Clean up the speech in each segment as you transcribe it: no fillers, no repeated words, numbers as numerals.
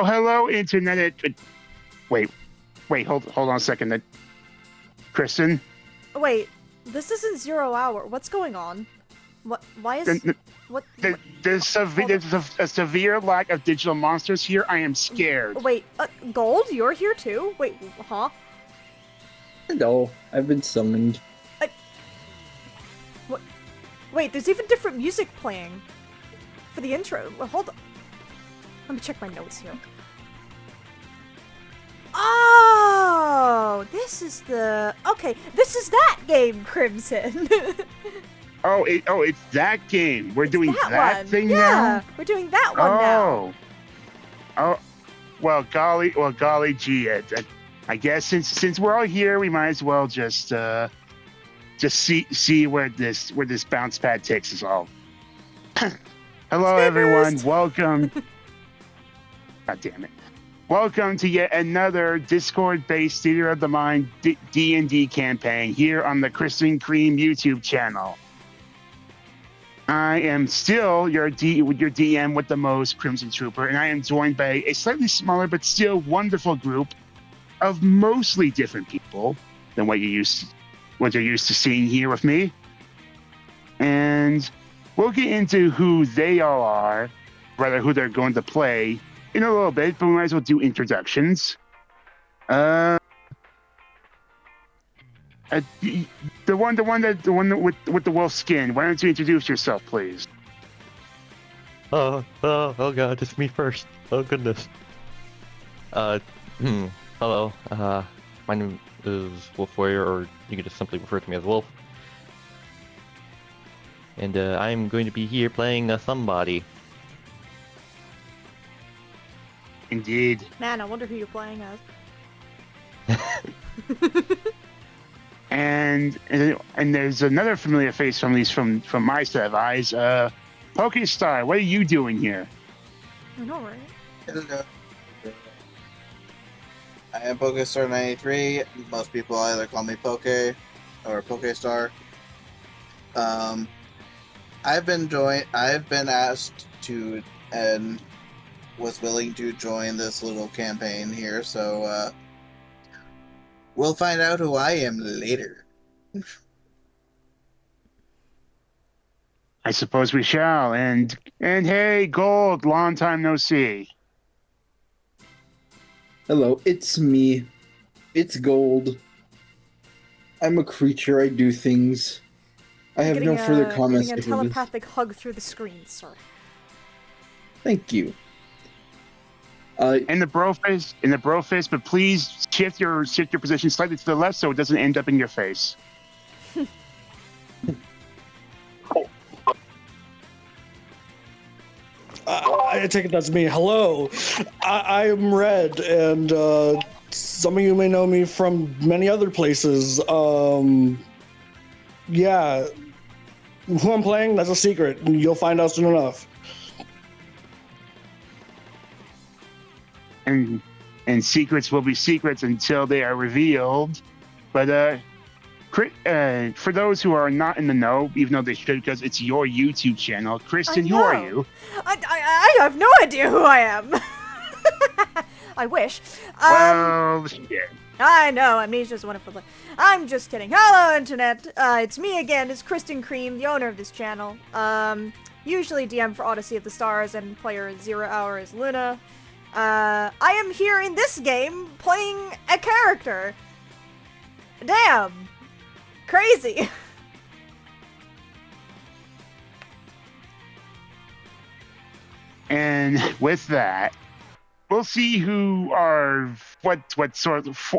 Oh, hello, internet. Wait, hold on a second. Kristen? Wait, this isn't 0 hour. What's going on? What? Why is... What? There's a severe lack of digital monsters here. I am scared. Wait, Gold? You're here too? Wait, huh? Hello, I've been summoned. What? Wait, there's even different music playing for the intro. Well, hold on. Let me check my notes here. Oh, this is the... Okay, this is that game, Crimson. It's that game. We're doing that one. thing yeah, now? We're doing that one now. Oh, well, golly gee. I guess since we're all here, we might as well just see where this bounce pad takes us all. Hello, everyone. Welcome. God damn it. Welcome to yet another Discord-based Theater of the Mind D&D campaign here on the Kristen Cream YouTube channel. I am still your DM with the most, Crimson Trooper, and I am joined by a slightly smaller but still wonderful group of mostly different people than what you're used to seeing here with me. And we'll get into who they all are, rather who they're going to play in a little bit, but we might as well do introductions. The one with the wolf skin. Why don't you introduce yourself, please? Oh god, it's me first. Oh goodness. Hello. My name is Wolf Warrior, or you can just simply refer to me as Wolf. And I'm going to be here playing somebody. Indeed. Man, I wonder who you're playing as. And there's another familiar face from my set of eyes. Pokestar, what are you doing here? I know, right? Hello. I am Pokestar 93. Most people either call me Poke or Pokestar. I've been asked to and was willing to join this little campaign here, so we'll find out who I am later. I suppose we shall. And hey, Gold, long time no see. Hello, it's me. It's Gold. I'm a creature. I do things. I have no further comments. Getting a telepathic hug through the screen, sir. Thank you. In the bro fist, but please shift your position slightly to the left so it doesn't end up in your face. I take it that's me. Hello, I'm Red, and some of you may know me from many other places. Yeah, who I'm playing, that's a secret, and you'll find out soon enough. And secrets will be secrets until they are revealed. But for those who are not in the know, even though they should, because it's your YouTube channel, Kristen, who are you? I have no idea who I am. I wish. Well, yeah. I know, amnesia's wonderful. I'm just kidding. Hello, internet. It's me again. It's Kristen Cream, the owner of this channel. Usually DM for Odyssey of the Stars, and player 0 hour is Luna. I am here in this game playing a character. Damn. Crazy. And with that, we'll see who are what sort of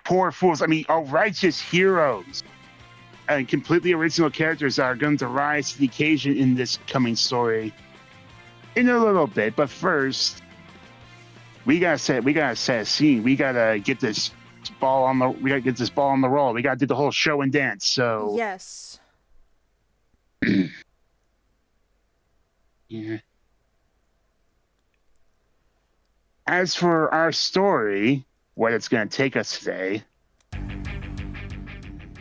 poor fools. I mean, righteous heroes and completely original characters are going to rise to the occasion in this coming story in a little bit. But first, we gotta set a scene. We gotta get this ball on the roll. We gotta do the whole show and dance. So yes. Yeah. As for our story, what it's going to take us today,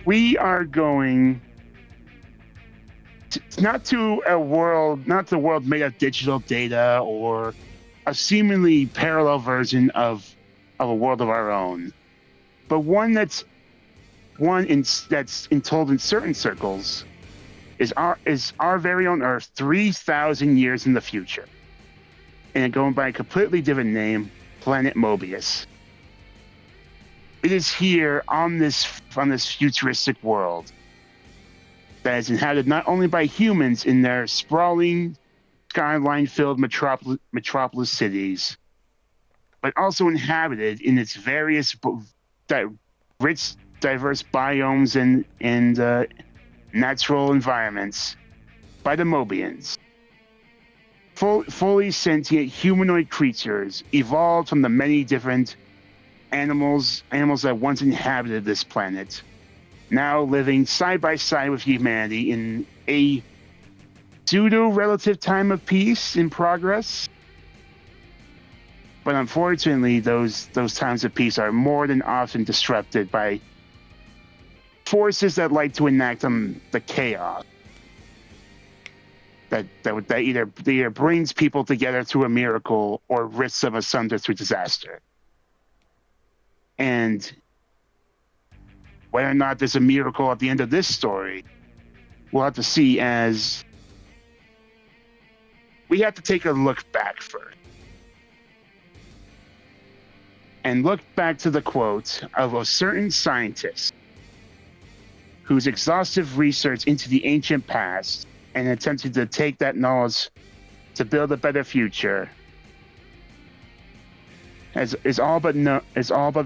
we are going not to the world made of digital data or a seemingly parallel version of a world of our own, but one that's told in certain circles is our very own Earth 3,000 years in the future, and going by a completely different name, Planet Mobius. It is here on this futuristic world that is inhabited not only by humans in their sprawling, skyline-filled metropolis cities, but also inhabited in its various rich, diverse biomes and natural environments by the Mobians. Fully sentient humanoid creatures evolved from the many different animals that once inhabited this planet, now living side by side with humanity in a pseudo-relative time of peace in progress. But unfortunately, those times of peace are more than often disrupted by forces that like to enact the chaos that either brings people together through a miracle or rips them asunder through disaster. And whether or not there's a miracle at the end of this story, we'll have to see, as we have to take a look back first. And look back to the quote of a certain scientist whose exhaustive research into the ancient past and attempted to take that knowledge to build a better future is all but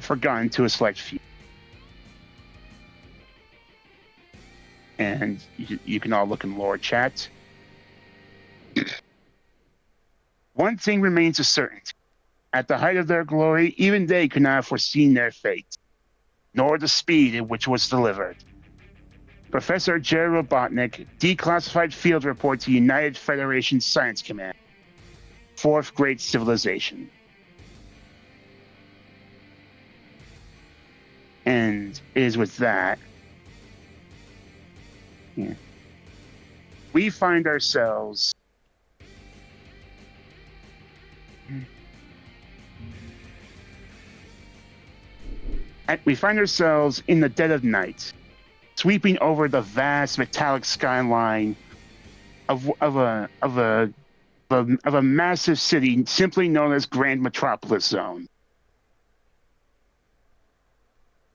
forgotten to a select few. And you can all look in lore chat. One thing remains a certainty. At the height of their glory, even they could not have foreseen their fate, nor the speed at which was delivered. Professor Jerry Robotnik, declassified field report to United Federation Science Command, Fourth Great Civilization. And it is with that, we find ourselves in the dead of night, sweeping over the vast metallic skyline of a massive city simply known as Grand Metropolis Zone.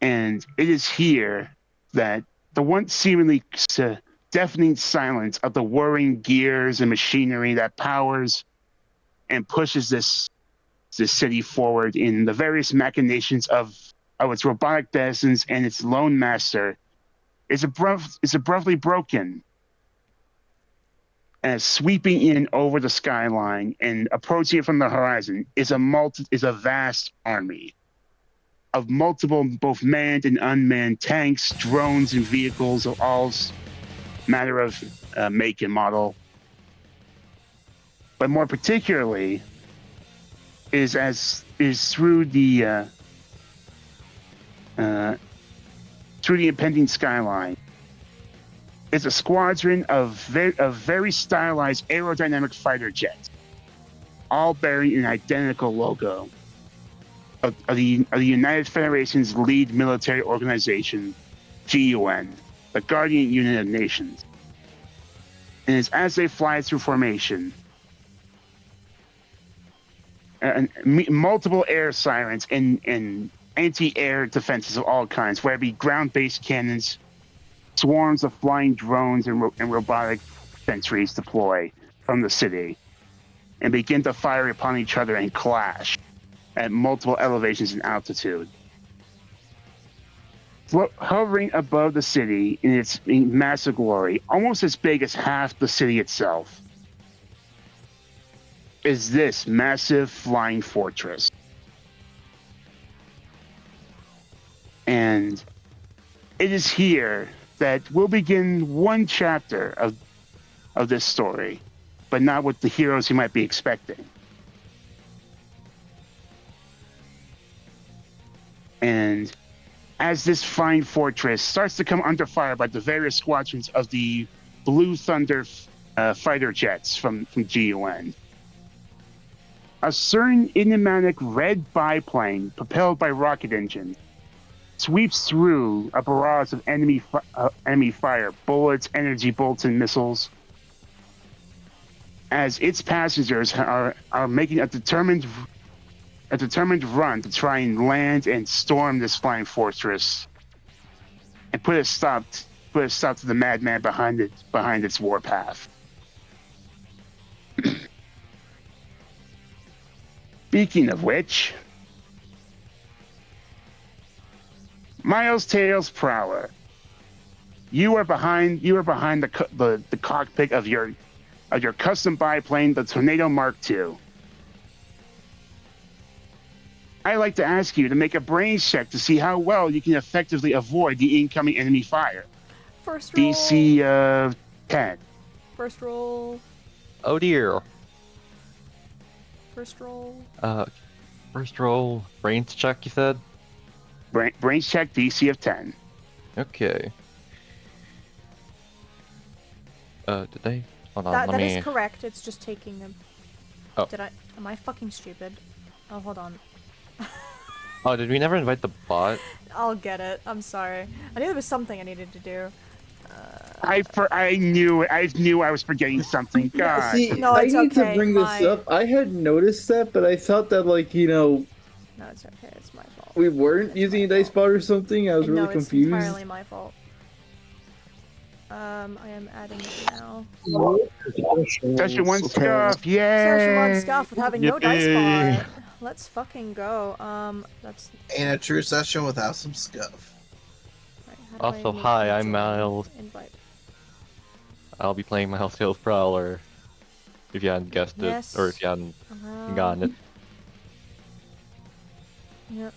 And it is here that the once seemingly deafening silence of the whirring gears and machinery that powers and pushes this city forward in the various machinations of its robotic denizens and its lone master is abruptly broken, and sweeping in over the skyline and approaching it from the horizon is a vast army of multiple, both manned and unmanned tanks, drones, and vehicles of all matter of make and model. But more particularly, is through the impending skyline is a squadron of very stylized aerodynamic fighter jets, all bearing an identical logo of the United Federation's lead military organization, GUN, the Guardian Unit of Nations. And it's as they fly through formation, and multiple air sirens and anti-air defenses of all kinds, whether it be ground-based cannons, swarms of flying drones and robotic sentries deploy from the city and begin to fire upon each other and clash at multiple elevations and altitude. Hovering above the city in its massive glory, almost as big as half the city itself, is this massive flying fortress. And it is here that we'll begin one chapter of this story, but not with the heroes you might be expecting. And as this fine fortress starts to come under fire by the various squadrons of the Blue Thunder fighter jets from GUN, A certain enigmatic red biplane propelled by rocket engines sweeps through a barrage of enemy fire, bullets, energy bolts, and missiles. As its passengers are making a determined run to try and land and storm this flying fortress and put a stop to the madman behind its warpath. Speaking of which, Miles Tails Prowler, you are behind the cockpit of your custom biplane, the Tornado Mark II. I'd like to ask you to make a brains check to see how well you can effectively avoid the incoming enemy fire. First roll. DC 10. First roll. Oh dear. First roll. First roll. Brains check, you said? Brains check, DC of 10. Okay. Did they? Hold on, That is correct. It's just taking them. Oh. Am I fucking stupid? Oh, hold on. Oh, did we never invite the bot? I'll get it. I'm sorry. I knew there was something I needed to do. I knew I was forgetting something. God. See, No, I it's need to okay, bring this up. I had noticed that, but I thought that, like, No, it's okay. It's my fault. we weren't It's using my a dice fault. bot or something. I was really No, confused. it's entirely my fault. I am adding it now. Session 1 scuff, yay! Session 1 scuff with having no dice Yippee. bot. Let's fucking go. That's... Ain't a true session without some scuff. Right, how do I Also, make hi, you I'm join? Miles. Invite. I'll be playing Miles Tails Prowler. If you hadn't guessed Yes. it, or if you hadn't gotten it. Yep.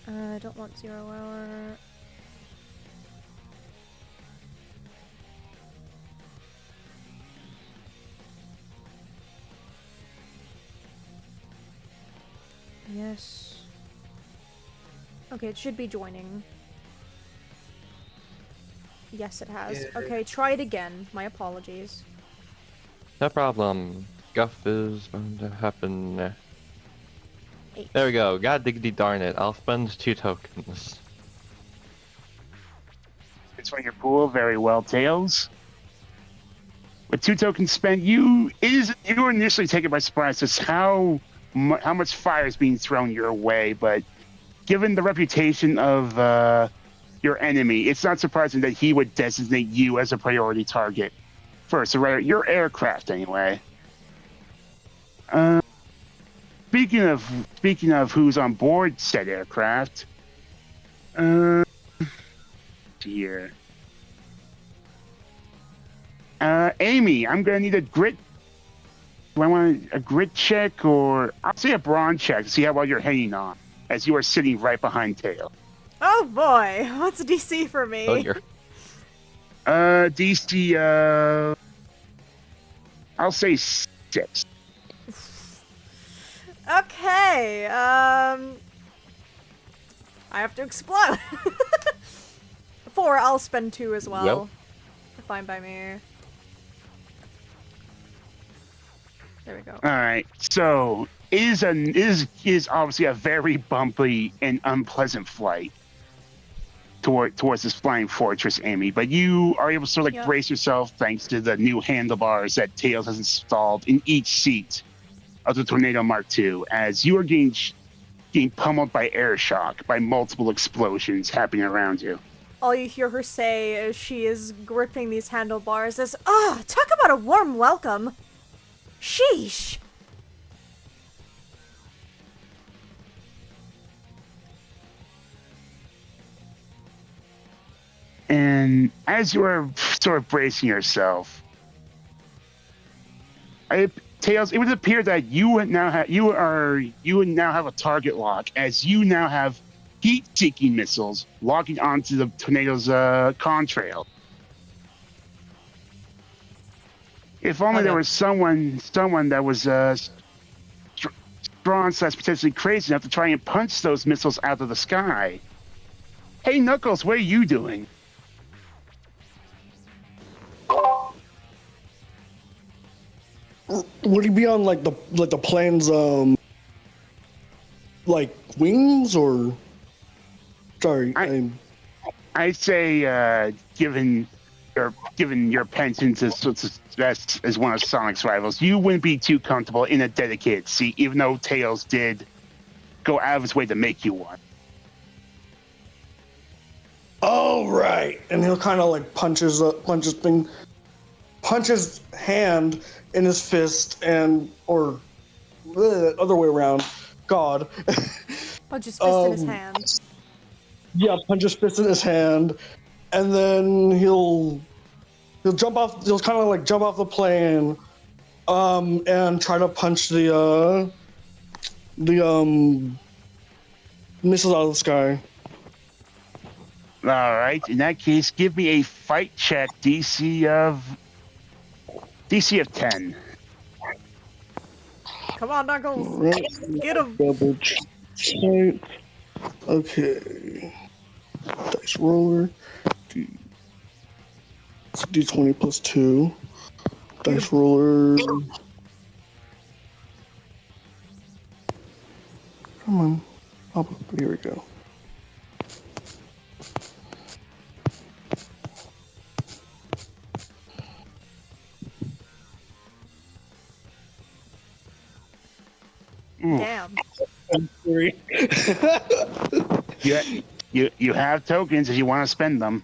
I don't want 0 hour. Yes. Okay, it should be joining. Yes, it has. Yeah. Okay, try it again. My apologies. No problem. Guff is going to happen. 8. There we go. God diggity darn it. I'll spend 2 tokens. It's from your pool, very well, Tails. With 2 tokens spent, you were initially taken by surprise as how much fire is being thrown your way, but given the reputation of your enemy, it's not surprising that he would designate you as a priority target first, or rather, your aircraft anyway. Speaking of who's on board said aircraft, here. Amy, I'm gonna need a grit. Do I want a grit check, or I'll say a brawn check to see how well you're hanging on, as you are sitting right behind Tail. Oh boy, what's DC for me? Oh dear. DC, I'll say 6. Okay, I have to explode. 4, I'll spend 2 as well. Well. Fine by me. There we go. All right, so is obviously a very bumpy and unpleasant flight towards this flying fortress, Amy. But you are able to sort of Yep. brace yourself thanks to the new handlebars that Tails has installed in each seat of the Tornado Mark II, as you are getting pummeled by air shock by multiple explosions happening around you. All you hear her say as she is gripping these handlebars is, "Ah, talk about a warm welcome. Sheesh." And as you are sort of bracing yourself, Tails, it would appear that you would now have a target lock, as you now have heat-seeking missiles locking onto the tornado's contrail. If only there was someone that was strong / potentially crazy enough to try and punch those missiles out of the sky. Hey, Knuckles, what are you doing? would he be on like the plane's like wings or? Sorry, I say, given your penchant as one of Sonic's rivals, you wouldn't be too comfortable in a dedicated seat, even though Tails did go out of his way to make you one. Oh right, and he'll kind of like punch his hand in his fist, or other way around. God. Punch his fist in his hand. Yeah, punch his fist in his hand, and then he'll jump off. He'll kind of like jump off the plane, and try to punch the missiles out of the sky. All right. In that case, give me a fight check DC of 10. Come on, Knuckles. Right. Get him. Double check. Okay. Dice roller. It's D20 plus 2. Dice roller. Come on. Oh, here we go. Damn. Three. You have tokens if you want to spend them.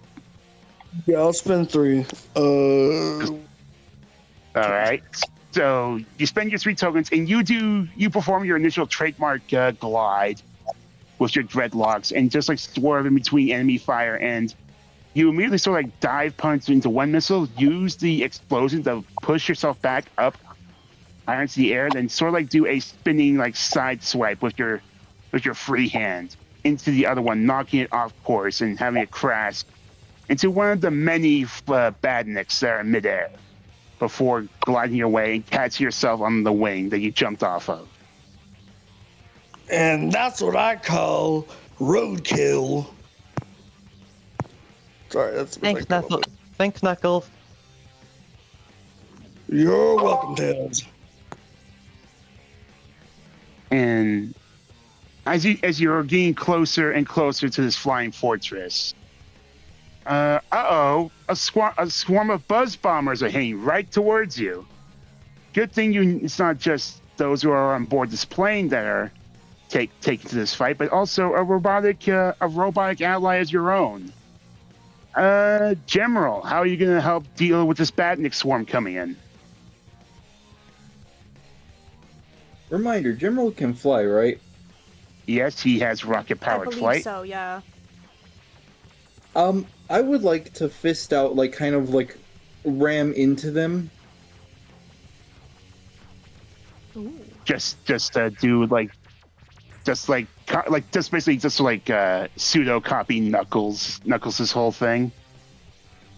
Yeah, I'll spend 3. All right. So you spend your 3 tokens, and you perform your initial trademark glide with your dreadlocks, and just like swerve in between enemy fire, and you immediately sort of like dive punch into one missile, use the explosion to push yourself back up higher into the air, then sort of like do a spinning like side swipe with your free hand into the other one, knocking it off course and having it crash into one of the many badniks that are in midair before gliding your way and catching yourself on the wing that you jumped off of. And that's what I call roadkill. Sorry, that's Thanks, Knuckles. Thanks, Knuckles. You're welcome, Tails. And as you're getting closer and closer to this flying fortress, a swarm of buzz bombers are heading right towards you. Good thing it's not just those who are on board this plane that are taken to this fight, but also a robotic ally as your own. General, how are you going to help deal with this badnik swarm coming in? Reminder, General can fly, right? Yes, he has rocket-powered flight. I believe so, yeah. I would like to fist out, like, kind of, like, ram into them. Ooh. Just do, like, basically pseudo copy Knuckles' whole thing.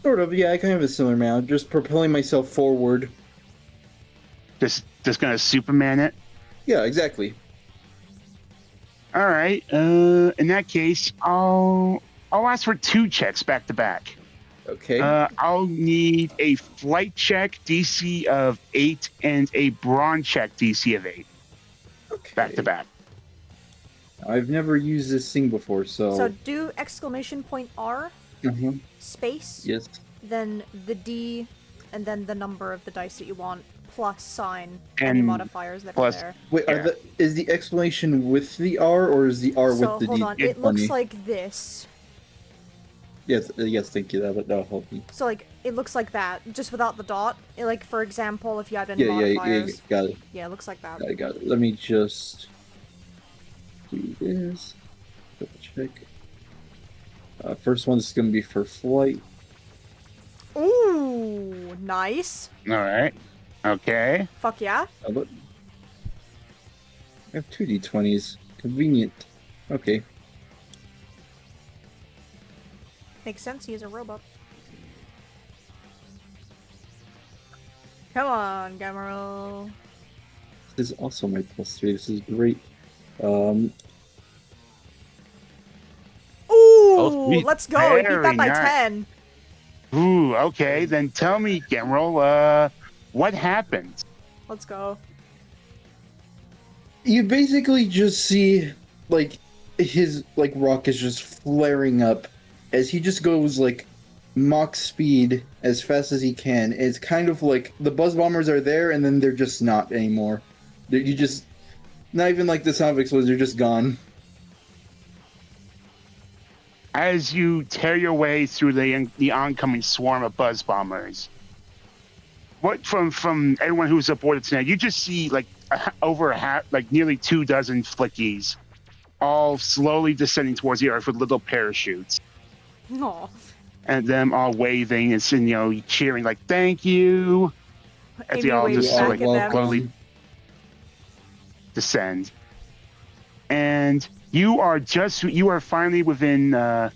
Sort of, yeah, I kind of have a similar amount. Just propelling myself forward. Just gonna Superman it. Yeah, exactly. All right. In that case, I'll ask for 2 checks back to back. Okay. I'll need a flight check DC of 8 and a brawn check DC of 8. Okay. Back to back. I've never used this thing before, so... So do exclamation point R, space, Yes. then the D, and then the number of the dice that you want, plus sign any modifiers that are there. Wait, Yeah. is the explanation with the R, or is the R So with the hold D? on, it looks like this. Yes, thank you. That'll help me. So like it looks like that, just without the dot. Like for example, if you had any Yeah, modifiers. got it. Yeah, it looks like that. I got it. Let me just do this. Double check. First one's gonna be for flight. Ooh, nice. All right. Okay. Fuck yeah. I have 2 D20s. Convenient. Okay. Makes sense, he's a robot. Come on, Gamarol. This is also my +3. This is great. Ooh, sweet. let's go. He beat Very that by nice. 10. Ooh, okay. Then tell me, General, what happened? Let's go. You basically just see, like, his, like, rock is just flaring up as he just goes, like, Mach speed as fast as he can. It's kind of like the buzz bombers are there and then they're just not anymore. You just, not even like the sound of explosions, they're just gone. As you tear your way through the oncoming swarm of buzz bombers, what from everyone who's aboard tonight, you just see like over a half, like nearly 24 flickies, all slowly descending towards the earth with little parachutes, Aw. and them all waving and cheering like "thank you" as they Amy all waves just back like at them. slowly descend. And you are finally within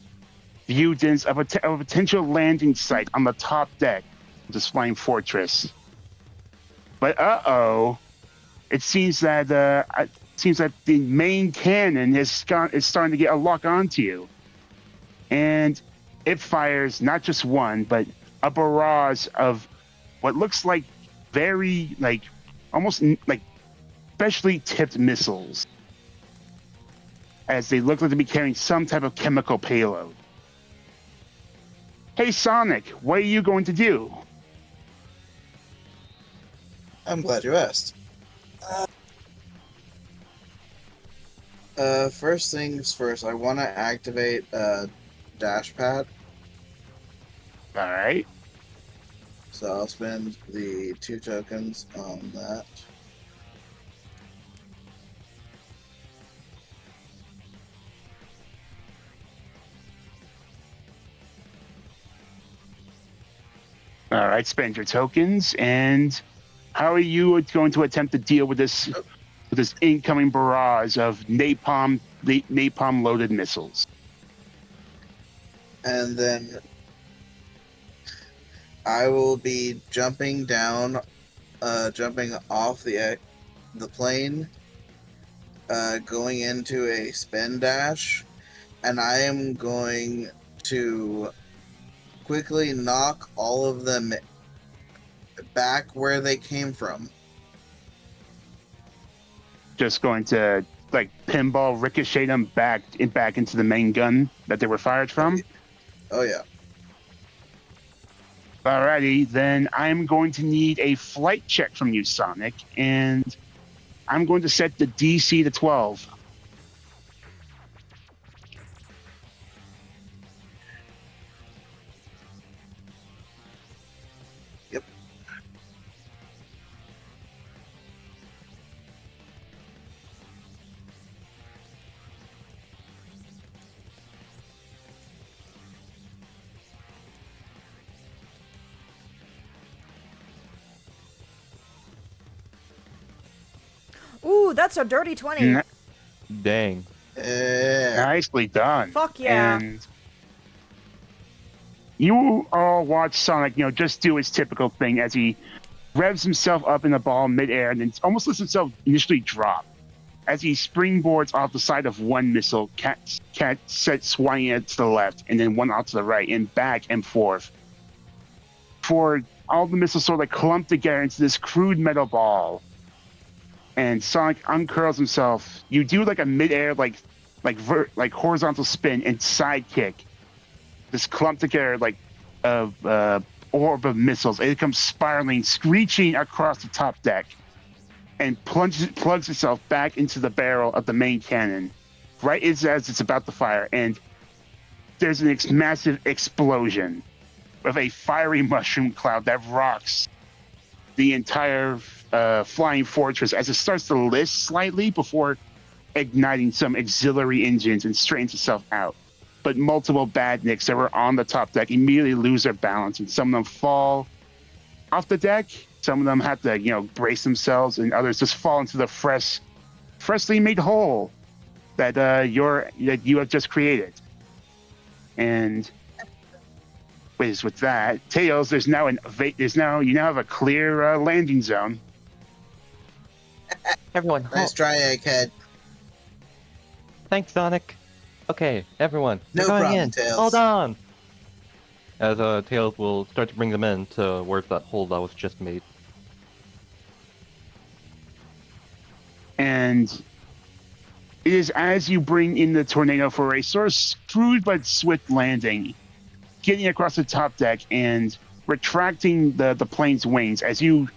view distance of a potential landing site on the top deck of this flying fortress. But it seems that the main cannon is starting to get a lock onto you, and it fires not just one, but a barrage of what looks like very almost like specially tipped missiles, as they look like to be carrying some type of chemical payload. Hey Sonic, what are you going to do? I'm glad you asked. First things first, I want to activate dash pad. All right. So I'll spend the 2 tokens on that. All right, spend your tokens. And how are you going to attempt to deal with this incoming barrage of napalm loaded missiles? And then I will be jumping down, jumping off the plane, going into a spin dash, and I am going to quickly knock all of them back where they came from. Just going to pinball ricochet them back into the main gun that they were fired from? Oh yeah. Alrighty, then I'm going to need a flight check from you, Sonic, and I'm going to set the DC to 12. Yep. Ooh, that's a dirty 20. N- Dang. Nicely done. Fuck yeah. And you all watch Sonic, just do his typical thing as he revs himself up in the ball midair and then almost lets himself initially drop. As he springboards off the side of one missile, cat set swinging it to the left, and then one off to the right, and back and forth. For all the missiles sort of clump together into this crude metal ball. And Sonic uncurls himself. You do a midair, horizontal spin and sidekick. This clump together, orb of missiles. It comes spiraling, screeching across the top deck, and plugs itself back into the barrel of the main cannon, right as it's about to fire. And there's a massive explosion of a fiery mushroom cloud that rocks the entire flying fortress as it starts to list slightly before igniting some auxiliary engines and straightens itself out. But multiple badniks that were on the top deck immediately lose their balance, and some of them fall off the deck. Some of them have to, brace themselves, and others just fall into the freshly made hole that you have just created. And with that, Tails, you now have a clear landing zone. Everyone, Nice try, Egghead. Thanks, Sonic. Okay, everyone, No they're going problem, in. Tails. Hold on. As Tails will start to bring them in towards that hole that was just made. And it is as you bring in the tornado for a sort of smooth but swift landing, getting across the top deck and retracting the plane's wings as you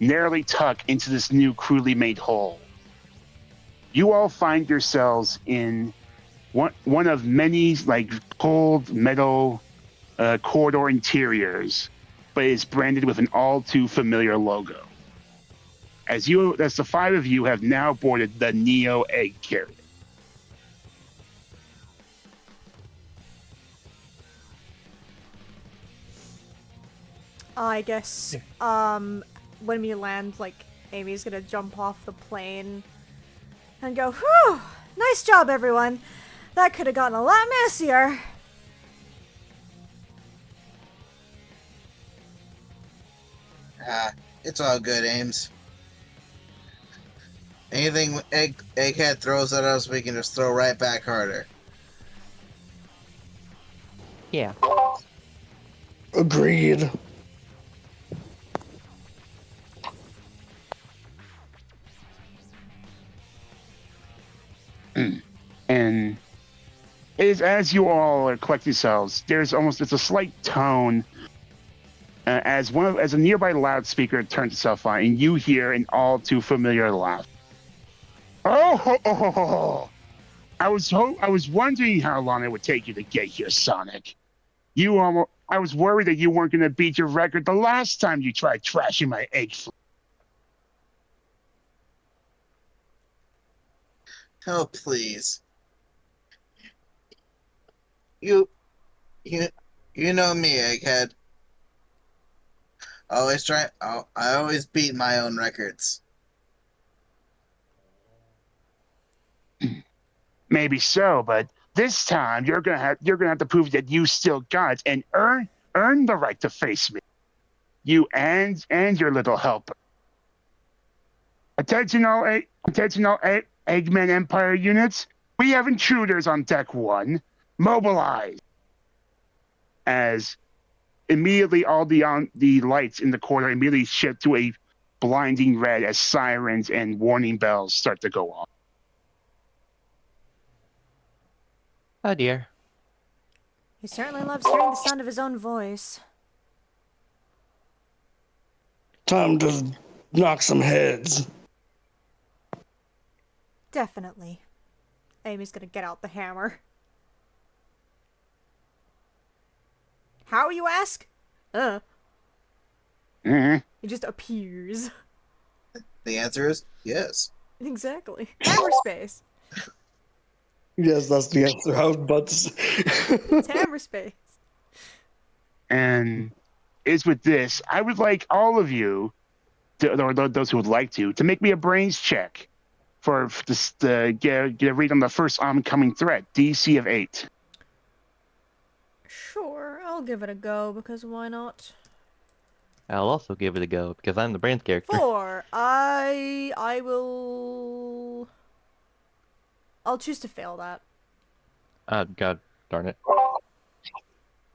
narrowly tuck into this new crudely made hole. You all find yourselves in one of many like cold metal corridor interiors, but is branded with an all too familiar logo. As the five of you have now boarded the Neo Egg Carrier. I guess, when we land, like, Amy's gonna jump off the plane and go, "Whew! Nice job, everyone! That could have gotten a lot messier!" It's all good, Ames. Anything Egghead throws at us, we can just throw right back harder. Yeah. Agreed. And it is as you all are collecting yourselves, it's a slight tone as a nearby loudspeaker turns itself on, and you hear an all too familiar laugh. Oh, ho, ho, ho, ho, ho. I was wondering how long it would take you to get here, Sonic. I was worried that you weren't going to beat your record the last time you tried trashing my egg fleet. Oh, please. You know me, Egghead. I always beat my own records. Maybe so, but this time you're gonna have to prove that you still got it and earn the right to face me. You and your little helper. Attention all Eggman Empire units. We have intruders on deck 1. Mobilize. As immediately all the lights in the corridor immediately shift to a blinding red as sirens and warning bells start to go off. Oh dear. He certainly loves hearing the sound of his own voice. Time to knock some heads. Definitely. Amy's gonna get out the hammer. How, you ask? Mhm. It just appears. The answer is yes. Exactly. Hammer space. Yes, that's the answer. I was about to say. It's hammer space. And is with this, I would like all of you, or those who would like to make me a brains check for this to get a read on the first oncoming threat, DC of 8. Sure, I'll give it a go, because why not? I'll also give it a go because I'm the brains character. 4. I will... I'll choose to fail that. God darn it.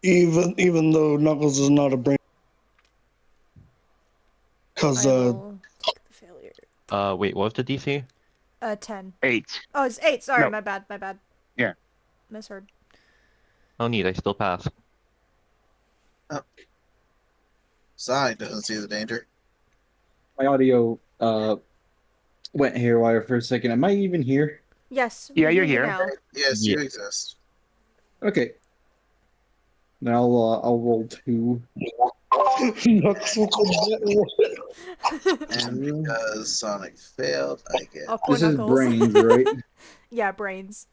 Even though Knuckles is not a brain, because I will take the failure. Wait, what was the DC? 10. 8. Oh, it's 8. Sorry, No. my bad. Yeah. Misheard. Oh neat, I still pass. Sonic doesn't see the danger. My audio went haywire for a second. Am I even here? Yes. Yeah, we you're hear you here. now. Yes, Yeah. you exist. Okay. Then I'll roll 2. Knuckles will And because Sonic failed, I get. Oh, poor This is Knuckles. brains, right? Yeah, brains.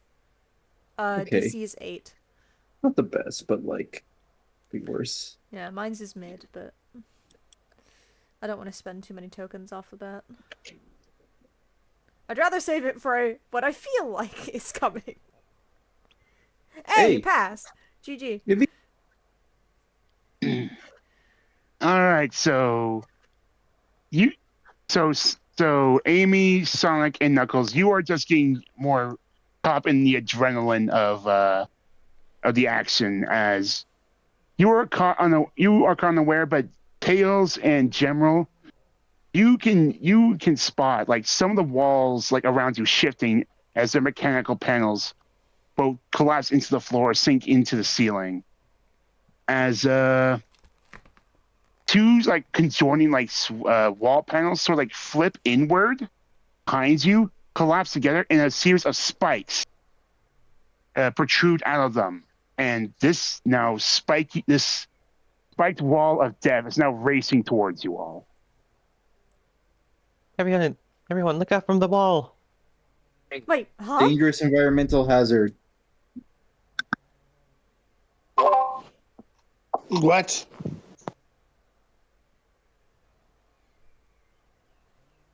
Okay. DC is 8. Not the best, but like, be worse. Yeah, mine's is mid, but I don't want to spend too many tokens off the bat. I'd rather save it for what I feel like is coming. Hey, Hey. pass. GG. All right, so Amy, Sonic, and Knuckles, you are just getting more caught in the adrenaline of the action as you are caught unaware, but Tails and General, you can spot like some of the walls like around you shifting as their mechanical panels both collapse into the floor, sink into the ceiling. As two like conjoining like wall panels sort of like flip inward behind you, collapse together, and a series of spikes protrude out of them. And this spiked wall of death is now racing towards you all. Everyone, look out from the wall. Wait, huh? Dangerous environmental hazard. What?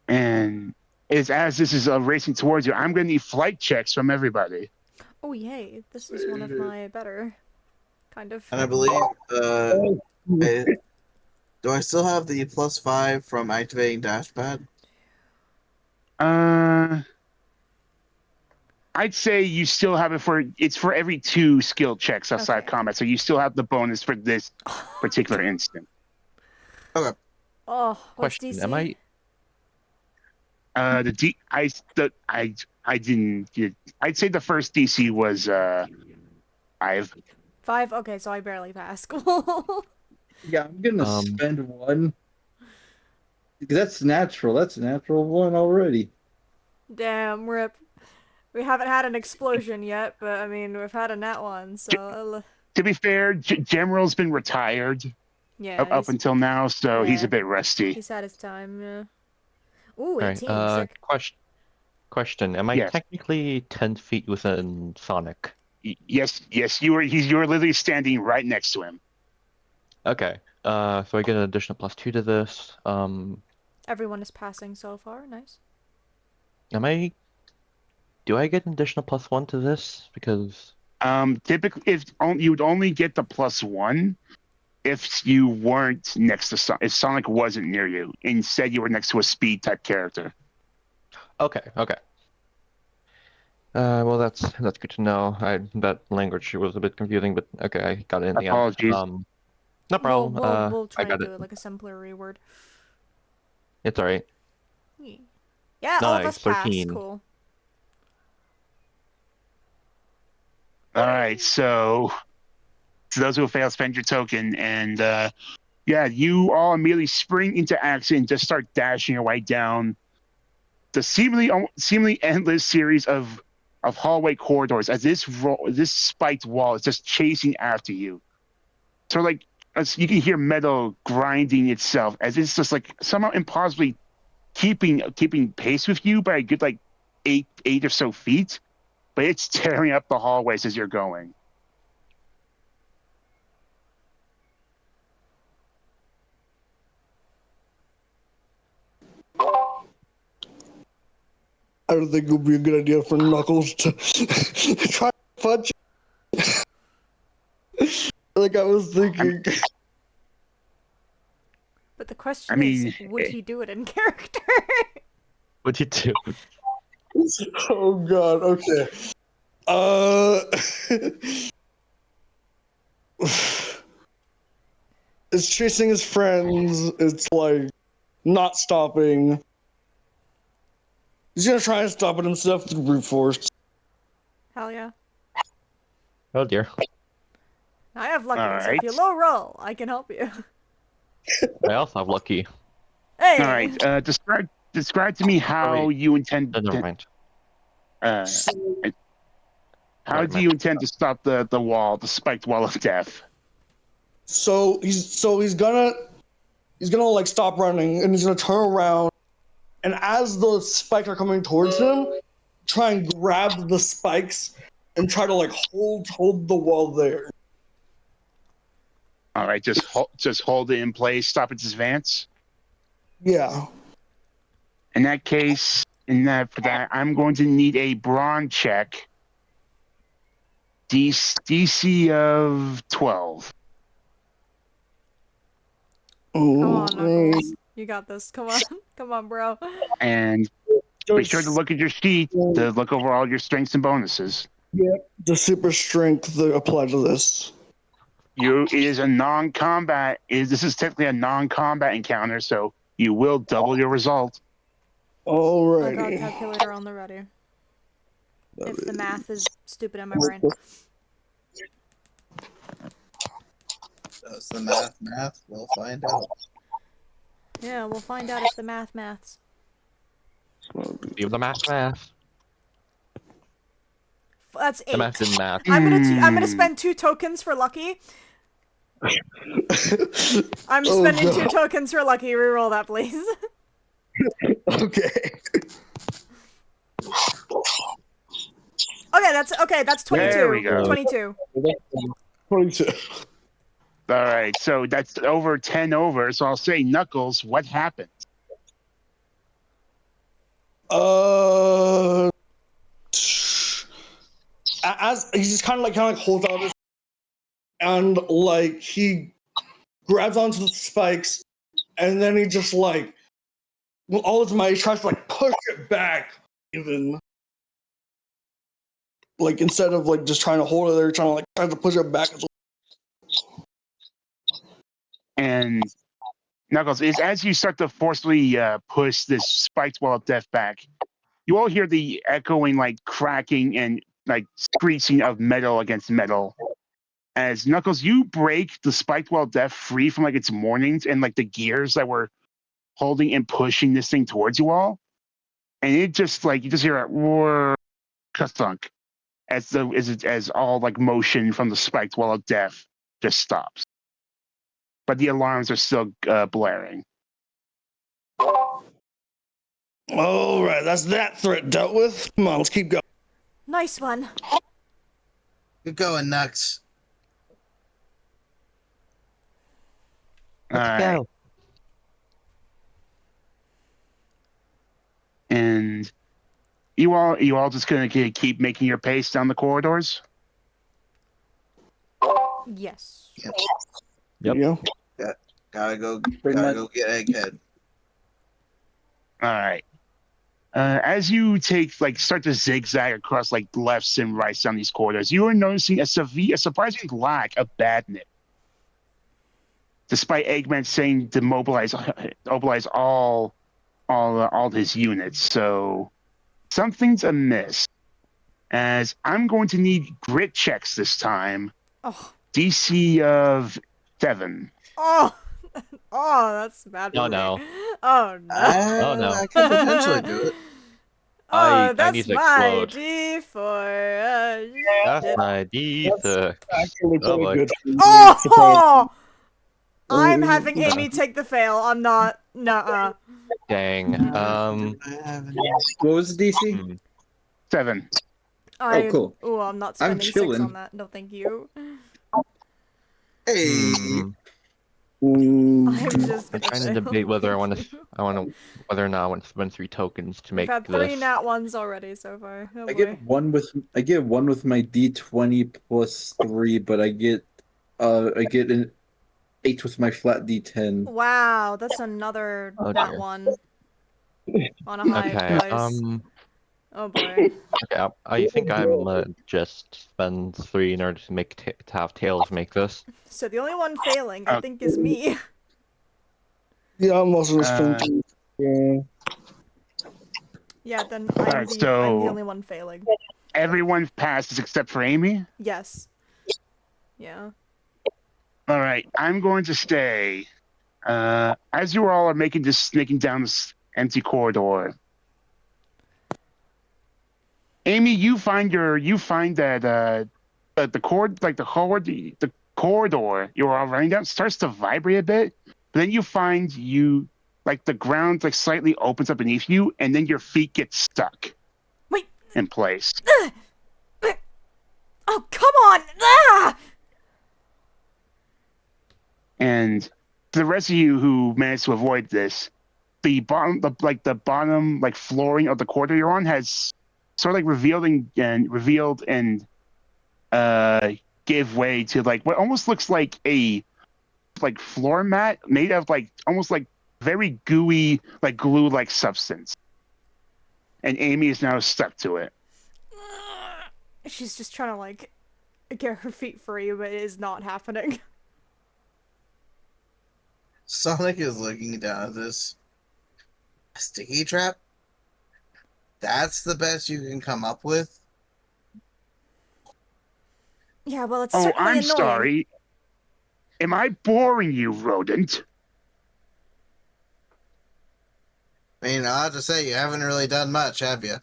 And as this is racing towards you, I'm going to need flight checks from everybody. Oh yay! This is one of my better, kind of. And I believe, do I still have the +5 from activating dashpad? I'd say you still have it it's for every 2 skill checks outside Okay. combat, so you still have the bonus for this particular instant. Okay. Oh, what's Question: DC? Am I? I didn't. I'd say the first DC was 5. 5? Okay, so I barely passed. Cool. Yeah, I'm gonna spend 1. Because that's natural. That's a natural 1 already. Damn, rip. We haven't had an explosion yet, but I mean, we've had a nat 1, so To be fair, General's been retired yeah. up until now, so he's yeah. a bit rusty. He's had his time, yeah. Ooh, Alright, 18, sick. question. Am I Yes. technically 10 feet within Sonic? Yes, you were literally standing right next to him. Okay. So I get an additional +2 to this. Everyone is passing so far, nice. Do I get an additional +1 to this? Because Typically, you would only get the +1 if you weren't next to Sonic. If Sonic wasn't near you, instead you were next to a speed type character. okay. Well, that's good to know. That language was a bit confusing, but okay, I got it in the end. Apologies. No problem. We'll try I got and do it. it like a simpler reword. It's alright. Yeah, all of us Nice, passed. 13. Cool. All right, so to those who fail, spend your token, and yeah, you all immediately spring into action and just start dashing your way down the seemingly endless series of hallway corridors as this spiked wall is just chasing after you. So like as you can hear metal grinding itself as it's just like somehow impossibly keeping pace with you by a good like eight or so feet, but it's tearing up the hallways as you're going. I don't think it would be a good idea for Knuckles to try to punch. Like I was thinking. But the question I mean, is, would he do it in character? What'd you do? Oh god, okay. It's chasing his friends, it's like not stopping. He's gonna try and stop it himself through brute force. Hell yeah. Oh dear. I have lucky, All so right. if you low roll, I can help you. I also have lucky. Hey! All right, describe to me how wait. you intend Never mind. how Sorry, do you intend to stop the wall, the spiked wall of death? So he's gonna like stop running and he's gonna turn around, and as the spikes are coming towards him, try and grab the spikes and try to like hold the wall there. All right, just hold it in place, stop its advance. Yeah. In that case, for that, I'm going to need a brawn check. DC of 12. Come on, Knuckles. You got this. Come on. Come on, bro. And be sure to look at your sheet to look over all your strengths and bonuses. Yeah, the super strength that apply to this. It is a non-combat. This is technically a non-combat encounter, so you will double your result. I got a Alrighty. calculator on the ready. If the math is stupid in my brain. Does the math? We'll find out. Yeah, we'll find out if the maths. Give the math. That's 8. The math didn't math. I'm gonna spend 2 tokens for lucky. I'm spending 2 tokens for lucky. Reroll that, please. Okay. That's 22. There we go. 22. 22. All right, so that's over 10 over. So I'll say, Knuckles, what happened? As he just kind of like holds out his, and like he grabs onto the spikes, and then he just like with all his might he tries to like push it back, even like instead of like just trying to hold it there, trying to push it back. And Knuckles, is as you start to forcefully push this spiked wall of death back, you all hear the echoing, like cracking and like screeching of metal against metal. As Knuckles, you break the spiked wall of death free from like its moorings and like the gears that were holding and pushing this thing towards you all, and it just like you just hear a roar, thunk, as all like motion from the spiked wall of death just stops. But the alarms are still blaring. All right, that's that threat dealt with. Come on, let's keep going. Nice one. Good going, Nux. Let's All go. right. And you all just gonna keep making your pace down the corridors? Yes. Yep. Yeah. Gotta go Pretty much. go get Egghead. All right. As you start to zigzag across like lefts and rights down these corridors, you are noticing a surprising lack of badness. Despite Eggman saying to mobilize all his units, so something's amiss. As I'm going to need grit checks this time. Oh. DC of 7. Oh. Oh, that's bad for Oh, me. no. Oh no. Oh, no. I can potentially do it. Oh, I that's need to my explode. D4. That's my D6. Actually, Oh boy. good. Oh! I'm having Amy take the fail. I'm not. Nuh-uh. Dang. Do I have any? What was the DC? 7. Cool. Oh, I'm not I'm spending 6 chilling. on that. No, thank you. Hey. I'm just I'm gonna trying to fail. debate whether I Thank you. whether or not I want to spend 3 tokens to We've make had 3 this. nat ones already so far. Oh, I boy. get one with my D20 plus 3, but I get an 8 with my flat D10. Wow, that's another Oh, nat dear. 1 on a high Okay. dice. Oh boy. Okay. I think I'm just spend 3 in order to make to have Tails make this. So the only one failing, I think, is me. Yeah, I'm also gonna spend. Yeah. Yeah, then Alright, I'm the so- only one failing. Everyone passes except for Amy. Yes. Yeah. All right, I'm going to stay. As you all are sneaking down this empty corridor, Amy, you find that the corridor you are all running down starts to vibrate a bit. But then you find the ground like slightly opens up beneath you, and then your feet get stuck. Wait. In place. Oh, come on! Ah! And the rest of you who managed to avoid this, the bottom flooring of the corridor you're on has sort of like revealed and give way to like what almost looks like a floor mat made of almost like very gooey glue like substance. And Amy is now stuck to it. She's just trying to get her feet free, but it is not happening. Sonic is looking down at this. Sticky trap? That's the best you can come up with? Yeah, well, it's Oh, certainly I'm annoying. sorry. Am I boring you, rodent? I mean, I'll have to say, you haven't really done much, have you?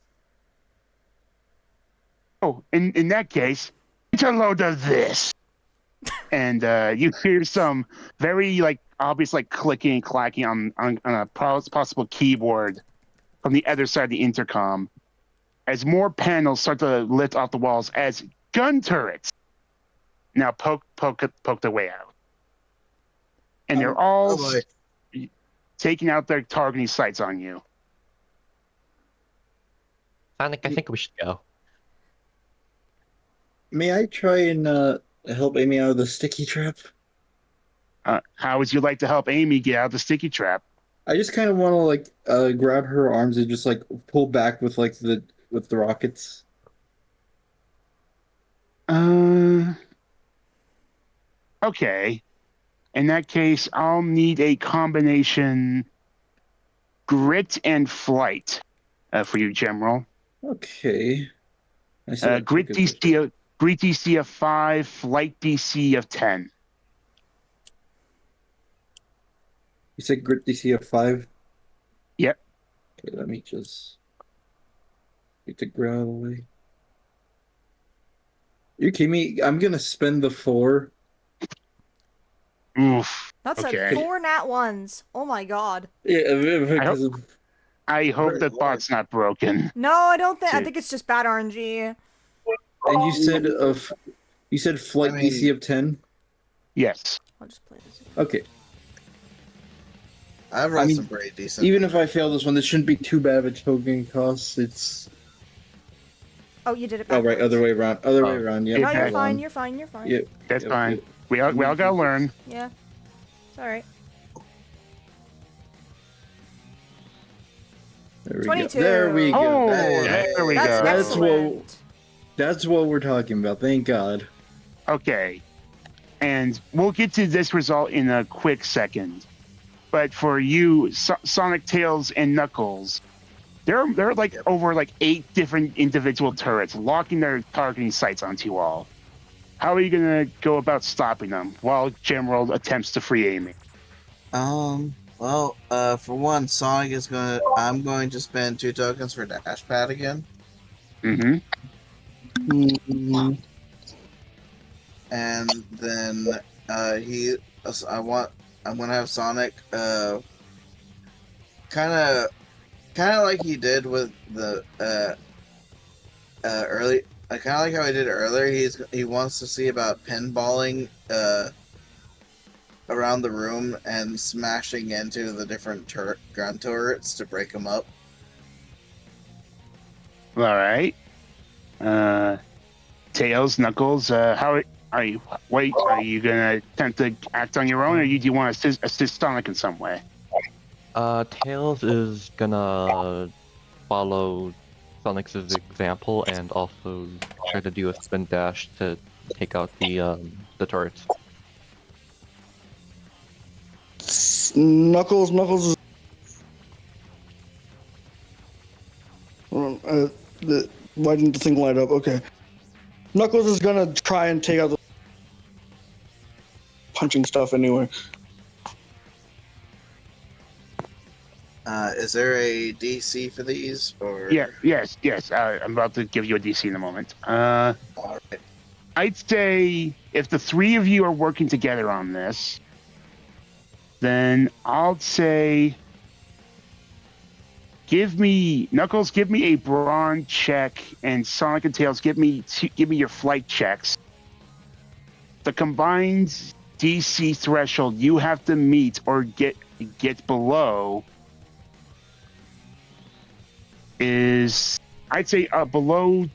Oh, in that case, get a load of this. And you hear some very obvious clicking and clacking on a possible keyboard from the other side of the intercom as more panels start to lift off the walls as gun turrets now poke their way out. And they're all Oh boy. taking out their targeting sights on you. Sonic, I think we should go. May I try and help Amy out of the sticky trap? How would you like to help Amy get out of the sticky trap? I just kind of want to grab her arms and just pull back with the rockets. Okay. In that case, I'll need a combination grit and flight for you, General. Okay. I still got Grit tokens. DC of 5, flight DC of 10. You said grit DC of 5? Yep. Okay, let me just get the grit out of the way. You kidding me? I'm gonna spend the 4. Oof. That's Okay. like 4 nat 1s. Oh my god. Yeah, because of... I hope that Lord. bot's not broken. No, I don't think. I Dude. think it's just bad RNG. And you said flight I mean- DC of 10? Yes. I'll just play this. Okay. I've rolled I mean, some pretty decent. Even if I fail this one, this shouldn't be too bad of a token cost. It's... Oh, you did it Oh, backwards. right, other way around. Other way around, yeah. No, It you're had- fine. You're fine. You're fine. Yep. That's Yep, fine. yep. We all gotta learn. Yeah. It's alright. There we 22. go. There we go. Oh, Hey, there we That's go. That's excellent. That's what we're talking about. Thank God. Okay. And we'll get to this result in a quick second. But for you, Sonic, Tails, and Knuckles, there are over 8 different individual turrets locking their targeting sights onto you all. How are you gonna go about stopping them while General attempts to free Amy? Well, for one, Sonic is I'm going to spend 2 tokens for dash pad again. Mm-hmm. Mm, And then, I'm gonna have Sonic, kind of like he did with the, early, kind of like how he did earlier. He wants to see about pinballing, around the room and smashing into the different gun turrets to break them up. All right. Tails, Knuckles, how are you? Wait, are you gonna attempt to act on your own, or do you want to assist Sonic in some way? Tails is gonna follow Sonic's example and also try to do a spin dash to take out the turrets. Knuckles is... Why didn't the thing light up? Okay. Knuckles is gonna try and take out the punching stuff anyway. Is there a DC for these, or? Yes. I'm about to give you a DC in a moment. All right. I'd say if the 3 of you are working together on this, then I'll say Knuckles, give me a brawn check, and Sonic and Tails, give me your flight checks. The combined DC threshold you have to meet or get below is, I'd say, below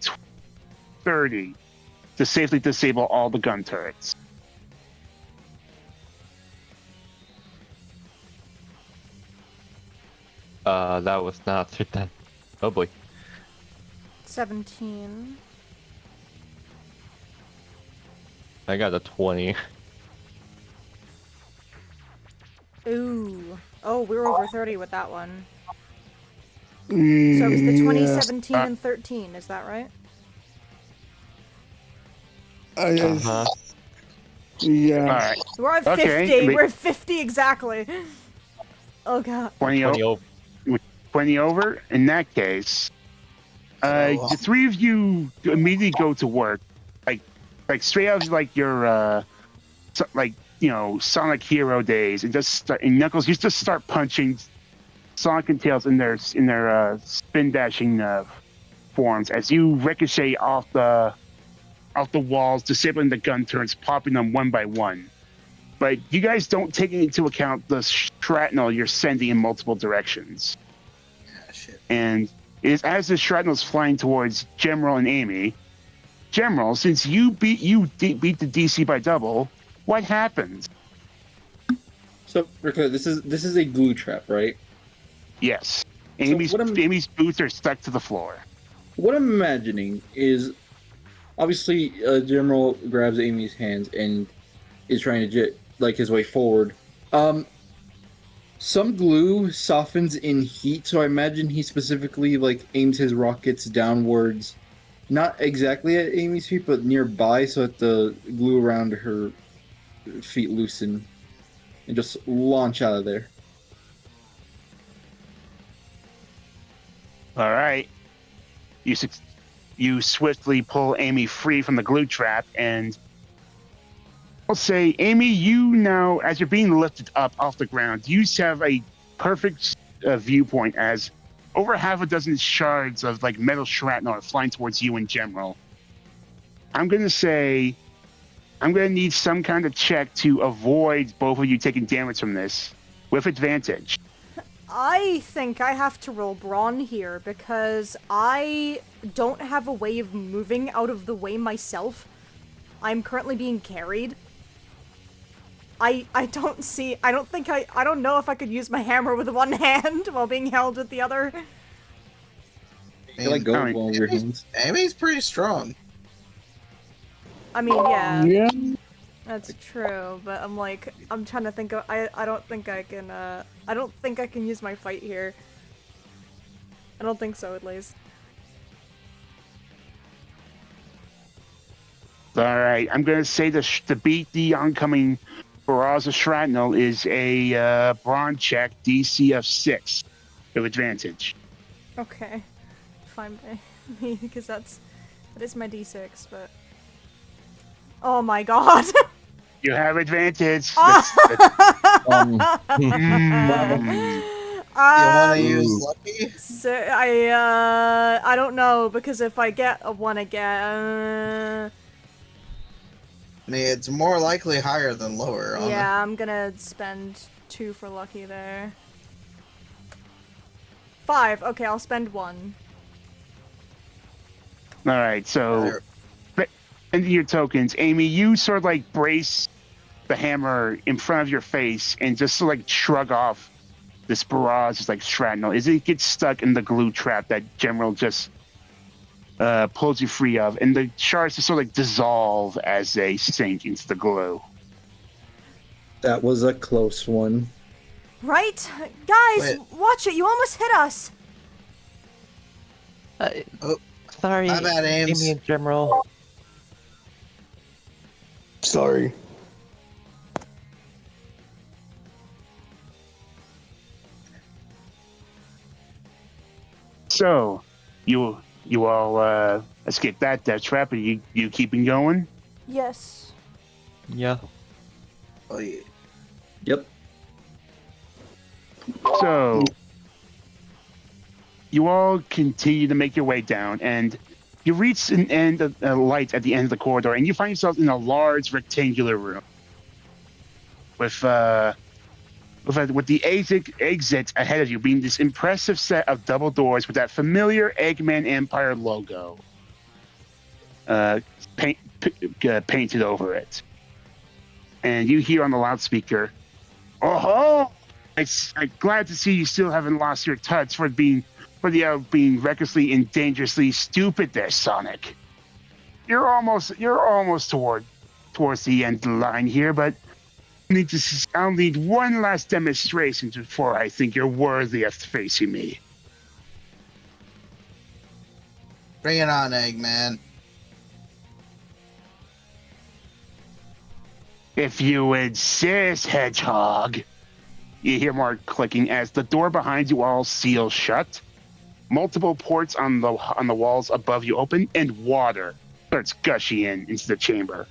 30 to safely disable all the gun turrets. That was not then. Oh boy. 17. I got a 20. Ooh. Oh, we were over 30 with that one. So it was the Yeah. 2017 and 13, is that right? Uh-huh. Yeah. All right. We're at Okay, 50. but- We're at 50 exactly. Oh god. 20, 20 over. 20 over. In that case, So, the three of you immediately go to work, like straight out of like your like Sonic Hero days, and just start, and Knuckles, you just start punching Sonic and Tails in their spin dashing forms as you ricochet off the walls, disabling the gun turrets, popping them one by one. But you guys don't take into account the shrapnel you're sending in multiple directions. yeah, shit. And it is as the shrapnel is flying towards Gemral and Amy. Gemral, since you beat the DC by double, what happens? So, Rico, this is a glue trap, right? Yes, Amy's what I'm- Amy's boots are stuck to the floor. What I'm imagining is, obviously, General grabs Amy's hands and is trying to get like his way forward. Some glue softens in heat, so I imagine he specifically like aims his rockets downwards, not exactly at Amy's feet, but nearby, so that the glue around her feet loosen and just launch out of there. All right, you swiftly pull Amy free from the glue trap, and I'll say, Amy, you now, as you're being lifted up off the ground, you have a perfect viewpoint as over half a dozen shards of like metal shrapnel are flying towards you in general. I'm gonna say, I'm gonna need some kind of check to avoid both of you taking damage from this with advantage. I think I have to roll brawn here because I don't have a way of moving out of the way myself. I'm currently being carried. I don't know if I could use my hammer with one hand while being held with the other. You let go of one of your hands. Amy's pretty strong. I mean, yeah, Yeah. that's true, but I'm trying to think of, I don't think I can use my fight here. I don't think so, at least. All right, I'm gonna say to beat the oncoming barrage of shrapnel is a brawn check, DC of 6, with advantage. Okay. Fine by me, because that is my d6, but... Oh my god! You have advantage. Um, Mm. You want to Um, use Ooh. lucky? so I don't know, because if I get a 1 again, I mean, it's more likely higher than lower. On yeah, I'm gonna spend 2 for lucky there. 5, okay, I'll spend 1. All right, so into your tokens, Amy, you sort of like brace the hammer in front of your face and just sort of like shrug off this barrage is like shrapnel as it gets stuck in the glue trap that General just pulls you free of, and the shards just sort of like dissolve as they sink into the glue. That was a close one. Right? Guys, Wait. watch it, you almost hit us! Oh, sorry, my bad, Ames. Amy in general. Sorry. So, you all escaped that death trap. Are you keeping going? Yes. Yeah. oh yeah. Yep. So, you all continue to make your way down, and you reach an end of light at the end of the corridor, and you find yourself in a large rectangular room with the exit ahead of you being this impressive set of double doors with that familiar Eggman Empire logo painted over it. And you hear on the loudspeaker, "Oh, I'm glad to see you still haven't lost your touch for being recklessly and dangerously stupid there, Sonic. You're almost towards the end of the line here, but I'll need one last demonstration before I think you're worthy of facing me." Bring it on, Eggman. If you insist, Hedgehog. You hear more clicking as the door behind you all seals shut. Multiple ports on the walls above you open, and water starts gushing into the chamber.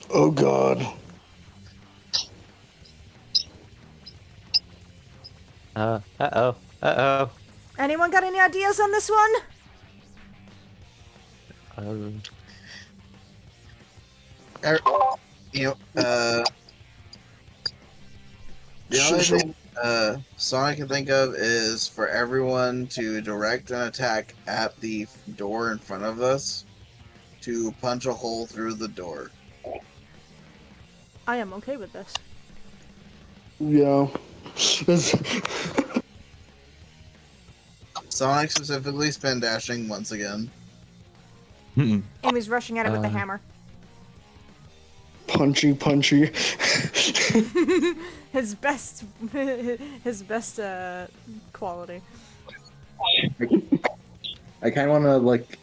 Oh God. Uh-oh. Anyone got any ideas on this one? You know, the only thing Sonic can think of is for everyone to direct an attack at the door in front of us to punch a hole through the door. I am okay with this. Yeah. Sonic specifically spin dashing once again. Amy's rushing at it with the hammer. Punchy. his best quality. I kind of want to like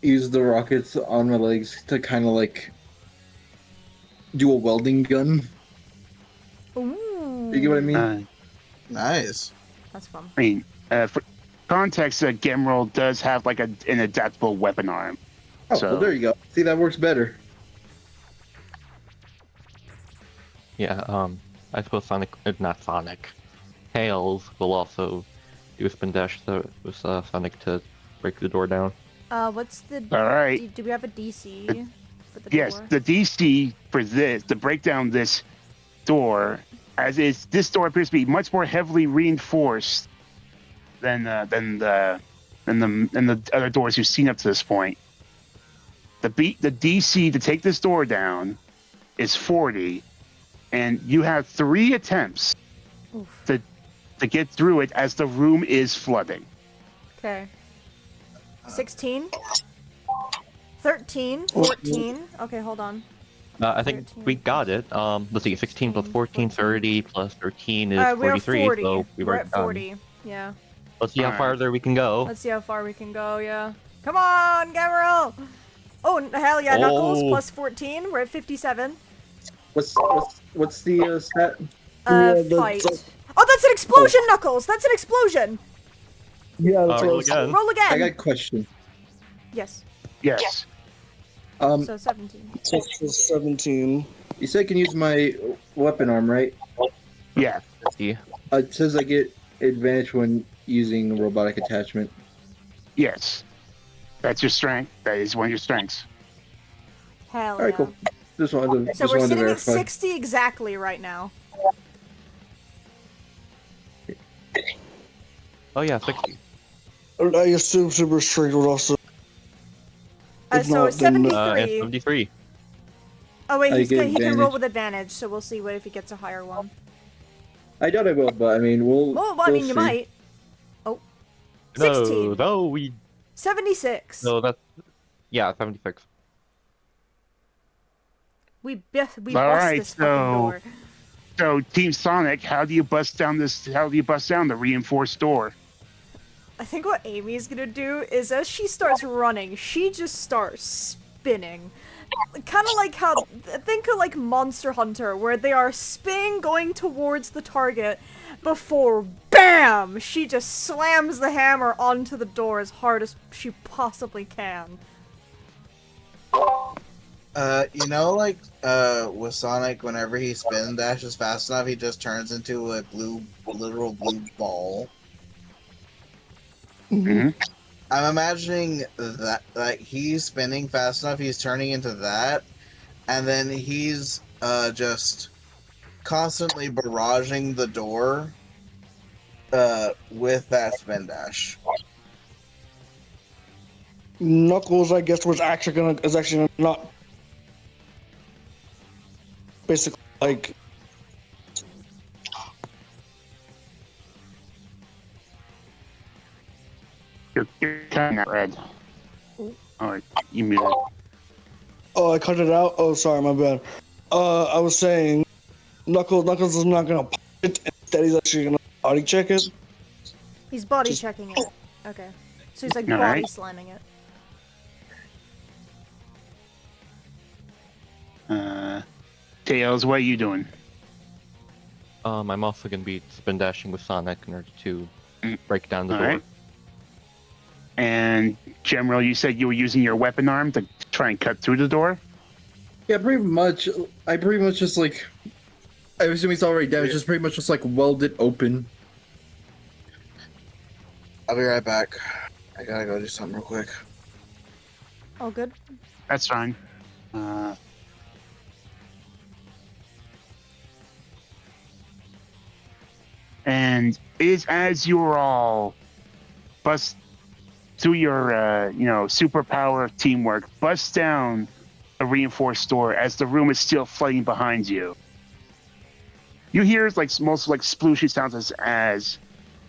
use the rockets on my legs to kind of like do a welding gun. Ooh. You get what I mean? Nice. That's fun. I mean, for context, Gemroll does have like an adaptable weapon arm. Oh, So- well, there you go. See, that works better. Yeah, I suppose not Sonic. Tails will also do a spin dash with Sonic to break the door down. What's the? All right. Do we have a DC for the Yes, door? the DC for this to break down this door, as is this door appears to be much more heavily reinforced than the other doors you've seen up to this point. The DC to take this door down is 40, and you have 3 attempts Oof. to get through it as the room is flooding. Okay. 16. 13. 14. Okay, hold on. I think 13, we got it. Let's see, 16 plus 14, 30 plus 13 is We're 43, 40. so we've We're already at done. 40. Yeah. Let's see how Alright. farther we can go. Let's see how far we can go, yeah. Come on, Gabriel! Oh, hell yeah, Knuckles, Oh. plus 14. We're at 57. What's the stat? Yeah, Fight. that's- Oh, that's an explosion, Knuckles! That's an explosion! Yeah, that's what I Roll was again. Roll again! I got a question. Yes. Yes. So 17. 17. You said I can use my weapon arm, right? Yeah. Let's see. It says I get advantage when using robotic attachment. Yes. That's your strength. That is one of your strengths. Hell All right, yeah. cool. Just wanted to, So just we're wanted to sitting at verify. 60 exactly right now. Oh yeah, 60. I assume Super Strength would also. If So not, then, 73. And 73. Oh wait, I he get can roll advantage. with advantage, so we'll see what if he gets a higher one. I doubt I will, but I mean, we'll. Well, I we'll mean, you see. might. Oh. 16. No, 76. that's, yeah, 76. We bust right, this fucking so- door. So, Team Sonic, how do you bust down the reinforced door? I think what Amy's gonna do is as she starts running, she just starts spinning. Kind of like how, think of like Monster Hunter, where they are spinning going towards the target before, BAM! She just slams the hammer onto the door as hard as she possibly can. With Sonic, whenever he spin dashes fast enough, he just turns into a literal blue ball. Mhm. I'm imagining that, like, he's spinning fast enough, he's turning into that, and then he's just constantly barraging the door with that spin dash. Knuckles, I guess, is actually gonna not basically like You're cutting out red. Alright, you muted. oh, I cut it out. Oh, sorry, my bad. I was saying Knuckles is not gonna punch it and Daddy's actually gonna body check it. He's body Just- checking it. Okay. So he's like All body right. slamming it. Tails, what are you doing? I'm also gonna be spin dashing with Sonic in order to Mm. break down the All door. right. And General, you said you were using your weapon arm to try and cut through the door? Yeah, pretty much. I pretty much just like. I assume he's already damaged. Just pretty much just like weld it open. I'll be right back. I gotta go do something real quick. All good. That's fine. And it is as you're all bust through your, superpower teamwork, bust down a reinforced door as the room is still flooding behind you. You hear like most like splooshy sounds as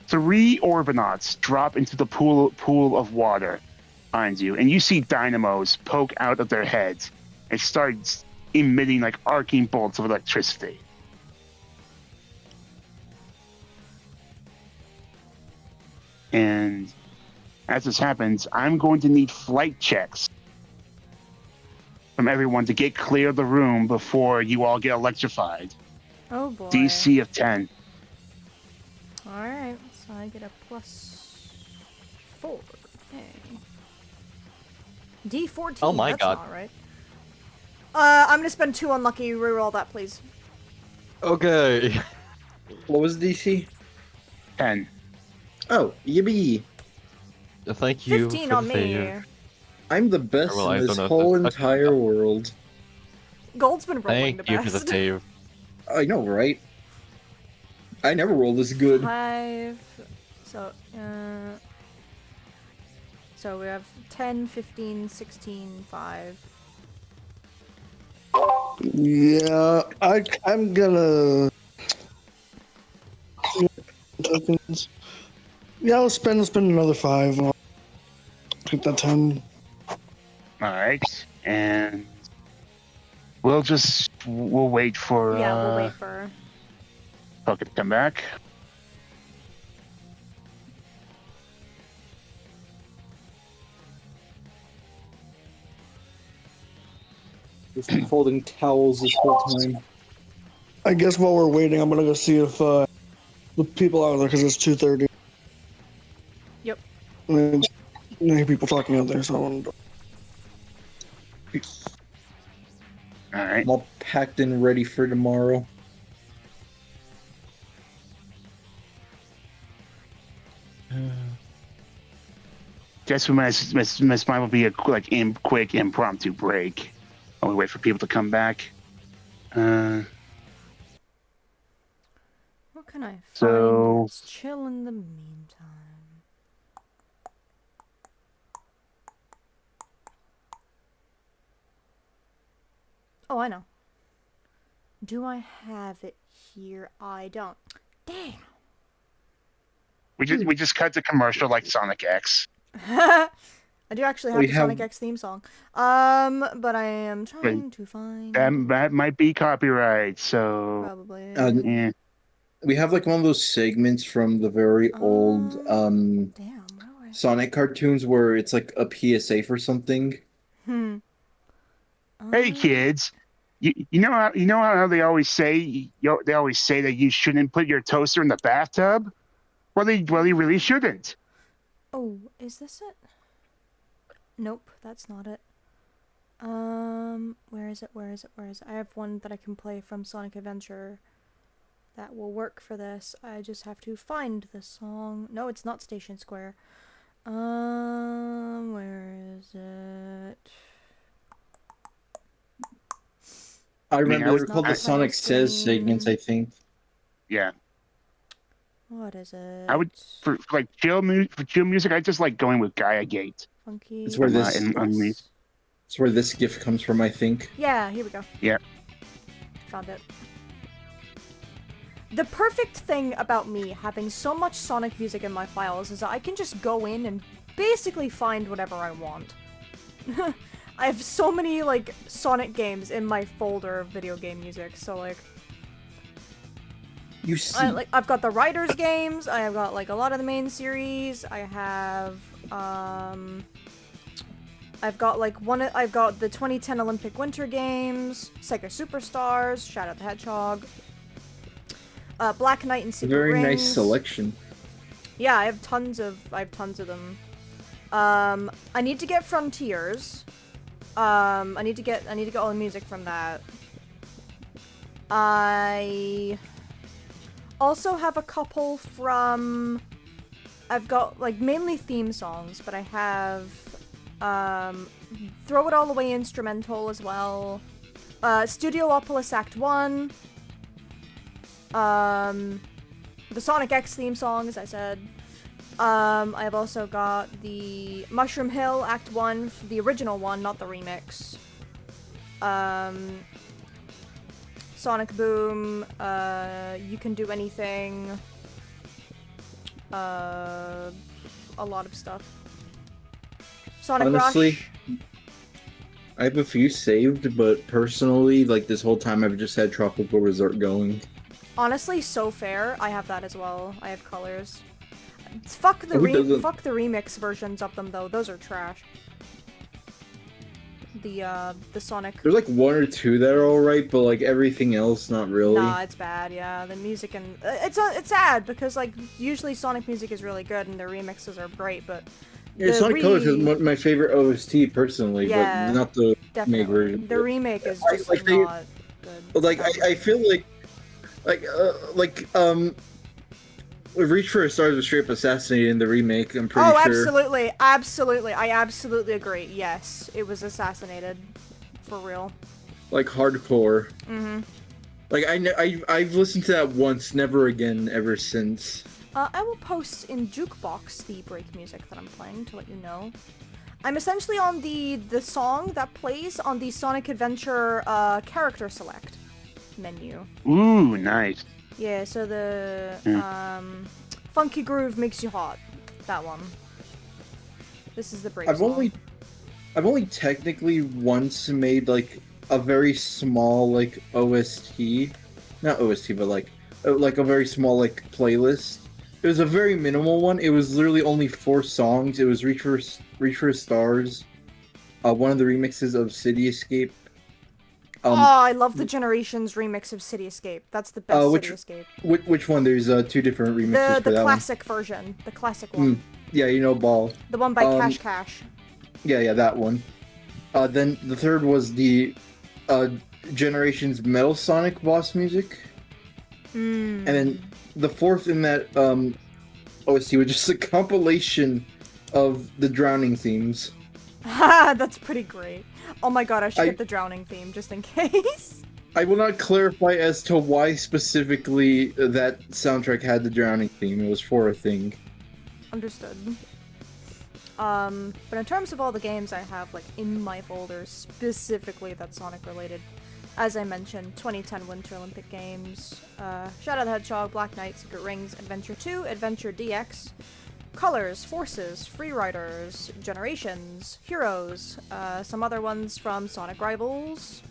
3 Orbinauts drop into the pool of water behind you, and you see dynamos poke out of their heads and start emitting like arcing bolts of electricity. And as this happens, I'm going to need flight checks from everyone to get clear of the room before you all get electrified. Oh boy. DC of 10. Alright, so I get a +4. Okay. D14. Oh my that's God. not right. I'm gonna spend 2 unlucky. Reroll that, please. Okay. What was DC? 10. Oh, yippee! Thank you 15 for on the me. save. I'm the best Well, I in this don't know if whole that's- entire world. Gold's been rolling Thank the you best. for the save. I know, right? I never roll this good. 5. So we have 10, 15, 16, 5. Yeah, I'm gonna. Tokens. Yeah, I'll spend another 5. I'll take that 10. All right. And we'll wait for Yeah, we'll wait for. Pocket to come back. He's been folding towels this whole time. I guess while we're waiting, I'm gonna go see if the people out there, because it's 2:30. Yep. And I hear people talking out there, so I want to. All right. I'm all packed and ready for tomorrow. Guess we might be a quick impromptu break while we wait for people to come back. What can I find So- that's chill in the meantime? Oh, I know. Do I have it here? I don't. Damn. We just cut to commercial like Sonic X. I do actually have We the have- Sonic X theme song. But I am trying to find That might be copyright. So probably. yeah. We have like one of those segments from the very old Damn, where do I? Sonic cartoons where it's like a PSA for something. Hey kids, you know how they always say that you shouldn't put your toaster in the bathtub. Well, they really shouldn't. Oh, is this it? Nope, that's not it. Where is it? I have one that I can play from Sonic Adventure that will work for this. I just have to find the song. No, it's not Station Square. Where is it? I remember I they would- were called Not the Sonic Sonic Says segments, I think. Yeah, What is it? I would for chill music. I just like going with Gaia Gate. Funky. It's where this- Yes? It's where this gift comes from, I think. Yeah, here we go. Yeah. Found it. The perfect thing about me having so much Sonic music in my files is that I can just go in and basically find whatever I want. I have so many, like, Sonic games in my folder of video game music, so, like... You see. I've got the Riders games. I have got like a lot of the main series. I have I've got I've got the 2010 Olympic Winter Games, Sega Superstars, Shadow the Hedgehog, Black Knight and Secret Very Rings. nice selection. Yeah, I have tons of them. I need to get Frontiers. I need to get all the music from that. I also have a couple from... I've got, like, mainly theme songs, but I have, Throw It All Away instrumental as well. Studiopolis Act 1. The Sonic X theme song, as I said. I've also got the Mushroom Hill Act 1, the original one, not the remix. Sonic Boom, You Can Do Anything. A lot of stuff. Sonic Honestly, Rush. I have a few saved, but personally, like this whole time, I've just had Tropical Resort going. Honestly, So Fair, I have that as well. I have colors. Fuck the fuck the remix versions of them though. Those are trash. The Sonic. There's like one or two that are alright, but like everything else, not really. Nah, it's bad. Yeah, the music and it's sad because like usually Sonic music is really good and their remixes are great, but Yeah, Sonic Colors is my favorite OST personally, Yeah, but not the definitely. remake version. The remake is I- just like, they- not good. Like I feel like Reach for a Star was straight up assassinated in the remake. I'm pretty sure. Absolutely, absolutely. I absolutely agree. Yes, it was assassinated, for real. Like hardcore. Mhm. Like I've listened to that once, never again, ever since. I will post in Jukebox the break music that I'm playing to let you know. I'm essentially on the song that plays on the Sonic Adventure character select menu. Ooh, nice. Yeah, so the Funky Groove Makes You Hot. That one. This is the break song. I've only technically once made like a very small like OST, not OST, but like a very small like playlist. It was a very minimal one. It was literally only 4 songs. It was Reach for Stars, one of the remixes of City Escape. Oh, I love the Generations remix of City Escape. That's the best City Escape. Which one? There's 2 different remixes for that one. The classic version. The classic one. Yeah, you know Ball. The one by Cash Cash. Yeah, that one. Then the third was the Generations Metal Sonic boss music. And then the fourth in that OST was just a compilation of the Drowning themes. That's pretty great. Oh my god, I should get the Drowning theme just in case. I will not clarify as to why specifically that soundtrack had the Drowning theme. It was for a thing. Understood. But in terms of all the games I have like in my folder specifically that's Sonic related, as I mentioned, 2010 Winter Olympic Games, Shadow the Hedgehog, Black Knight, Secret Rings, Adventure 2, Adventure DX, Colors, Forces, Free Riders, Generations, Heroes, some other ones from Sonic Rivals.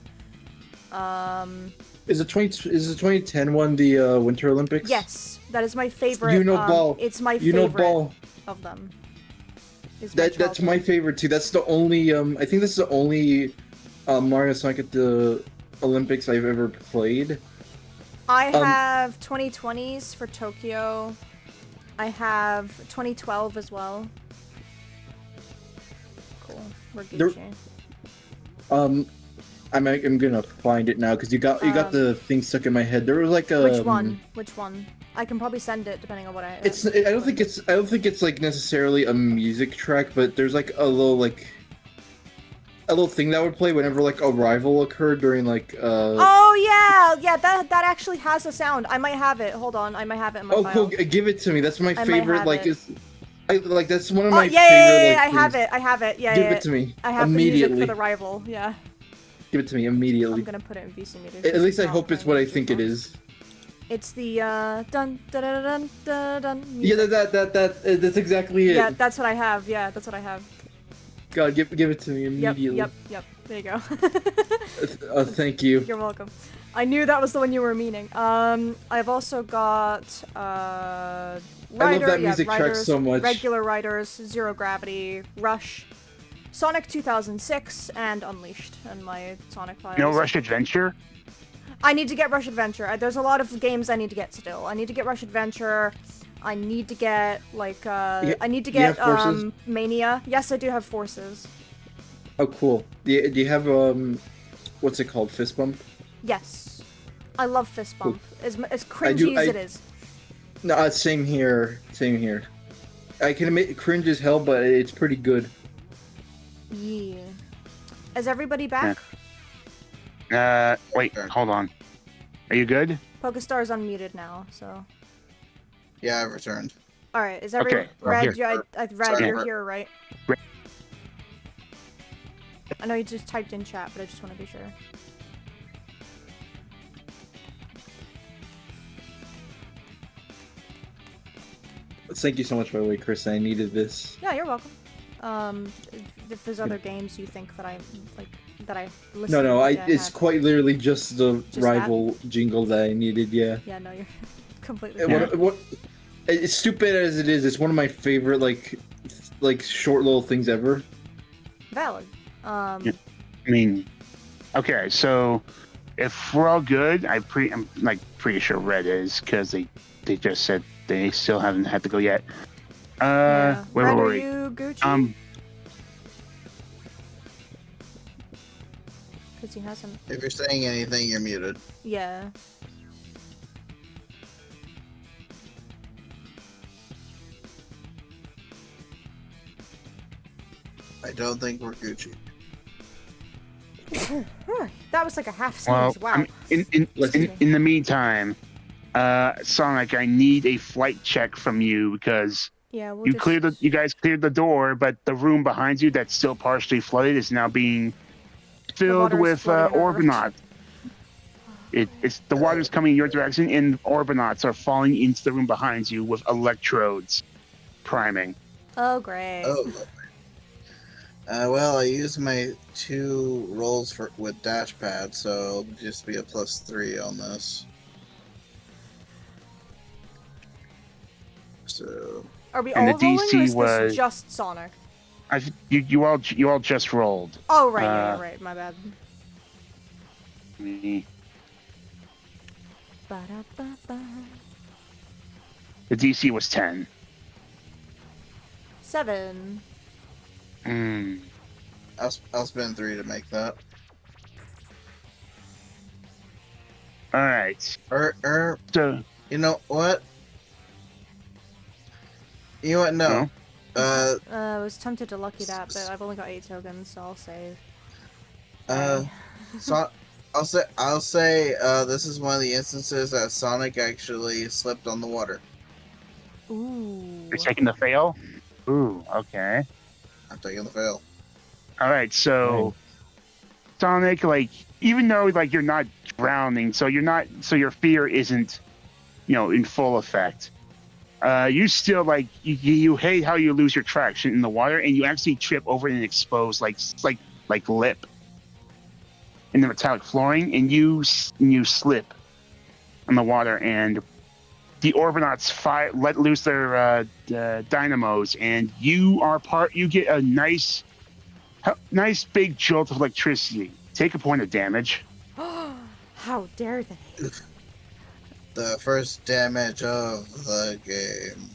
Is the 2010 one the Winter Olympics? Yes, that is my favorite. You know Ball. It's my you favorite know Ball. of them. That's my favorite too. That's the only I think this is the only Mario Sonic at the Olympics I've ever played. I have 2020s for Tokyo. I have 2012 as well. Cool. We're Gucci. I'm gonna find it now because you got the thing stuck in my head. There was like a Which one? Which one? I can probably send it depending on what I. I don't think it's like necessarily a music track, but there's like a little thing that would play whenever like a rival occurred during like Oh yeah, that actually has a sound. I might have it. Hold on, I might have it in my file. cool. Give it to me. That's my favorite. Like that's one of my favorite. Yeah, I have it. Yeah, give it to me. I have immediately. the music for the rival. Yeah. Give it to me immediately. I'm gonna put it in VC meters. At least I hope it's what I think it is. It's the dun dun dun dun dun dun. Yeah, that's exactly it. Yeah, that's what I have. Yeah, that's what I have. God, give it to me immediately. Yep. There you go. Thank you. You're welcome. I knew that was the one you were meaning. I've also got Rider, that music track Riders, so much. Regular Riders, Zero Gravity, Rush, Sonic 2006, and Unleashed in my Sonic files. No Rush Adventure? I need to get Rush Adventure. There's a lot of games I need to get still. I need to get Rush Adventure. I need to get like I need to get have Forces? Mania. Yes, I do have Forces. Oh, cool. Do you have what's it called? Fist bump? Yes, I love Fist Bump. As cringy do- as I- it is. No, same here. Same here. I can admit cringe as hell, but it's pretty good. Yeah. Is everybody back? Wait, hold on. Are you good? Pokestar's unmuted now, so. Yeah, I've returned. All right. Is Okay, Red? here. Red, Sorry. you're here, right? Red. I know you just typed in chat, but I just want to be sure. Thank you so much, by the way, Chris. I needed this. Yeah, you're welcome. If there's other games you think that I like that I listen No, to, it's have- quite literally just the Just rival jingle that I needed. Yeah. Yeah, no, you're completely. And fine. what? It's stupid as it is. It's one of my favorite like short little things ever. Valid. Yeah. I mean, okay, so if we're all good, I'm like pretty sure Red is because they just said they still haven't had to go yet. Yeah. Wait, Red, are wait. you Gucci? Because he hasn't. If you're saying anything, you're muted. Yeah. I don't think we're Gucci. That was like a half Well, sneeze. Wow. I mean, in the meantime, Sonic, I need a flight check from you because Yeah, we'll you just... you guys cleared the door, but the room behind you that's still partially flooded is now being filled water's with flooding over. Orbinauts. It's the water's coming in your direction, and Orbinauts are falling into the room behind you with electrodes priming. Oh, great. Oh, lovely. Well, I used my 2 rolls with dash pad, so it'll just be a +3 on this. So Are we and all the rolling, DC or is was- this just Sonic? You all just rolled. Oh, right, yeah, you're right. My bad. The Ba-da-ba-ba. DC was 10. 7. I'll spend 3 to make that. All right. So You know what? You know what? No. I was tempted to lucky that, but I've only got 8 tokens, so I'll save. So I'll say this is one of the instances that Sonic actually slipped on the water. Ooh. you're taking the fail. Ooh, okay. I'm taking the fail. All right. So Sonic, like, even though like you're not drowning, so your fear isn't, in full effect. You still like you hate how you lose your traction in the water, and you actually trip over an exposed like lip in the metallic flooring, and you slip on the water, and the Orbinauts let loose their dynamos, and you get a nice big jolt of electricity. Take a point of damage. How dare they? The first damage of the game.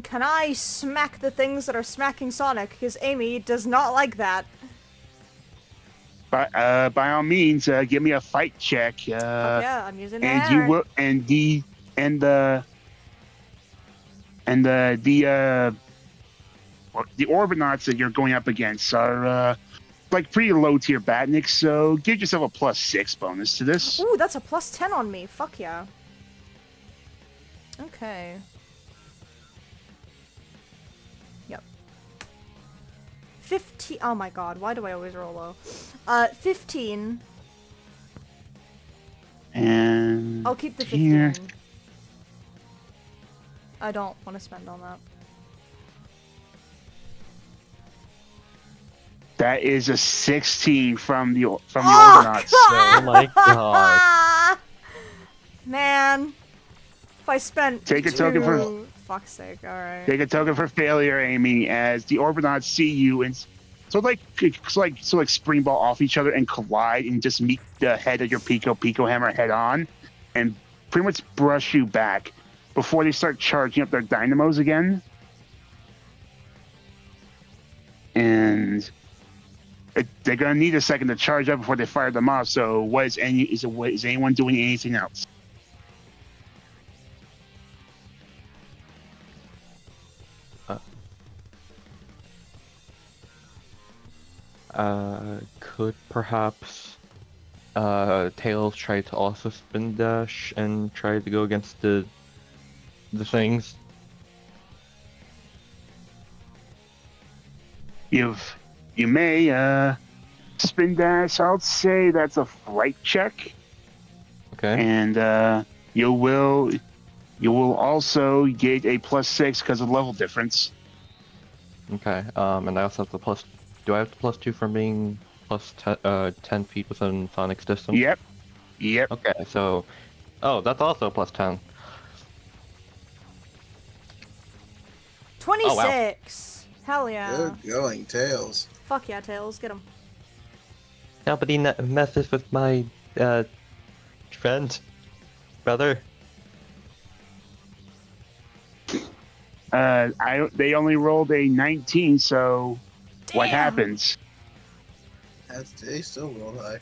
Can I smack the things that are smacking Sonic? Because Amy does not like that. But by all means, give me a fight check. Yeah, I'm using the and hammer. you will, and the Orbinauts that you're going up against are like pretty low tier Batniks, so give yourself a +6 bonus to this. Ooh, that's a +10 on me. Fuck yeah. Okay. Yep. 15. Oh my god, why do I always roll low? 15. And I'll keep the here. 15. I don't want to spend on that. That is a 16 from the Oh, Orbinauts. Oh my god. Man. If I spent Take a token for fuck's sake, alright. Take a token for failure, Amy, as the Orbinauts see you and so like spring ball off each other and collide and just meet the head of your Pico Hammer head on and pretty much brush you back before they start charging up their dynamos again. And they're gonna need a second to charge up before they fire them off. So, is anyone doing anything else? Could perhaps Tails try to also spin dash and try to go against the things? You may spin dash. I'll say that's a flight check, Okay. and you will also get a +6 because of level difference. Okay. And I also have the plus. Do I have the +2 from being plus 10 feet within Sonic's distance? Yep. Okay. So, oh, that's also +10. 26! Hell yeah. Good going, Tails. Fuck yeah, Tails, get him. Nobody messes with my friend, brother. They only rolled a 19, so what Damn. happens? They still roll high.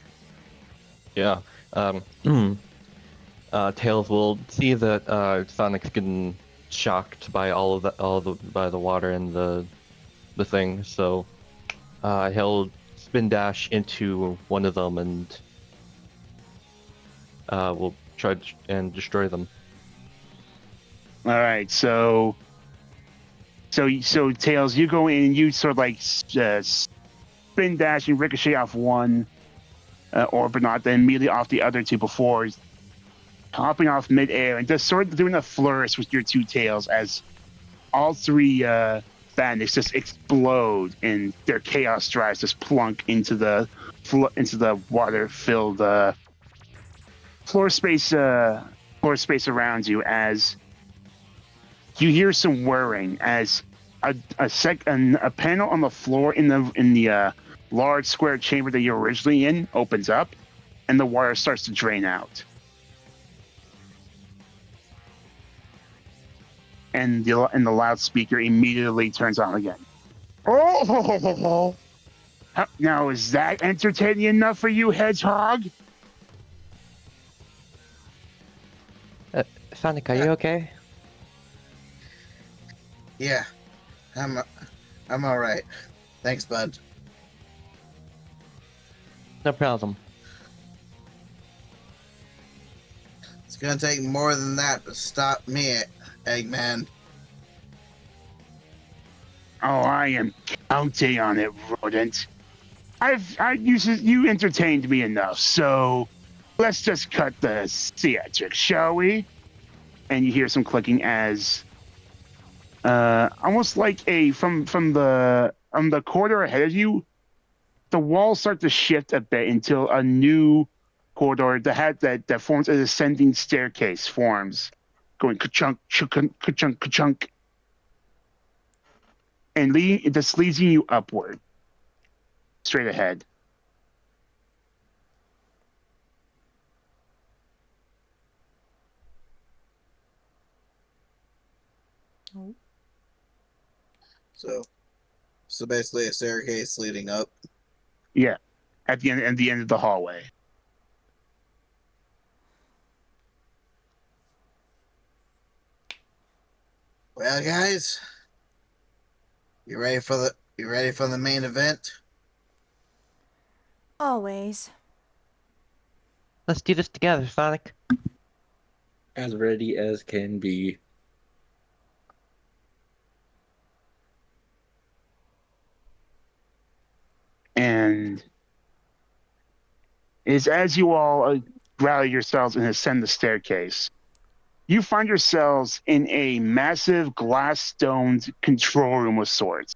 Yeah. Tails will see that Sonic's getting shocked by by the water and the thing, so he'll spin dash into one of them and will try and destroy them. All right, so Tails, you go in and you sort of like spin dash and ricochet off one Orbinaut, then immediately off the other two before hopping off midair and just sort of doing a flourish with your two tails as all three bandits just explode and their chaos drives just plunk into the water-filled floor space around you as you hear some whirring as a panel on the floor in the large square chamber that you're originally in opens up, and the water starts to drain out. And the loudspeaker immediately turns on again. Oh! Now, is that entertaining enough for you, Hedgehog? Sonic, are you okay? Yeah, I'm all right. Thanks, bud. No problem. It's gonna take more than that to stop me, Eggman. Oh, I am counting on it, rodent. You entertained me enough, so let's just cut the theatrics, shall we? And you hear some clicking as almost like from the corridor ahead of you, the walls start to shift a bit until a new corridor that forms an ascending staircase forms, going ka-chunk, ka-chunk, ka-chunk, ka-chunk, and just leading you upward, straight ahead. So basically a staircase leading up. Yeah, at the end of the hallway. Well, guys, you ready for the main event? Always. Let's do this together, Sonic. As ready as can be. And is as you all rally yourselves and ascend the staircase, you find yourselves in a massive glass-domed control room of sorts.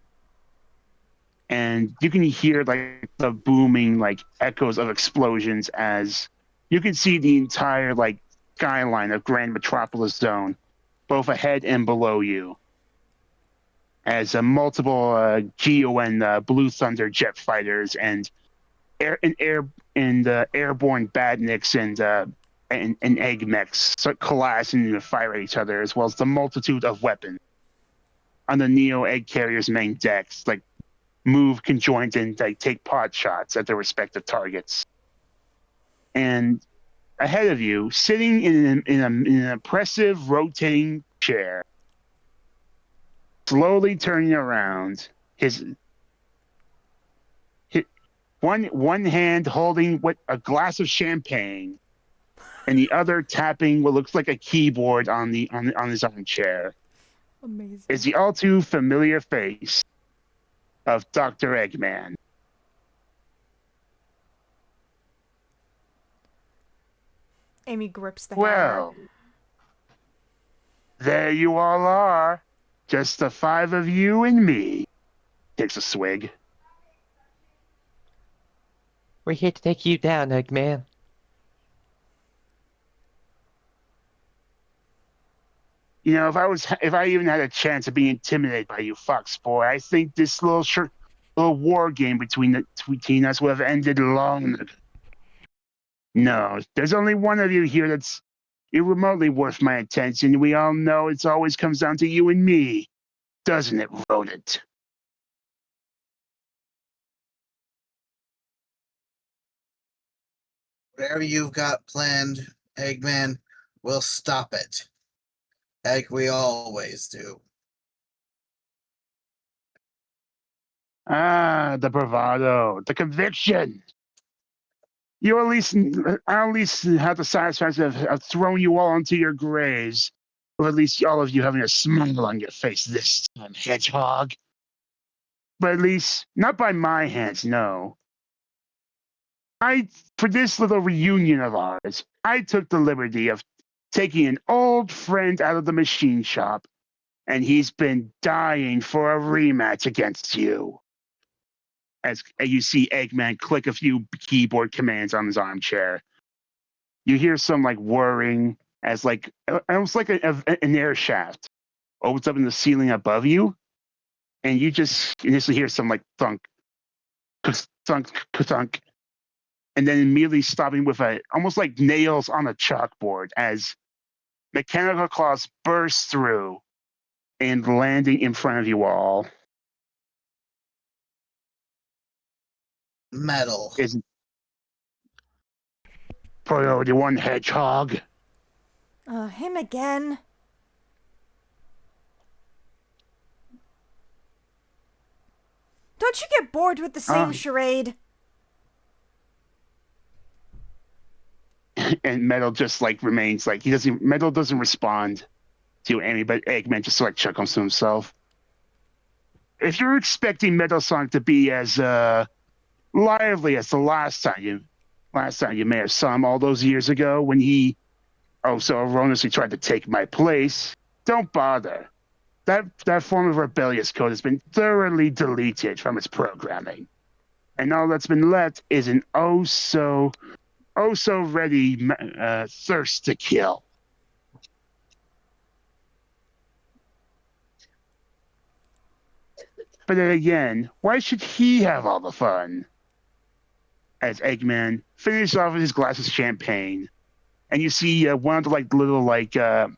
and you can hear like the booming like echoes of explosions as you can see the entire like skyline of Grand Metropolis Zone, both ahead and below you, as multiple GON Blue Thunder jet fighters and airborne badniks and egg mechs collapse and fire at each other, as well as the multitude of weapons on the Neo egg carrier's main decks, like move conjoint and like take pot shots at their respective targets. And ahead of you, sitting in an impressive rotating chair, slowly turning around, his one hand holding a glass of champagne, and the other tapping what looks like a keyboard on his armchair, Amazing. is the all too familiar face of Dr. Eggman. Amy grips the Well, there you all are. Just the 5 of you and me. Takes a swig. We're here to take you down, Eggman. You know, if I even had a chance of being intimidated by you, Fox Boy, I think this little war game between us would have ended long ago. No, there's only one of you here that's remotely worth my attention. We all know it always comes down to you and me, doesn't it, rodent? Whatever you've got planned, Eggman, we'll stop it. Like we always do. Ah, the bravado, the conviction. You at least have the satisfaction of throwing you all onto your graves, or at least all of you having a smile on your face this time, Hedgehog. But at least not by my hands, no. For this little reunion of ours, I took the liberty of taking an old friend out of the machine shop, and he's been dying for a rematch against you. As you see Eggman click a few keyboard commands on his armchair, you hear some like whirring as like almost like an air shaft opens up in the ceiling above you, and you just initially hear some like thunk, thunk, thunk, and then immediately stopping with almost like nails on a chalkboard as mechanical claws burst through and landing in front of you all. Metal. Is Priority 1 Hedgehog. Him again. Don't you get bored with the same charade? And Metal just like remains like Metal doesn't respond to Amy, but Eggman just like chuckles to himself. If you're expecting Metal Sonic to be as lively as the last time you may have saw him all those years ago when he so erroneously tried to take my place, don't bother. That form of rebellious code has been thoroughly deleted from its programming, and all that's been left is an so ready thirst to kill. But then again, why should he have all the fun? As Eggman finishes off with his glass of champagne, and you see one of the like little like red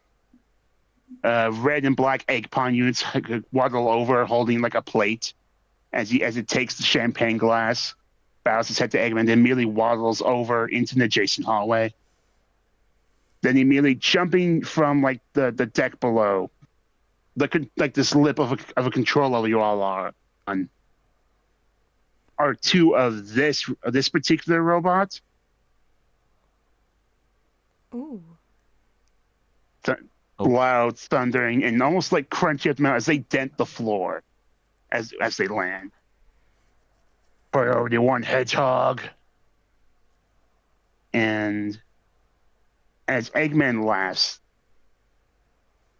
and black egg pond units waddle over, holding like a plate, as it takes the champagne glass, bows his head to Eggman, then immediately waddles over into an adjacent hallway. Then immediately jumping from like the deck below, like this lip of a control level you all are on, are 2 of this particular robot. Ooh. Loud thundering and almost like crunchy at the mouth as they dent the floor as they land. Priority 1 Hedgehog. And as Eggman laughs,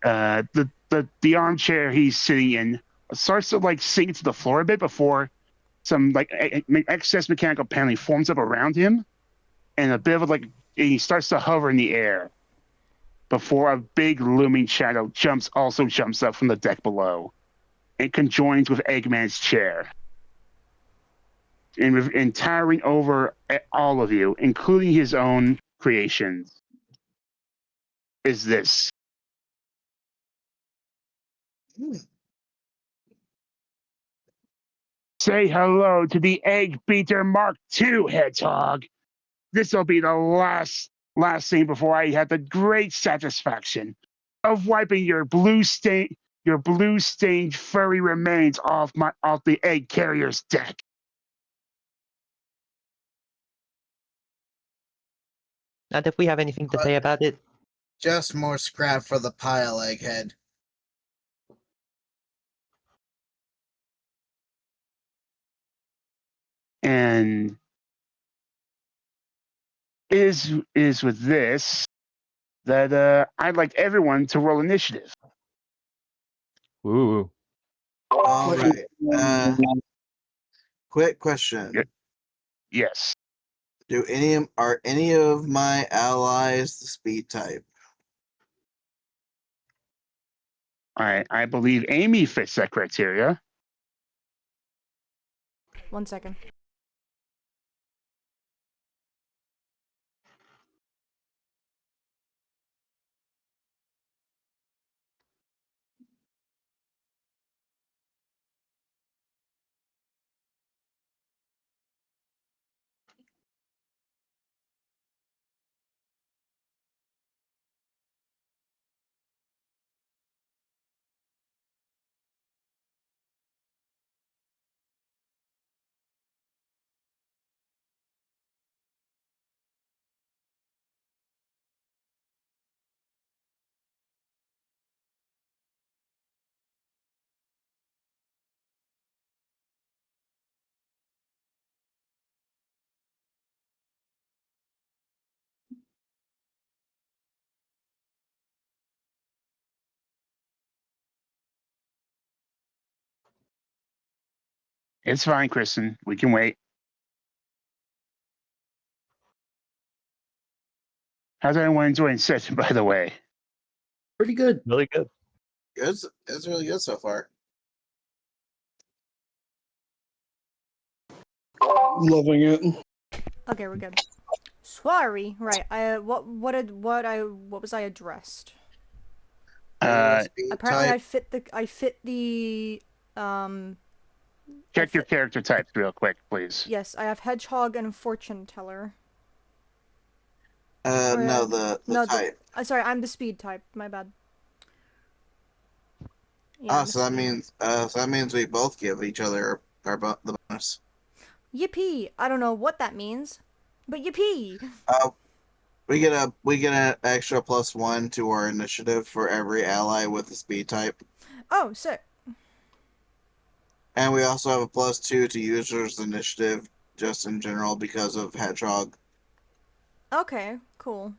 the armchair he's sitting in starts to like sink to the floor a bit before some like excess mechanical paneling forms up around him, and a bit of like he starts to hover in the air before a big looming shadow jumps up from the deck below. It conjoins with Eggman's chair. And towering over all of you, including his own creations, is this. Say hello to the Egg Beater Mark II, Hedgehog. This'll be the last thing before I have the great satisfaction of wiping your blue-stained furry remains off the egg carrier's deck. Not if we have anything to say about it. Just more scrap for the pile, Egghead. And is with this that I'd like everyone to roll initiative. Ooh. All right. Quick question. Yes. Are any of my allies the speed type? I believe Amy fits that criteria. 1 second. It's fine, Kristen. We can wait. How's everyone enjoying session, by the way? Pretty good. Really good. It's really good so far. Loving it. Okay, we're good. Sorry. Right. What was I addressed? Speed Apparently, type. I fit the Check your character types real quick, please. Yes, I have Hedgehog and Fortune Teller. No, the type. Sorry, I'm the speed type. My bad. Yeah, So that means we both give each other the bonus. Yippee! I don't know what that means, but yippee! We get an extra +1 to our initiative for every ally with a speed type. Oh, sick. And we also have a +2 to users' initiative just in general because of Hedgehog. Okay, cool.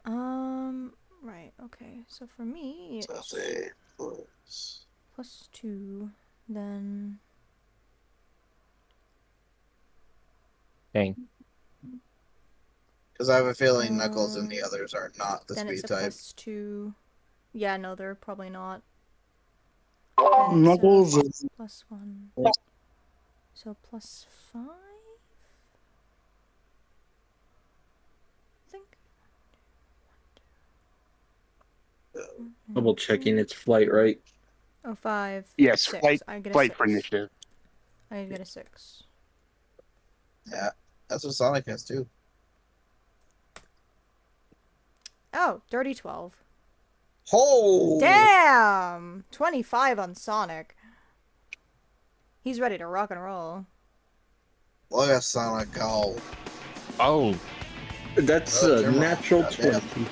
Right, okay. So for me, So it's say +2, then... Dang. because I have a feeling Knuckles and the others are not the then speed it's a type. +2. Yeah, no, they're probably not. Knuckles is +1. So +5? I think. Double checking its flight, right? Oh, 5. Yes, 6. flight I get a for 6. initiative. I get a 6. Yeah, that's what Sonic has too. Oh, dirty 12. Oh! Damn! 25 on Sonic. He's ready to rock and roll. Look at Sonic go. Oh. That's Oh, a never mind. natural Goddamn. 20.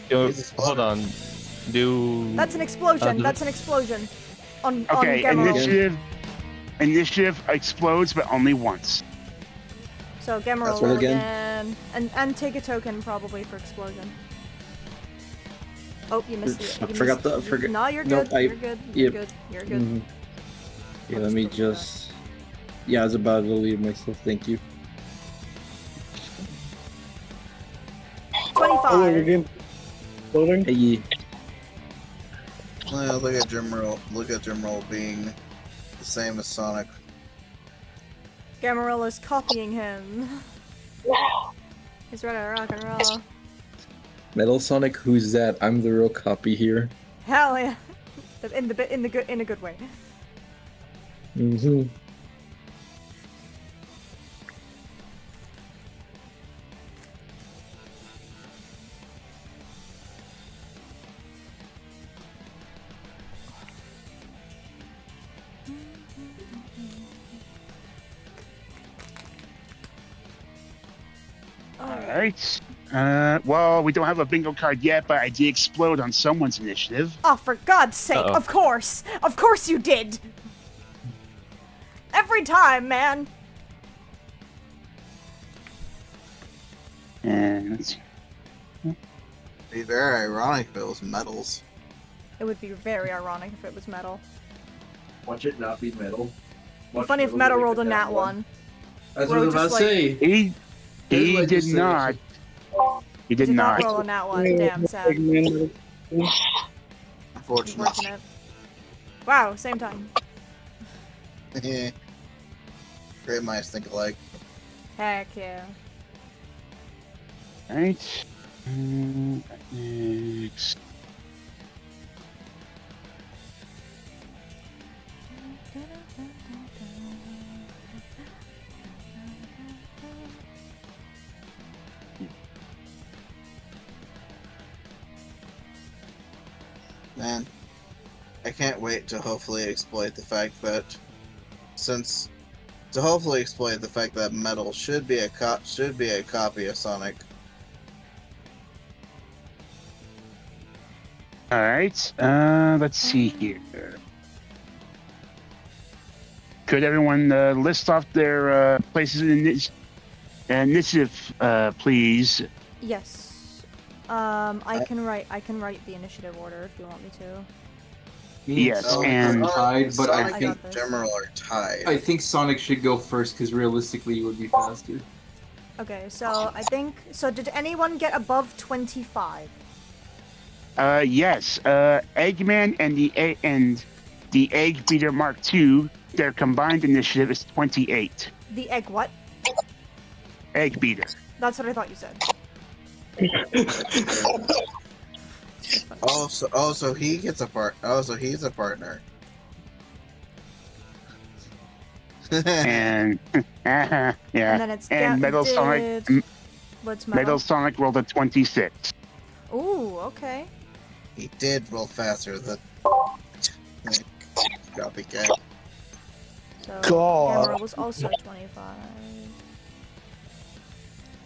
Yo, Jesus, hold on. That's an explosion. does That's an explosion. On Okay, Gemerald. initiative explodes, but only once. So Gemerald That's one roll again. again. And take a token probably for explosion. Oh, you missed Oops, the. I forgot the- I forgot- No, you're Nope, good. You're good. You're yep. good. You're good. Mhm. Yeah, I'll let me delete that. just. Yeah, I was about to leave myself. Thank you. 25. Oh, wait, your game loading. Hey, Well, look at Drumroll being the same as Sonic. Gamarilla's copying him. He's ready to rock and roll. Metal Sonic, who's that? I'm the real copy here. Hell yeah. In a good way. Mm-hmm. All right. Well, we don't have a bingo card yet, but I did explode on someone's initiative. Oh, for God's sake! Uh-oh. Of course you did. Every time, man. And let's see. It'd be very ironic if it was metals. It would be very ironic if it was metal. Watch it not be metal. Funny if metal rolled a nat one. That's We're what I was about just to like- say. He Here's did legislation. not. He did Did not not. roll a nat one. Damn, sad. Unfortunately. Unfortunate. Wow, same time. Great minds think alike. Heck yeah. All right. Next. Man, I can't wait to hopefully exploit the fact that metal should be a copy of Sonic. All right. Let's see here. Could everyone list off their places in initiative, please? Yes. I can write the initiative order if you want me to. Yes, Sonic and- are tied, but Sonic I I think got this. General are tied. I think Sonic should go first because realistically, it would be faster. Okay, so I think did anyone get above 25? Yes. Eggman and the Egg Beater Mark II. Their combined initiative is 28. The egg what? Egg Beater. That's what I thought you said. So he gets a part. Oh, so he's a partner. And yeah. And then it's And Metal Sonic. What's Metal Sonic rolled a 26. Ooh, okay. He did roll faster than copycat. So God. Gamera was also 25.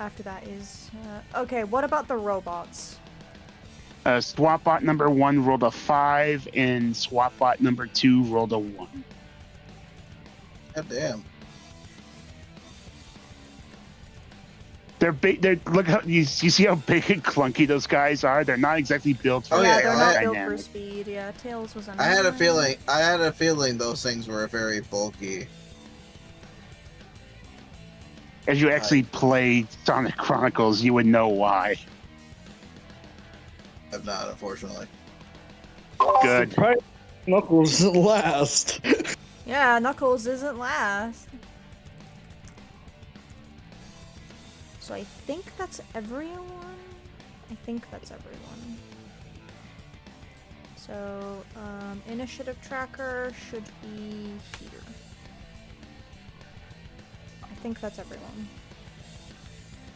After that is okay. What about the robots? SWATbot number 1 rolled a 5, and SWATbot number 2 rolled a 1. God damn. They're big. Look how you see how big and clunky those guys are. They're not exactly built for Oh, yeah, yeah, they're oh, not yeah. built for dynamic. speed. Yeah, Tails was. I had a feeling those things were very bulky. As you actually played Sonic Chronicles, you would know why. I've not, unfortunately. Good. Right? Knuckles isn't last. Yeah, Knuckles isn't last. So I think that's everyone. So initiative tracker should be here. I think that's everyone.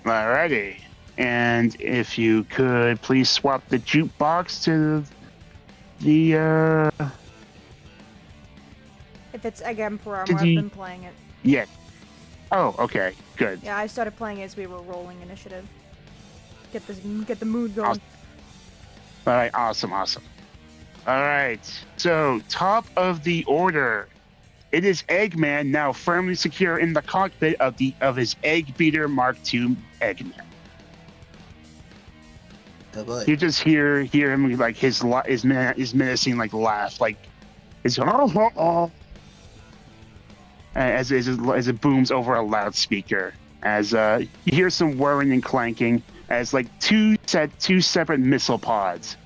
Alrighty. And if you could please swap the jukebox to the If it's Egg Emperor, Did I've you- been playing it. yeah. Oh, okay, good. Yeah, I started playing as we were rolling initiative. Get the mood going. All right, awesome. All right, so top of the order, it is Eggman now firmly secure in the cockpit of his Egg Beater Mark II Eggman. Oh boy. You just hear him like his menacing like laugh, like his as it booms over a loudspeaker. As you hear some whirring and clanking, as like two separate missile pods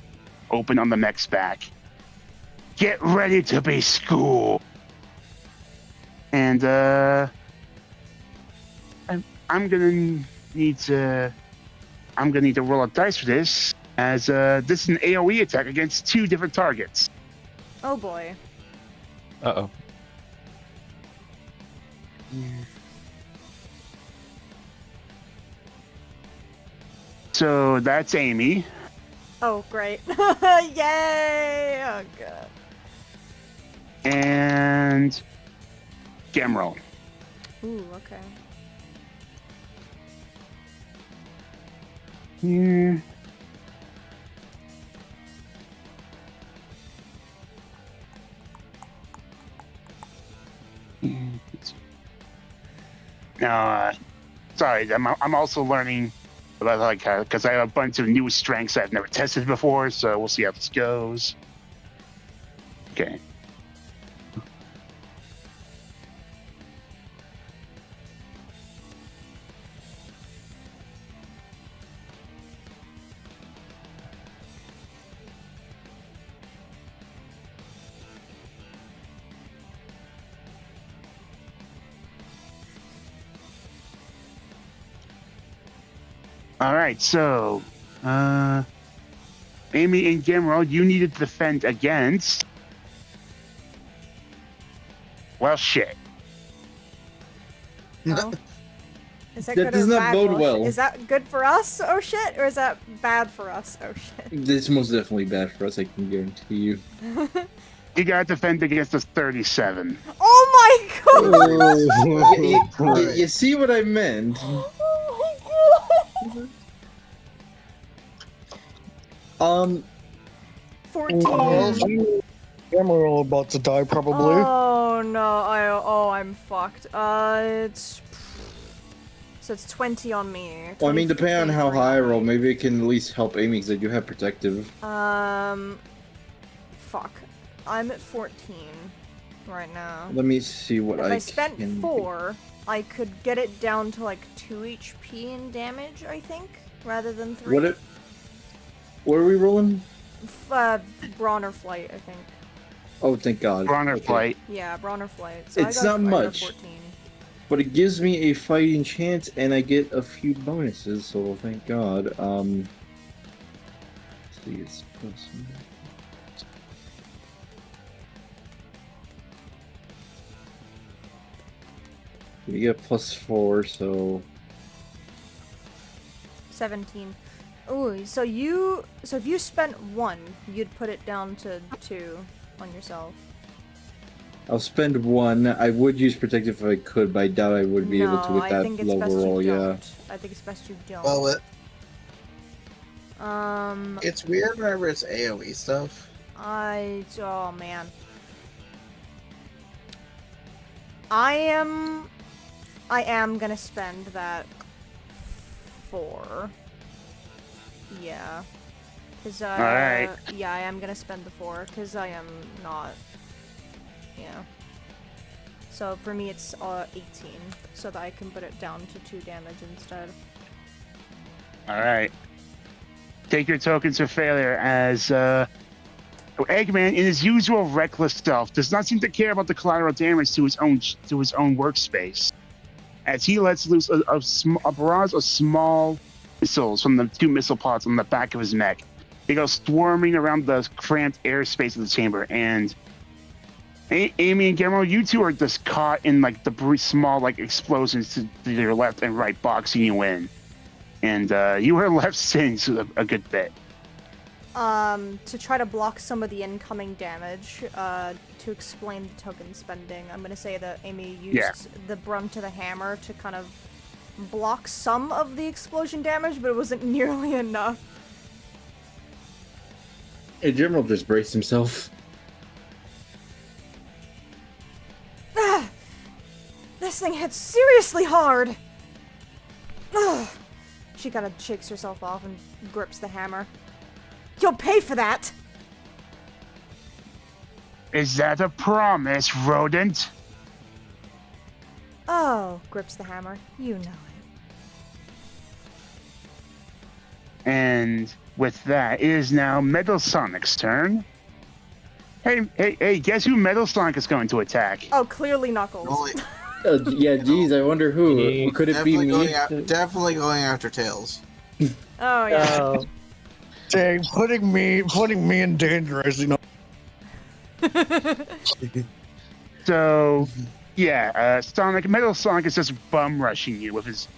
open on the mech's back. Get ready to be schooled. And I'm gonna need to roll a dice for this, as this is an AOE attack against 2 different targets. Oh boy. Uh-oh. So that's Amy. Oh great. Yay! Oh god. And Gemroll. Ooh, okay. Yeah. No, sorry, I'm also learning about like because I have a bunch of new strengths I've never tested before, so we'll see how this goes. Okay. All right, so Amy and Gemroll, you needed to defend against. Well, shit. Oh. Is that, That good does or not bad? bode Bullshit? well. Is that good for us? Oh shit, or is that bad for us? Oh shit. It's most definitely bad for us, I can guarantee you. You got to defend against a 37. Oh my god! You see what I meant? Oh my god! 14. Well, Emerald about to die probably. Oh no! I'm fucked. It's so it's 20 on me. Well, I mean, depending on how 23 high I on roll, me. maybe it can at least help Amy because I do have protective. Fuck. I'm at 14 right now. Let me see what If I I spent can 4, I could get it down to like 2 HP in damage, I think, rather than 3. What are we rolling? Brawn or Flight, I think. Oh, thank God. Brawn or Okay. Oh, Flight. Yeah, Brawn or Flight. So It's I got, not I got much. 14. But it gives me a fighting chance, and I get a few bonuses, so thank God. Let's see, it's plus. You get +4, so 17. Ooh, so if you spent 1, you'd put it down to 2 on yourself. I'll spend 1. I would use protective if I could, but I doubt I would be able to with I that think it's low best roll. you Yeah. don't. I think it's best you don't. Well, Um, it's weird whenever it's AoE stuff. oh man. I am gonna spend that 4. Yeah. Cause, Alright. yeah, I am gonna spend the 4, cause I am not, yeah. So for me it's 18, so that I can put it down to 2 damage instead. All right. Take your tokens of failure as Eggman, in his usual reckless self, does not seem to care about the collateral damage to his own workspace, as he lets loose a barrage of small missiles from the 2 missile pods on the back of his mech. They go swarming around the cramped airspace of the chamber, and Amy and Guillermo, you two are just caught in like the small like explosions to your left and right, boxing you in, and you are left sitting a good bit. To try to block some of the incoming damage, to explain the token spending, I'm gonna say that Amy used the brunt of the hammer to kind of block some of the explosion damage, but it wasn't nearly enough. Hey, General just braced himself. This thing hits seriously hard! Ugh. She kind of shakes herself off and grips the hammer. You'll pay for that! Is that a promise, rodent? Oh, grips the hammer. You know it. And with that, it is now Metal Sonic's turn. Hey, guess who Metal Sonic is going to attack? Oh, clearly Knuckles. Only, Yeah, geez, I wonder who. Could it be me? definitely going after Tails. Oh, yeah. Oh, Dang, putting me in danger, as you know. So, yeah, Metal Sonic is just bum rushing you with his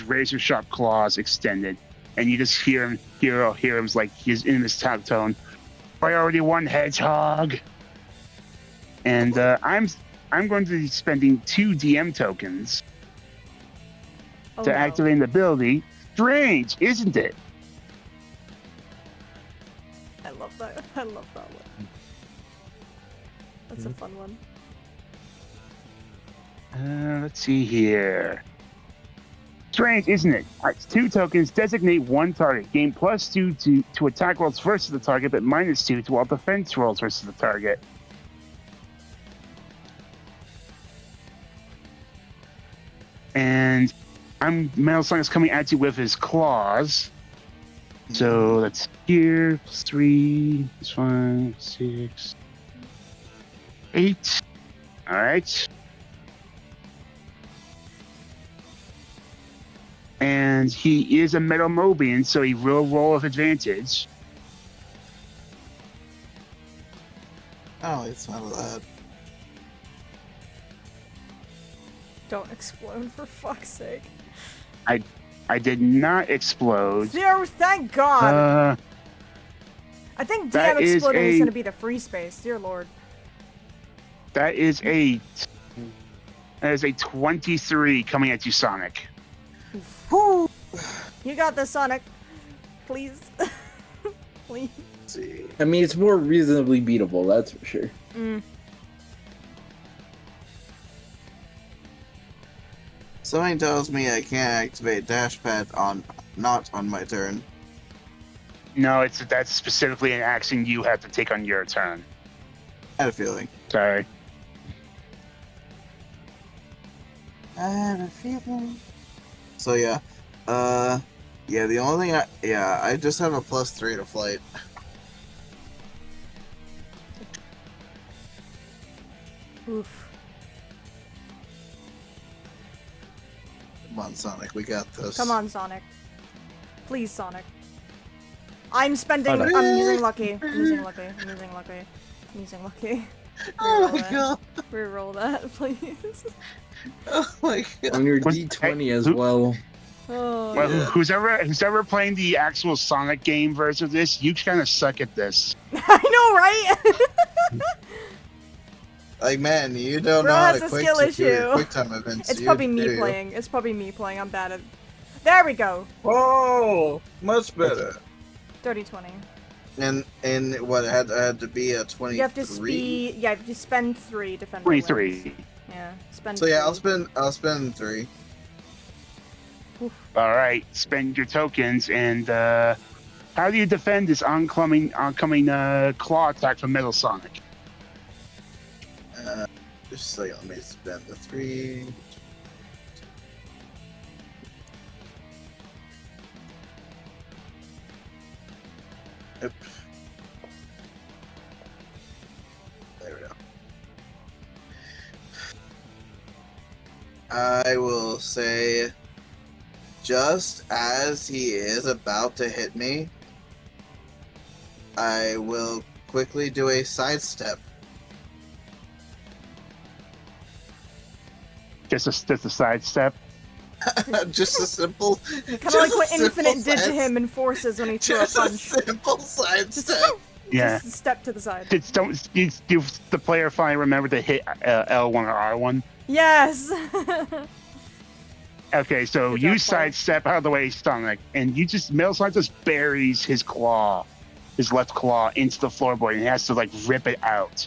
razor sharp claws extended, and you just hear him like he's in his top tone. Priority 1 Hedgehog, and I'm going to be spending 2 DM tokens Oh, to no. activate the ability. Strange, isn't it? I love that. I love that one. That's a fun one. Let's see here. Strange, isn't it? It's 2 tokens. Designate 1 target. Gain +2 to attack rolls versus the target, but -2 to all defense rolls versus the target. And Metal Sonic's coming at you with his claws. So that's here. +3, +5, 6, 8. All right. And he is a Metal Mobian, so he will roll with advantage. Oh, it's not that. Don't explode, for fuck's sake. I did not explode. Zero, thank God! I think that DM is exploding is a- going to be the free space. Dear Lord. That is a 23 coming at you, Sonic. Woo! You got this, Sonic. Please. Please. Let's see. I mean, it's more reasonably beatable, that's for sure. Something tells me I can't activate dash pad not on my turn. No, that's specifically an action you have to take on your turn. I had a feeling. Sorry. I had a feeling. So yeah, the only thing I just have a +3 to flight. Oof. Come on, Sonic, we got this. Come on, Sonic. Please, Sonic. I'm spending. Oh, no. I'm using lucky. I'm using lucky. I'm using lucky. I'm using lucky. Oh Reroll my that. god! Reroll that, please. Oh my god! On your Was- D20 as who- well. Oh, Well, Yeah. who's ever playing the actual Sonic game version of this, you kind of suck at this. I know, right? Like, man, you don't Bro know how has to a quick skill do issue. your quick time events. It's You probably me do. playing. It's probably me playing. I'm bad at. There we go. Oh, much better. 30-20. And what it had to be a 23. You have to speed. Yeah, you spend 3 defender. 23. wins. Yeah, spend. So yeah, 3. I'll spend 3. All right, spend your tokens, and how do you defend this oncoming claw attack from Metal Sonic? Just a second, let me spend the 3. Yep. There we go. I will say, just as he is about to hit me, I will quickly do a sidestep. Just a sidestep. Just a simple. Kind of like what Infinite did to him in Forces when he threw a Just a punch. simple Just, sidestep. Yeah. just step to the side. Just don't you, the player finally remember to hit L1 or R1. Yes. Okay, so Good you job, Paul. sidestep out of the way, Sonic, and Metal Sonic just buries his left claw into the floorboard, and he has to like rip it out.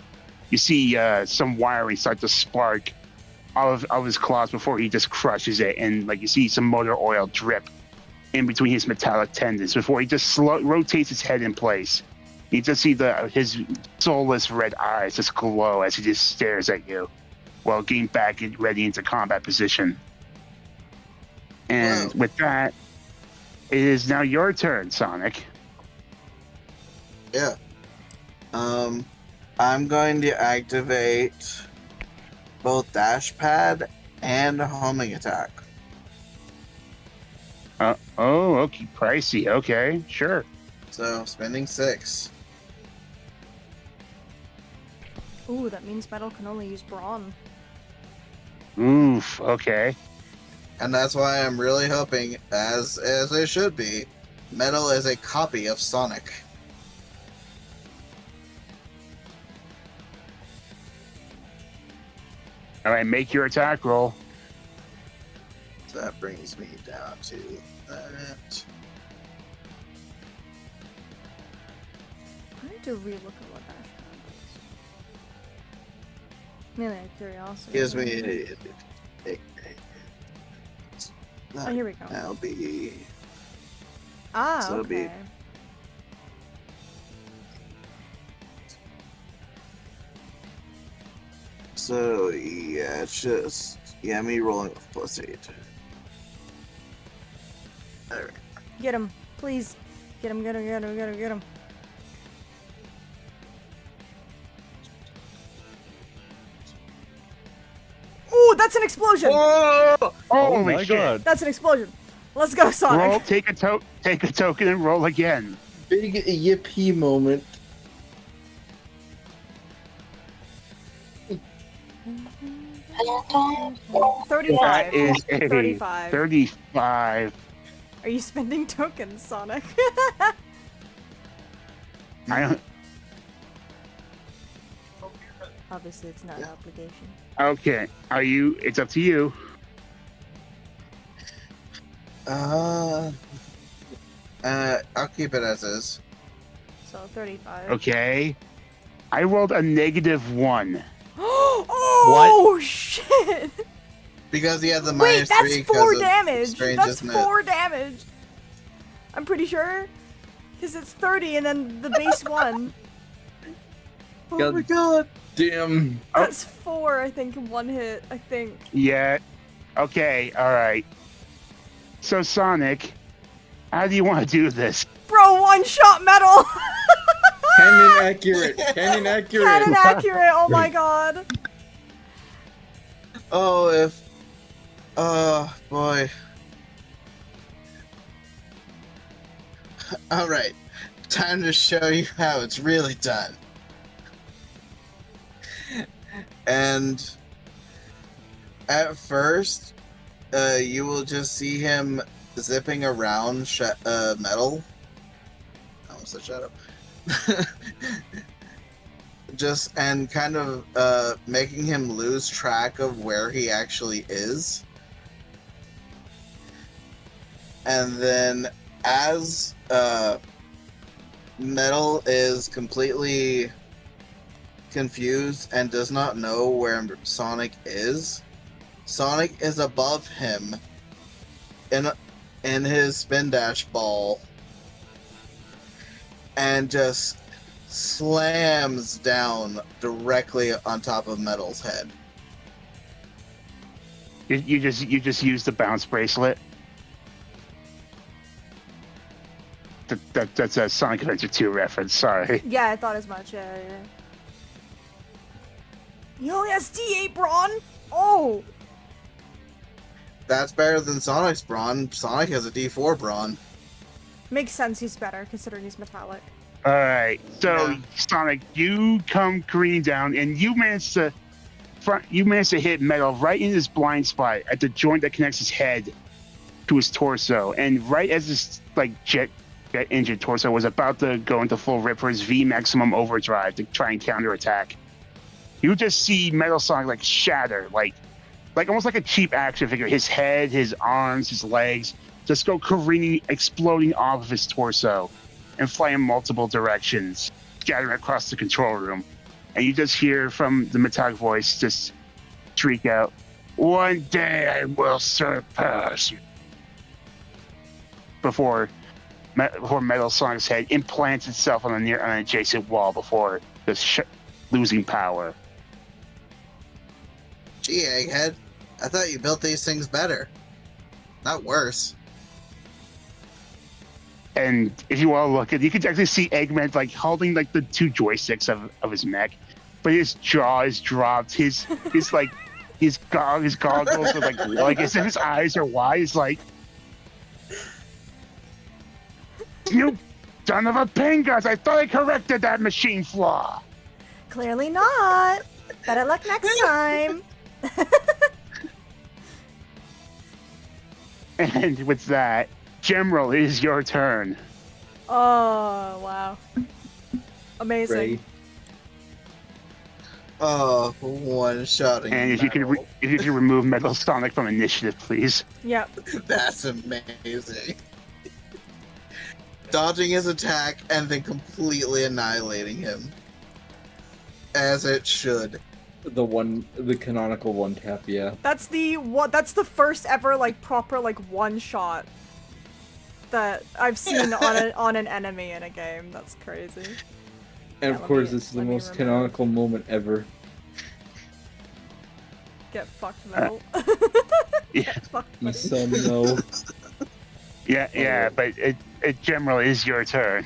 You see some wiring start to spark out of his claws before he just crushes it, and like you see some motor oil drip in between his metallic tendons before he just rotates his head in place. You just see his soulless red eyes just glow as he just stares at you while getting back and ready into combat position. And with that, it is now your turn, Sonic. Yeah. I'm going to activate both dash pad and homing attack. Okay, pricey. Okay, sure. So spending 6. Ooh, that means metal can only use brawn. Oof. Okay. And that's why I'm really hoping, as it should be, metal is a copy of Sonic. All right, make your attack roll. So that brings me down to that. I need to relook at what dash pad is. Mainly out of curiosity. Gives me. Oh, here we go. That'll be. Ah, so it'll be- okay. So yeah, it's just me rolling with +8. Alright. Get him, please. Get him, get him, get him, get him, get him. Ooh, that's an explosion! Oh! Holy my shit. god. That's an explosion. Let's go, Sonic. Roll, take a token and roll again. Big yippee moment. That 35. is a 35. 35. Are you spending tokens, Sonic? I, Obviously, it's not an obligation. okay, it's up to you. I'll keep it as is. So 35. Okay. I rolled a -1. Oh shit! Because he has the Wait, -3 that's because 4 of damage. strange, That's isn't it? 4 damage. I'm pretty sure, because it's 30 and then the base 1. Oh my god. Damn. That's 4, I think, in 1 hit. I think. Yeah. Okay, alright. So, Sonic, how do you want to do this? Bro, 1-shot metal. Cannon accurate. Cannon accurate. Cannon accurate. Oh my god. Oh, boy. Alright, time to show you how it's really done. And at first, you will just see him zipping around metal. I almost said shut up. Just and kind of making him lose track of where he actually is. And then as Metal is completely confused and does not know where Sonic is above him in his spin dash ball and just slams down directly on top of Metal's head. You just use the bounce bracelet. That's a Sonic Adventure 2 reference. Sorry. Yeah, I thought as much. Yeah. He only has D8 brawn. Oh. That's better than Sonic's brawn. Sonic has a D4 brawn. Makes sense. He's better considering he's metallic. All right. So, Yeah. Sonic, you come careening down, and you manage to hit Metal right in his blind spot at the joint that connects his head to his torso, and right as his jet injured torso was about to go into full rip for his V maximum overdrive to try and counterattack, you just see Metal Sonic shatter, like almost like a cheap action figure. His head, his arms, his legs just go careening, exploding off of his torso and fly in multiple directions, scattering across the control room. And you just hear from the metallic voice just shriek out, "One day I will surpass you." before Metal Sonic's head implants itself on an adjacent wall before just losing power. Gee, Egghead, I thought you built these things better, not worse. And if you want to look at it, you can actually see Eggman like holding like the two joysticks of his mech, but his jaw is dropped. His like his goggles are like as if his eyes are wide. It's like, you son of a pingus! I thought I corrected that machine flaw. Clearly not. Better luck next time. And with that, General, it is your turn. Oh, wow. Amazing. Ray. Oh, one-shotting. And if you can remove Metal Sonic from initiative, please. Yep. That's amazing. Dodging his attack and then completely annihilating him. As it should. The canonical one tap, yeah. That's the first ever like proper like one shot that I've seen on an enemy in a game. That's crazy. And Yeah, of course, me- this is the let me most remove. canonical moment ever. Get fucked, Metal. Yeah. Get fucked, You buddy. son no. Yeah, but it General is your turn.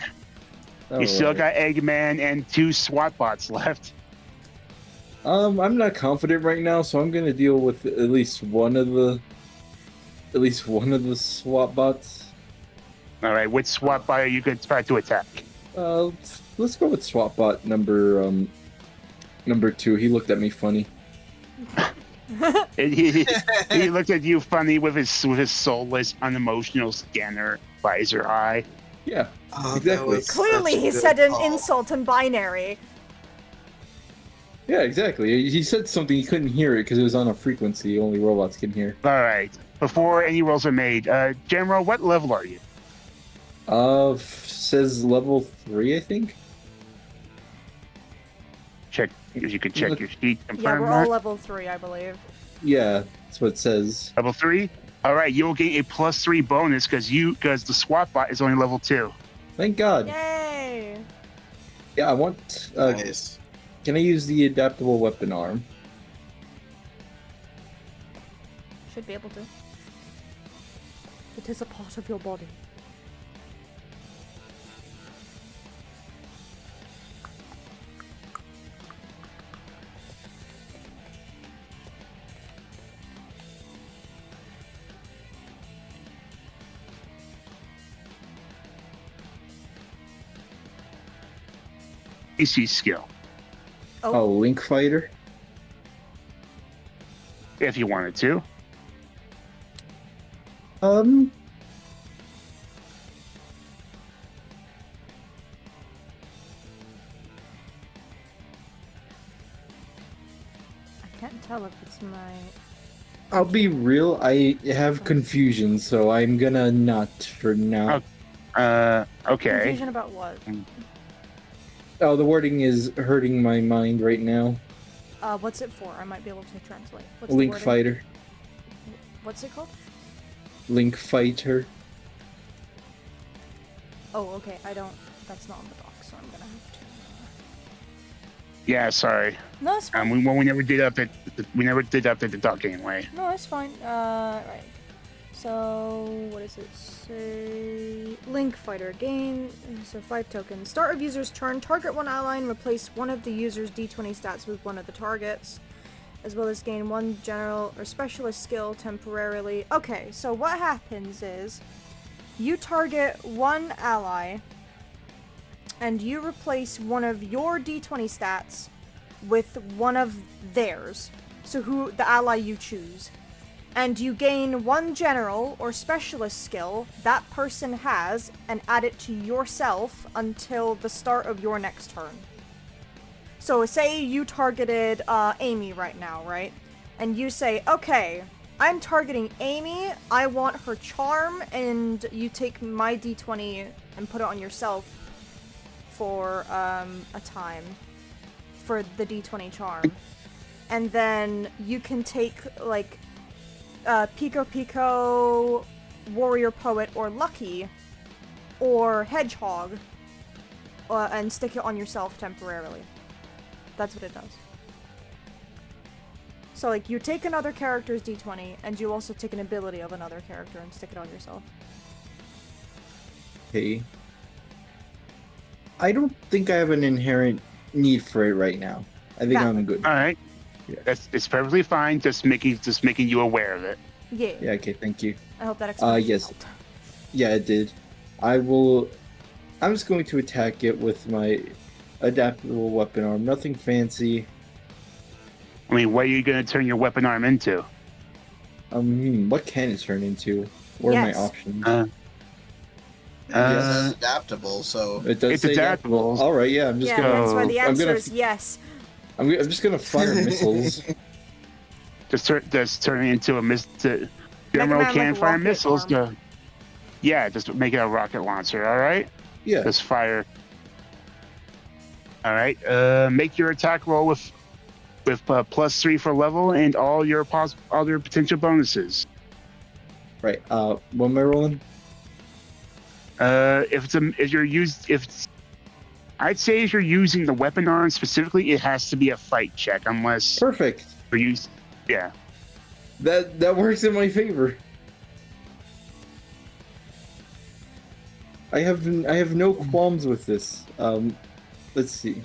You still Alright. got Eggman and 2 SWAT bots left. I'm not confident right now, so I'm gonna deal with at least one of the SWAT bots. All right, which SWAT bot are you going to try to attack? Let's go with SWAT bot number 2. He looked at me funny. He looked at you funny with his soulless, unemotional scanner visor eye. Yeah, Oh, Exactly. that was Clearly, such a he good said an call. insult in binary. yeah, exactly. He said something, he couldn't hear it because it was on a frequency only robots can hear. All right, before any rolls are made, General, what level are you? Says level 3, I think. Check if you could check your sheet. Yeah, Confirm we're that. all level 3, I believe. Yeah, that's what it says. Level 3. All right, you'll gain a +3 bonus because the SWAT bot is only level 2. Thank God. Yay! Yeah, I want. Nice. Can I use the adaptable weapon arm? Should be able to. It is a part of your body. AC skill, Oh, Link Fighter. if you wanted to. I can't tell if it's my... I'll be real. I have confusion, so I'm gonna not for now. Okay. Confusion about what? Oh, the wording is hurting my mind right now. What's it for? I might be able to translate. What's Link the wording? Fighter. What's it called? Link Fighter. Oh, okay. That's not on the doc, so I'm gonna have to... Yeah, sorry. No, it's fine. We never did update the dock anyway. No, it's fine. Right. So, what does it say? Link Fighter. Gain, so 5 tokens. Start of user's turn. Target one ally and replace one of the user's d20 stats with one of the targets. As well as gain one general or specialist skill temporarily. Okay, so what happens is, you target one ally, and you replace one of your d20 stats with one of theirs. So who the ally you choose. And you gain one general or specialist skill that person has and add it to yourself until the start of your next turn. So say you targeted Amy right now, right? And you say, okay, I'm targeting Amy, I want her charm, and you take my d20 and put it on yourself for a time for the d20 charm. And then you can take, like, Pico Pico Warrior Poet or Lucky or Hedgehog and stick it on yourself temporarily. That's what it does. So, like, you take another character's d20, and you also take an ability of another character and stick it on yourself. Okay. I don't think I have an inherent need for it right now. I think I'm good. All right. Yeah. It's perfectly fine. Just making you aware of it. Yeah. Yeah, okay, thank you. I hope that explains yes. helped. Yeah, it did. I'm just going to attack it with my adaptable weapon arm. Nothing fancy. I mean, what are you going to turn your weapon arm into? What can it turn into? What are my Yes. options? It's adaptable, so It does It's say adaptable. All right, yeah, I'm just Yeah, gonna. that's why the I'm answer gonna. is yes. I'm just gonna fire missiles. Just turn it into a Mega General Man, can like, fire rocket missiles. arm. Yeah, just make it a rocket launcher. All right. Yeah. Just fire. All right. Make your attack roll with +3 for level and all your potential bonuses. Right. What am I rolling? I'd say if you're using the weapon arm specifically, it has to be a fight check unless Perfect. you're using. Yeah. That works in my favor. I have no qualms with this. Let's see.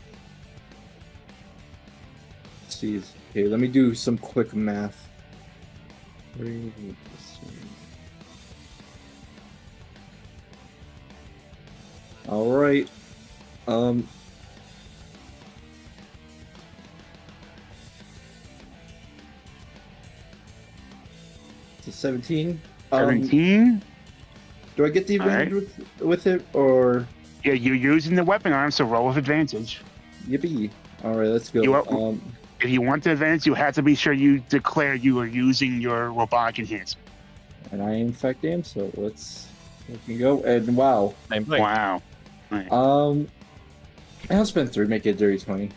Jeez. Okay, let me do some quick math. 3 plus 3. All right. It's a 17. 17. Do I get the advantage with it, or? Yeah, you're using the weapon arm, so roll with advantage. Yippee! All right, let's go. If you want the advantage, you have to be sure you declare you are using your robotic enhancement. And I in fact am. So let me go. And wow. Same thing. Wow. Right. I'll spend 3, make it dirty 20.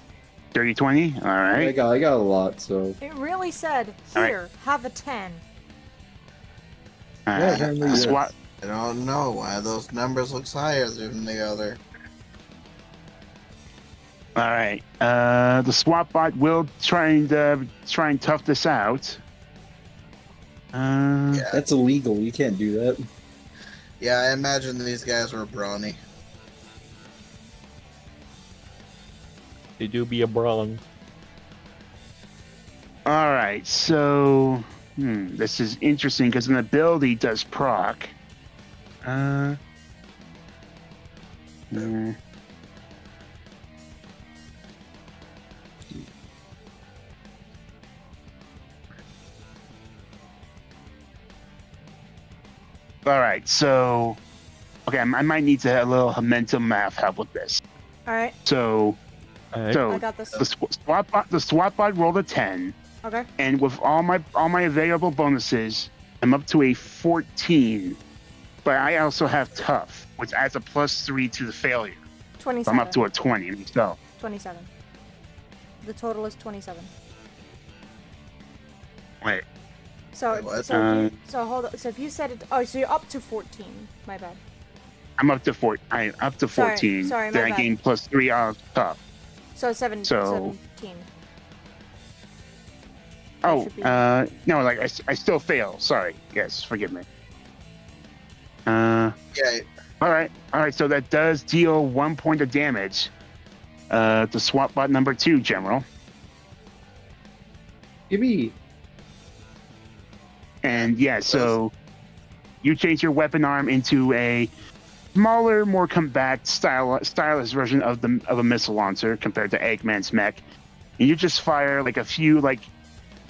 Dirty 20. All right. I got a lot, so. It really said, All right. here, have a 10. Yeah, apparently, yes. SWAT. I don't know why those numbers looks higher than the other. All right. The SWAT bot will try and tough this out. Yeah. That's illegal. You can't do that. Yeah, I imagine these guys were brawny. They do be a bronze. All right. So, this is interesting because an ability does proc. All right, so okay, I might need to have a little mental math help with this. All right, So I got this. the SWAT bot rolled a 10, Okay. and with all my available bonuses, I'm up to a 14. But I also have tough, which adds a +3 to the failure. 27. So I'm up to a 20 myself. 27. The total is 27. Wait, So, Wait, what? hold on. So if you said it, oh, so you're up to 14. My bad. I'm up to 14. Sorry, my then I bad. gain +3 out of tough. So So- 17. Oh, should be- no, like I still fail. Sorry. Yes, forgive me. Yeah, All right. So that does deal 1 point of damage. To SWAT bot number 2, General. Yippee! And yeah, so you change your weapon arm into a smaller, more compact, stylish version of a missile launcher compared to Eggman's mech. And you just fire like a few, like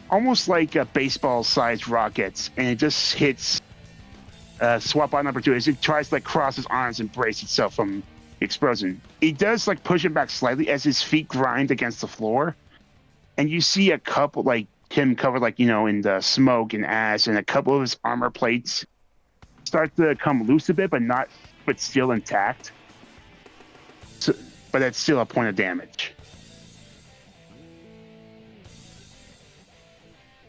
almost like a baseball-sized rockets, and it just hits SWAT bot number 2 as it tries to like cross his arms and brace itself from the explosion. He does like push him back slightly as his feet grind against the floor, and you see a couple like him covered like in the smoke and ash, and a couple of his armor plates start to come loose a bit, but still intact. So, but that's still a point of damage.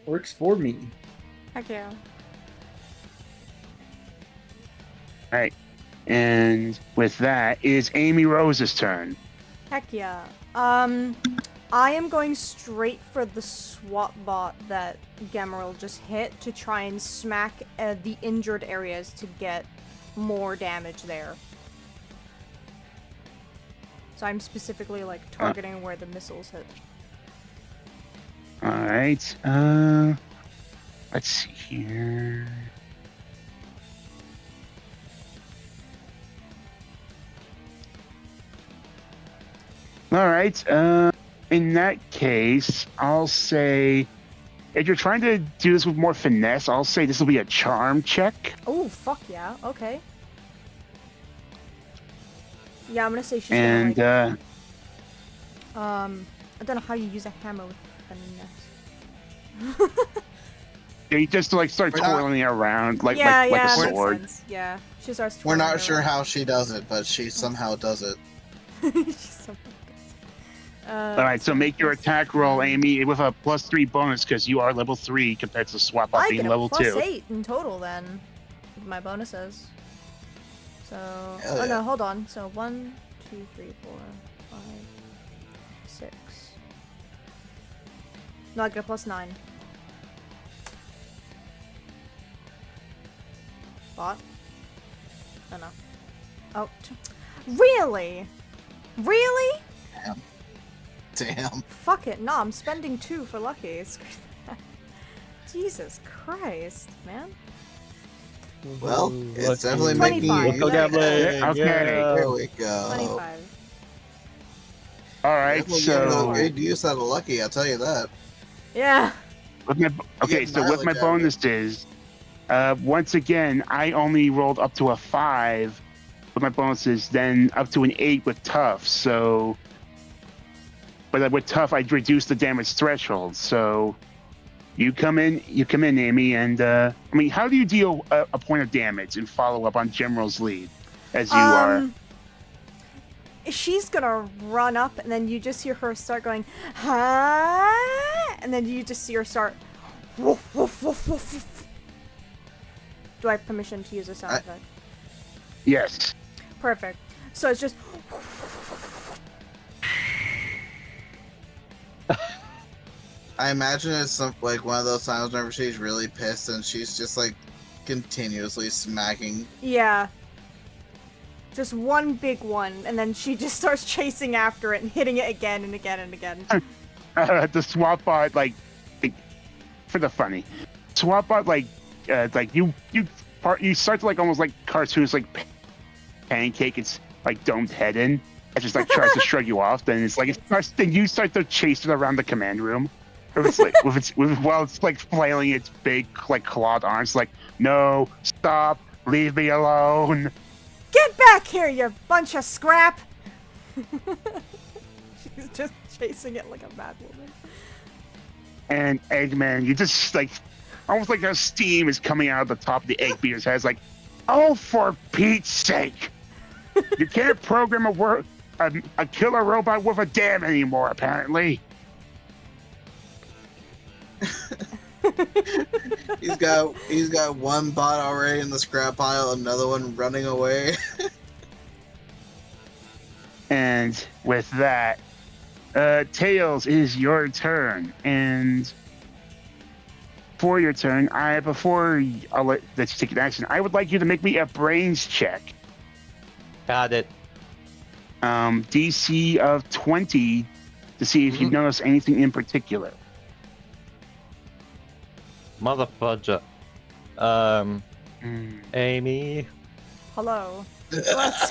Works for me. Heck yeah. right. And with that is Amy Rose's turn. Heck yeah. I am going straight for the swap bot that Gemeril just hit to try and smack the injured areas to get more damage there. So I'm specifically like targeting where the missiles hit. All right. Let's see here. All right. In that case, I'll say if you're trying to do this with more finesse, I'll say this will be a charm check. Oh, fuck yeah. Okay. Yeah, I'm gonna say she's And gonna like, I don't know how you use a hammer with finesse. yeah, you just like start We're not- twirling it around like yeah, like yeah, a makes sword. sense. Yeah, she starts. We're twirling not sure around. how she does it, but she somehow does it. She's so fucking All right, so make your attack roll, Amy, with a +3 bonus because you are level 3 compared to Swap Up I being get a level plus 2. 8 in total then, with my bonuses. So, Hell oh yeah. no, hold on. So 1, 2, 3, 4, 5, 6. No, I get a +9. Bot? Oh no. Oh, really? Really? Damn. Fuck it. No, I'm spending 2 for lucky. Screw that. Jesus Christ, man. Well, it's definitely 25. making you. Let's go gambling. Okay. There we go. 25. All right, Definitely getting a so good use out of lucky, I'll tell you that. Yeah. with my, okay, get so with my mileage out of it. bonuses, once again, I only rolled up to a 5 with my bonuses, then up to an 8 with tough. So, but with tough, I reduced the damage threshold. So, you come in, Amy, and I mean, how do you deal a point of damage and follow up on Gemeral's lead, as you are? She's gonna run up, and then you just hear her start going, huh? And then you just see her start, woof, woof, woof, woof, woof. Do I have permission to use a sound effect? Yes. Perfect. So it's just, I imagine it's like one of those times whenever she's really pissed and she's just like continuously smacking. yeah. Just one big one, and then she just starts chasing after it and hitting it again and again and again. The swap bot, like, for the funny, swap bot, like you start to like almost like cartoons, like pancake. It's like domed head in. It just like tries to shrug you off. Then it's like then you start to chase it around the command room. It's like while it's like flailing its big like clawed arms, like, no, stop, leave me alone. Get back here, you bunch of scrap! She's just chasing it like a mad woman. And Eggman, you just like almost like a steam is coming out of the top of the egg beater's head. It's like, oh, for Pete's sake! You can't program a killer robot with a dam anymore, apparently. He's got one bot already in the scrap pile, another one running away. And with that, Tails, it is your turn. And for your turn, before I'll let you take an action, I would like you to make me a brains check. Got it. DC of 20 to see if you notice anything in particular. Motherfudger. Amy. Hello.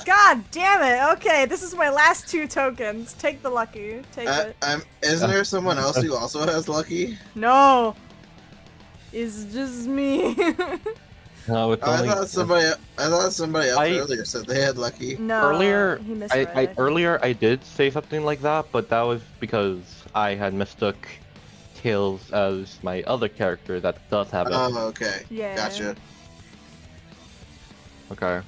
God damn it. Okay, this is my last 2 tokens. Take the lucky. Take it. Isn't there someone else who also has lucky? No. It's just me. No, it's I only thought somebody else earlier said they had lucky. No. earlier. He misread it. Earlier I did say something like that, but that was because I had mistook Tails as my other character that does have it. Oh, okay. Yeah. Gotcha. Okay.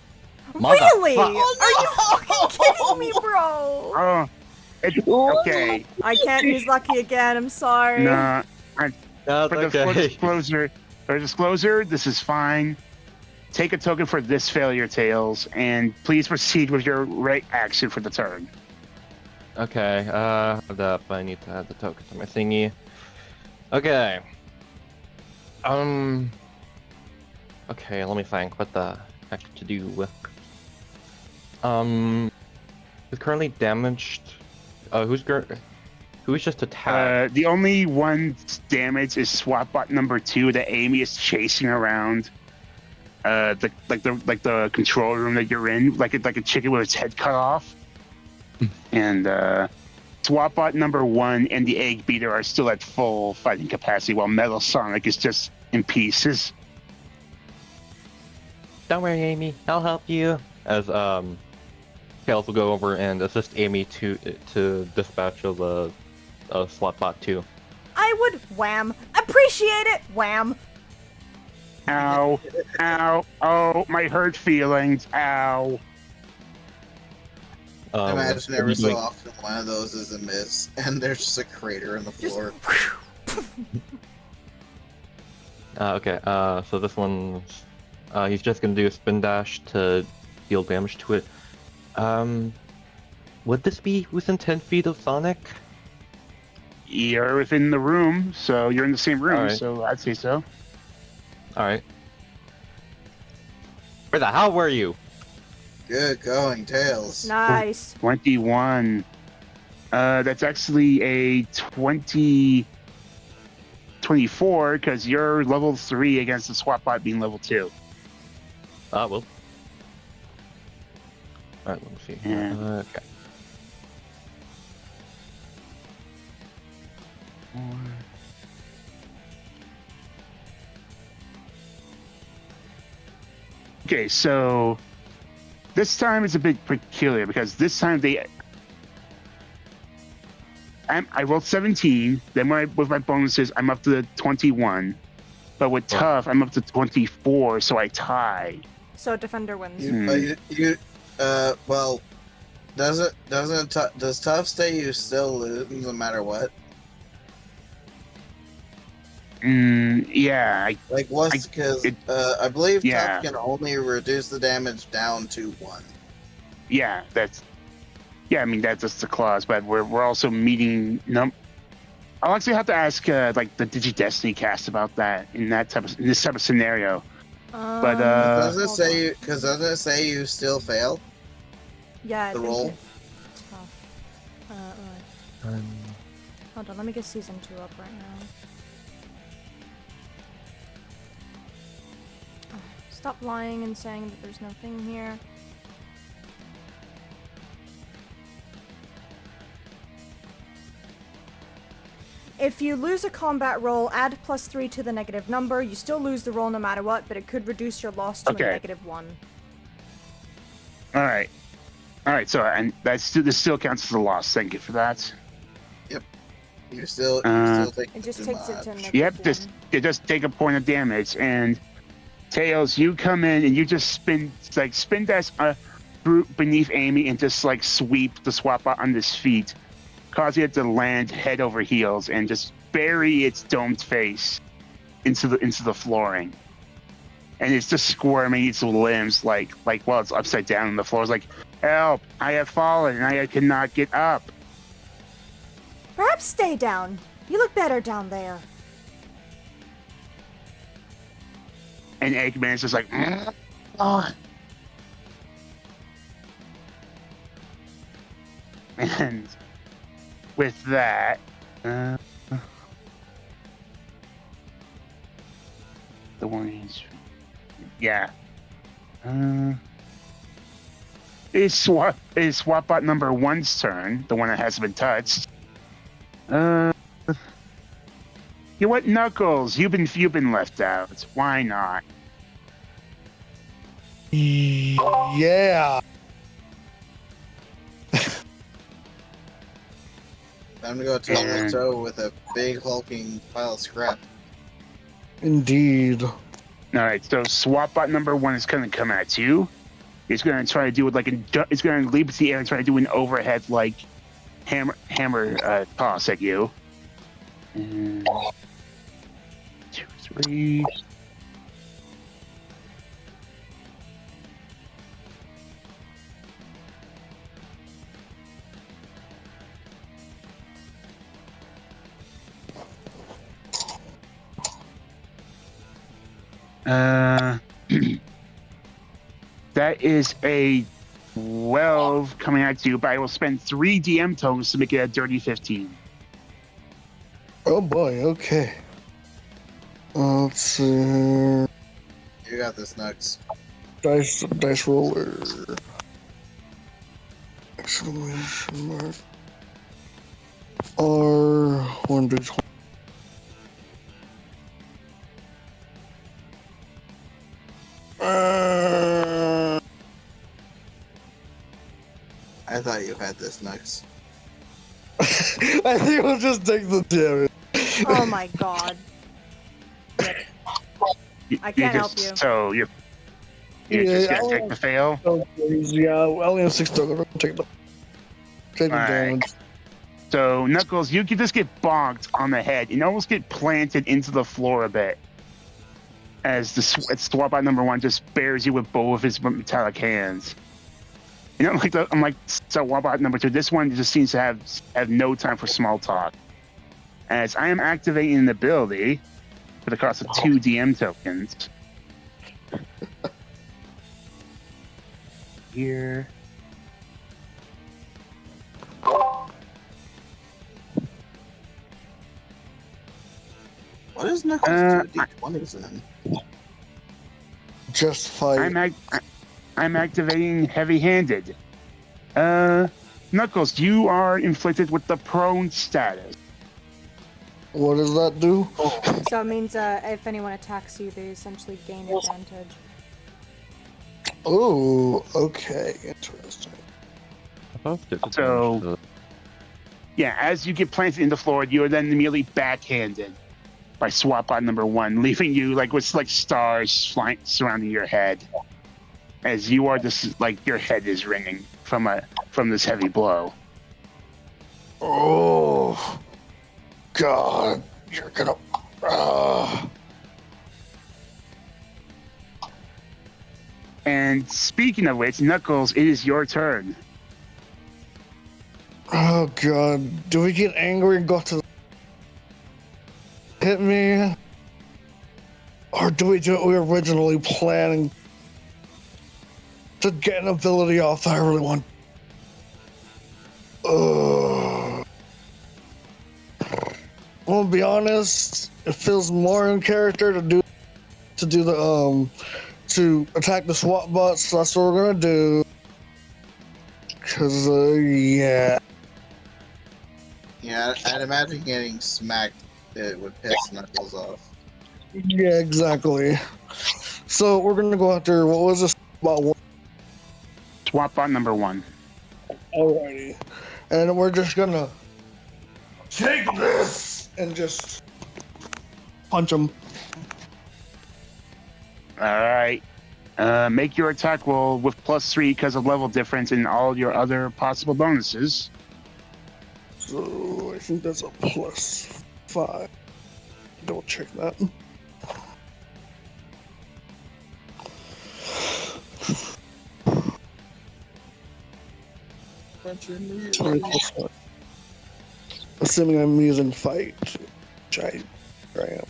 Really? Motherfuck- Are you fucking kidding me, bro? Oh, okay. I can't use lucky again. I'm sorry. No, That's for okay. disclosure, this is fine. take a token for this failure, Tails, and please proceed with your right action for the turn. Okay, hold up. I need to add the token to my thingy. Okay. Okay, let me think. What the heck to do? Is currently damaged. Who's just attacked? The only one damaged is SWATbot number 2 that Amy is chasing around. The control room that you're in, like a chicken with its head cut off. And SWATbot number 1 and the Egg Beater are still at full fighting capacity, while Metal Sonic is just in pieces. Don't worry, Amy. I'll help you. As Tails will go over and assist Amy to dispatch of SWATbot 2. I would wham. Appreciate it. Wham. Ow. Ow. Oh, my hurt feelings. Ow. Imagine what are every you so doing? often one of those is a miss, and there's just a crater in the floor. Okay, so this one's he's just gonna do a spin dash to deal damage to it. Would this be within 10 feet of Sonic? You're within the room, so you're in the same room, Alright. so I'd say so. Alright. Where the hell were you? Good going, Tails. Nice. 21. That's actually a 24 because you're level 3 against the SWATbot being level 2. Well. Alright, let me see. Yeah. Okay. Okay, so this time it's a bit peculiar because this time I rolled 17. Then with my bonuses, I'm up to the 21. But with tough, I'm up to 24, so I tie. So defender wins. Well, does tough stay you still lose no matter what? Yeah. Like what's because I believe yeah. tough can only reduce the damage down to 1. Yeah, that's just the clause, but we're also meeting I'll actually have to ask like the Digi-Destiny cast about that in this type of scenario. But doesn't it hold say on. doesn't it say you still fail? Yeah, I the think roll? it's tough. Hold on, let me get season 2 up right now. Stop lying and saying that there's no thing here. If you lose a combat roll, add +3 to the negative number. You still lose the roll no matter what, but it could reduce your loss to a -1. All right. So and this still counts as a loss. Thank you for that. You still take It just too takes it to much. -1. Just take a point of damage. And Tails, you come in and you just spin dash beneath Amy and just like sweep the SWATbot on his feet, causing it to land head over heels and just bury its domed face into the flooring. And it's just squirming its limbs like while it's upside down on the floor. It's like, help! I have fallen and I cannot get up. Perhaps stay down. You look better down there. And Eggman is just like, oh. And with that, the one is, yeah. It's SWATbot number 1's turn, the one that hasn't been touched. You know what, Knuckles? You've been left out. Why not? Yeah. Time to go toe to toe with a big hulking pile of scrap. Indeed. All right, so SWATbot number 1 is going to come at you. He's going to try to do it it's going to leap into the air and try to do an overhead like hammer toss at you. 2, 3. That is a 12 coming at you, but I will spend 3 DM tokens to make it a dirty 15. Oh boy, okay. Let's see. You got this, Nux. Dice roller. Exclamation mark. R1d20. I thought you had this, Nux. I think we'll just take the damage. Oh my god. I can't help you. So you're just gonna take the fail. Oh, please, yeah, I only have 6 tokens. Take the Alright. damage. So Knuckles, you can just get bonked on the head and almost get planted into the floor a bit, as the swap out number 1 just bears you with both of his metallic hands. You know, so swap out number 2. This one just seems to have no time for small talk, as I am activating an ability for the cost of 2 DM tokens. Here. What is Knuckles 2 D20s then? Just fight. I'm activating heavy-handed. Knuckles, you are inflicted with the prone status. What does that do? So it means if anyone attacks you, they essentially gain advantage. Oh, okay. Interesting. So, yeah, as you get planted in the floor, you are then immediately backhanded by swap bot number 1, leaving you with stars flying surrounding your head, as you are just your head is ringing from this heavy blow. Oh, God, you're gonna. And speaking of which, Knuckles, it is your turn. Oh God, do we get angry and go to hit me? Or do we do what we were originally planning? To get an ability off that I really want. Well, to be honest, it feels more in character to attack the SWAT bots, so that's what we're gonna do. Cause yeah. Yeah, I'd imagine getting smacked it would piss Knuckles off. Yeah, exactly. So we're gonna go after, what was this? About one. Swap bot number 1. Alrighty. And we're just gonna take this and just punch him. Alright. Make your attack roll with +3 because of level difference and all your other possible bonuses. So I think that's a +5. Double check that. Assuming I'm using fight, which I am.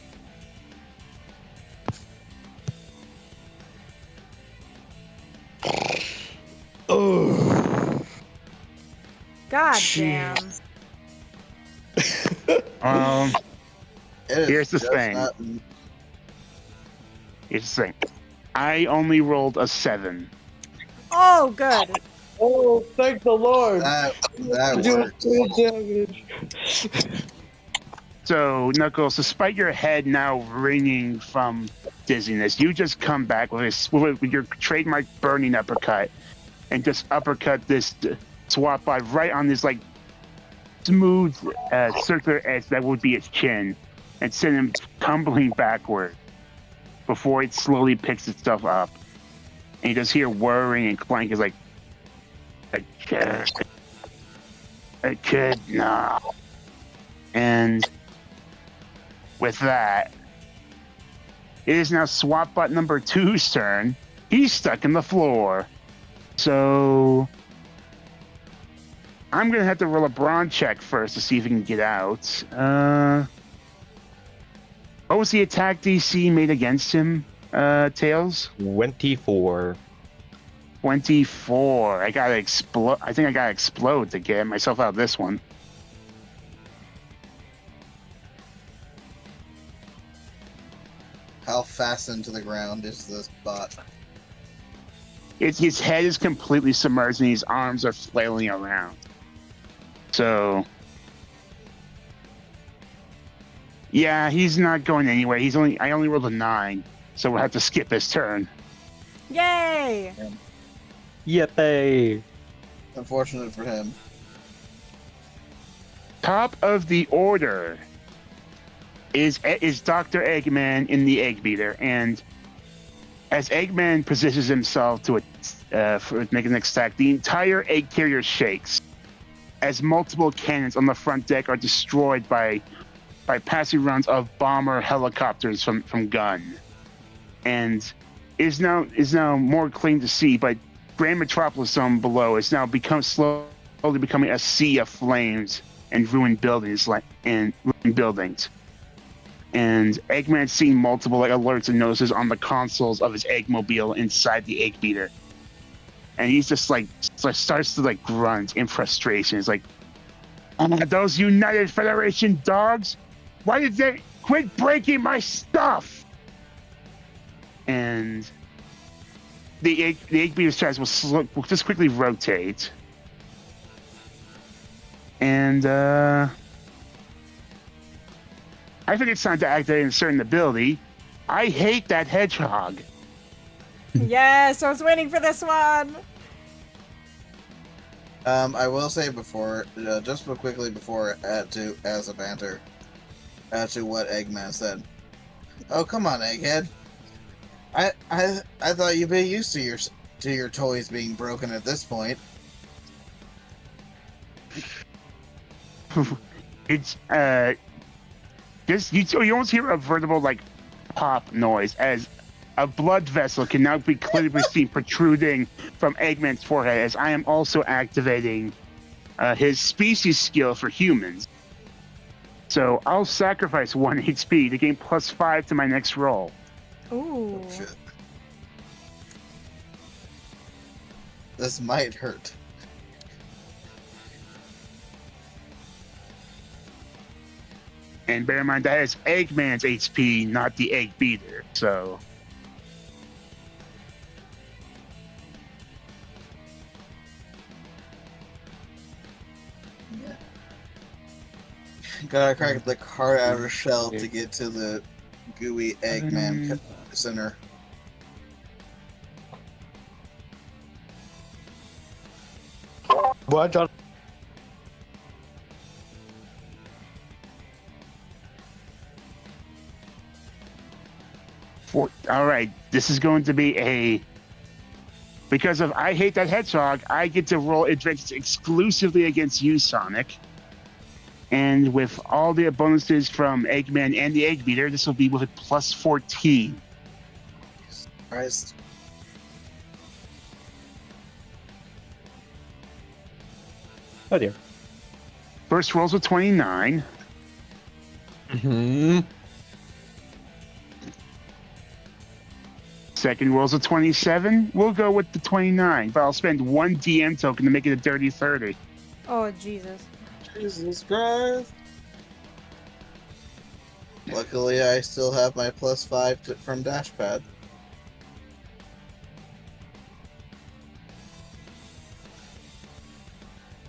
Oh. God damn. Here's the thing. Here's the thing. I only rolled a 7. Oh, good. Oh, thank the Lord. That works. So, Knuckles, despite your head now ringing from dizziness, you just come back with your trademark burning uppercut and just uppercut this swap bot right on this smooth circular edge that would be its chin and send him tumbling backward before it slowly picks itself up. And you just hear whirring and clank is I could not. And with that, it is now swap bot number 2's turn. He's stuck in the floor. So I'm going to have to roll a brawn check first to see if he can get out. What was the attack DC made against him? Tails? 24. 24. I gotta explode. I think I gotta explode to get myself out of this one. How fast into the ground is this bot? His head is completely submerged and his arms are flailing around. So, yeah, he's not going anywhere. I only rolled a 9, so we'll have to skip his turn. Yay! Yippee! Unfortunate for him. Top of the order is Dr. Eggman in the Egg Beater, and as Eggman positions himself to make an next attack, the entire egg carrier shakes as multiple cannons on the front deck are destroyed by passing runs of bomber helicopters from gun, and is now more clean to see. But Grand Metropolis Zone below is now slowly becoming a sea of flames and ruined buildings And Eggman's seeing multiple alerts and notices on the consoles of his Eggmobile inside the Egg Beater. And he's just starts to grunt in frustration. He's like, those United Federation dogs, why did they quit breaking my stuff? And the Egg Beater's tires will just quickly rotate. And I think it's time to activate a certain ability. I hate that hedgehog. Yes, I was waiting for this one. I will say before, just quickly before, as a banter, to what Eggman said. Oh, come on, Egghead. I thought you'd be used to your toys being broken at this point. It's you almost hear a veritable pop noise as a blood vessel can now be clearly seen protruding from Eggman's forehead, as I am also activating his species skill for humans. So I'll sacrifice 1 HP to gain +5 to my next roll. Ooh. Oh, shit. This might hurt. And bear in mind that is Eggman's HP, not the Egg Beater. So Gotta crack the card out of the shell to get to the gooey Eggman center. What, John? all right, this is going to be because of I hate that hedgehog, I get to roll advantage exclusively against you, Sonic. And with all the bonuses from Eggman and the Egg Beater, this will be with a +14. Christ. Oh dear. First rolls a 29. Mm-hmm. Second rolls a 27. We'll go with the 29, but I'll spend 1 DM token to make it a dirty 30. Oh, Jesus. Jesus Christ. Luckily, I still have my +5 from Dashpad.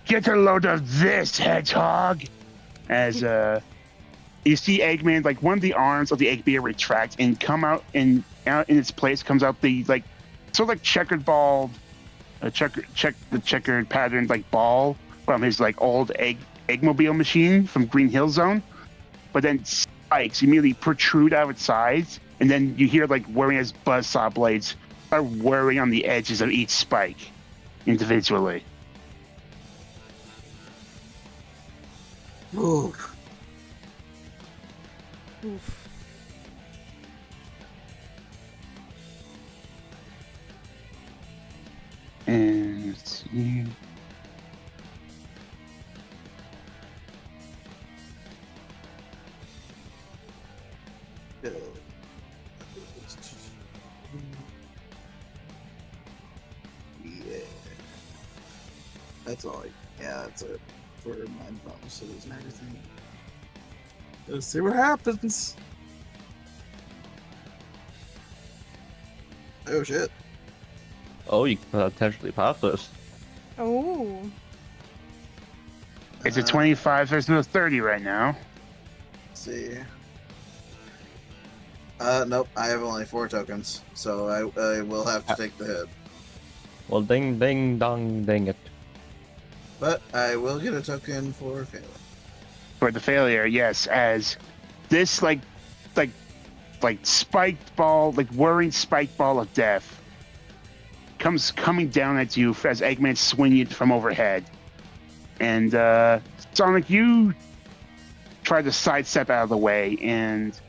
Get a load of this, hedgehog! As you see Eggman, one of the arms of the Egg Beater retract and come out in its place comes out the sort of checkered ball, the checkered patterned ball from his old Eggmobile machine from Green Hill Zone, but then spikes immediately protrude out of its sides, and then you hear whirring as buzzsaw blades are whirring on the edges of each spike individually. Oof. Oof. And let's see. That's all. Yeah, that's it for my bonuses and everything. Let's see what happens. Oh shit! Oh, you can potentially pass this. Oh. It's a 25 versus a 30 right now. Let's see. Nope. I have only 4 tokens, so I will have to take the hit. Well, ding, ding, dong, ding it. But I will get a token for failure. For the failure, yes, as this like spiked ball, like whirring spiked ball of death coming down at you as Eggman swinging it from overhead. And Sonic, you try to sidestep out of the way, and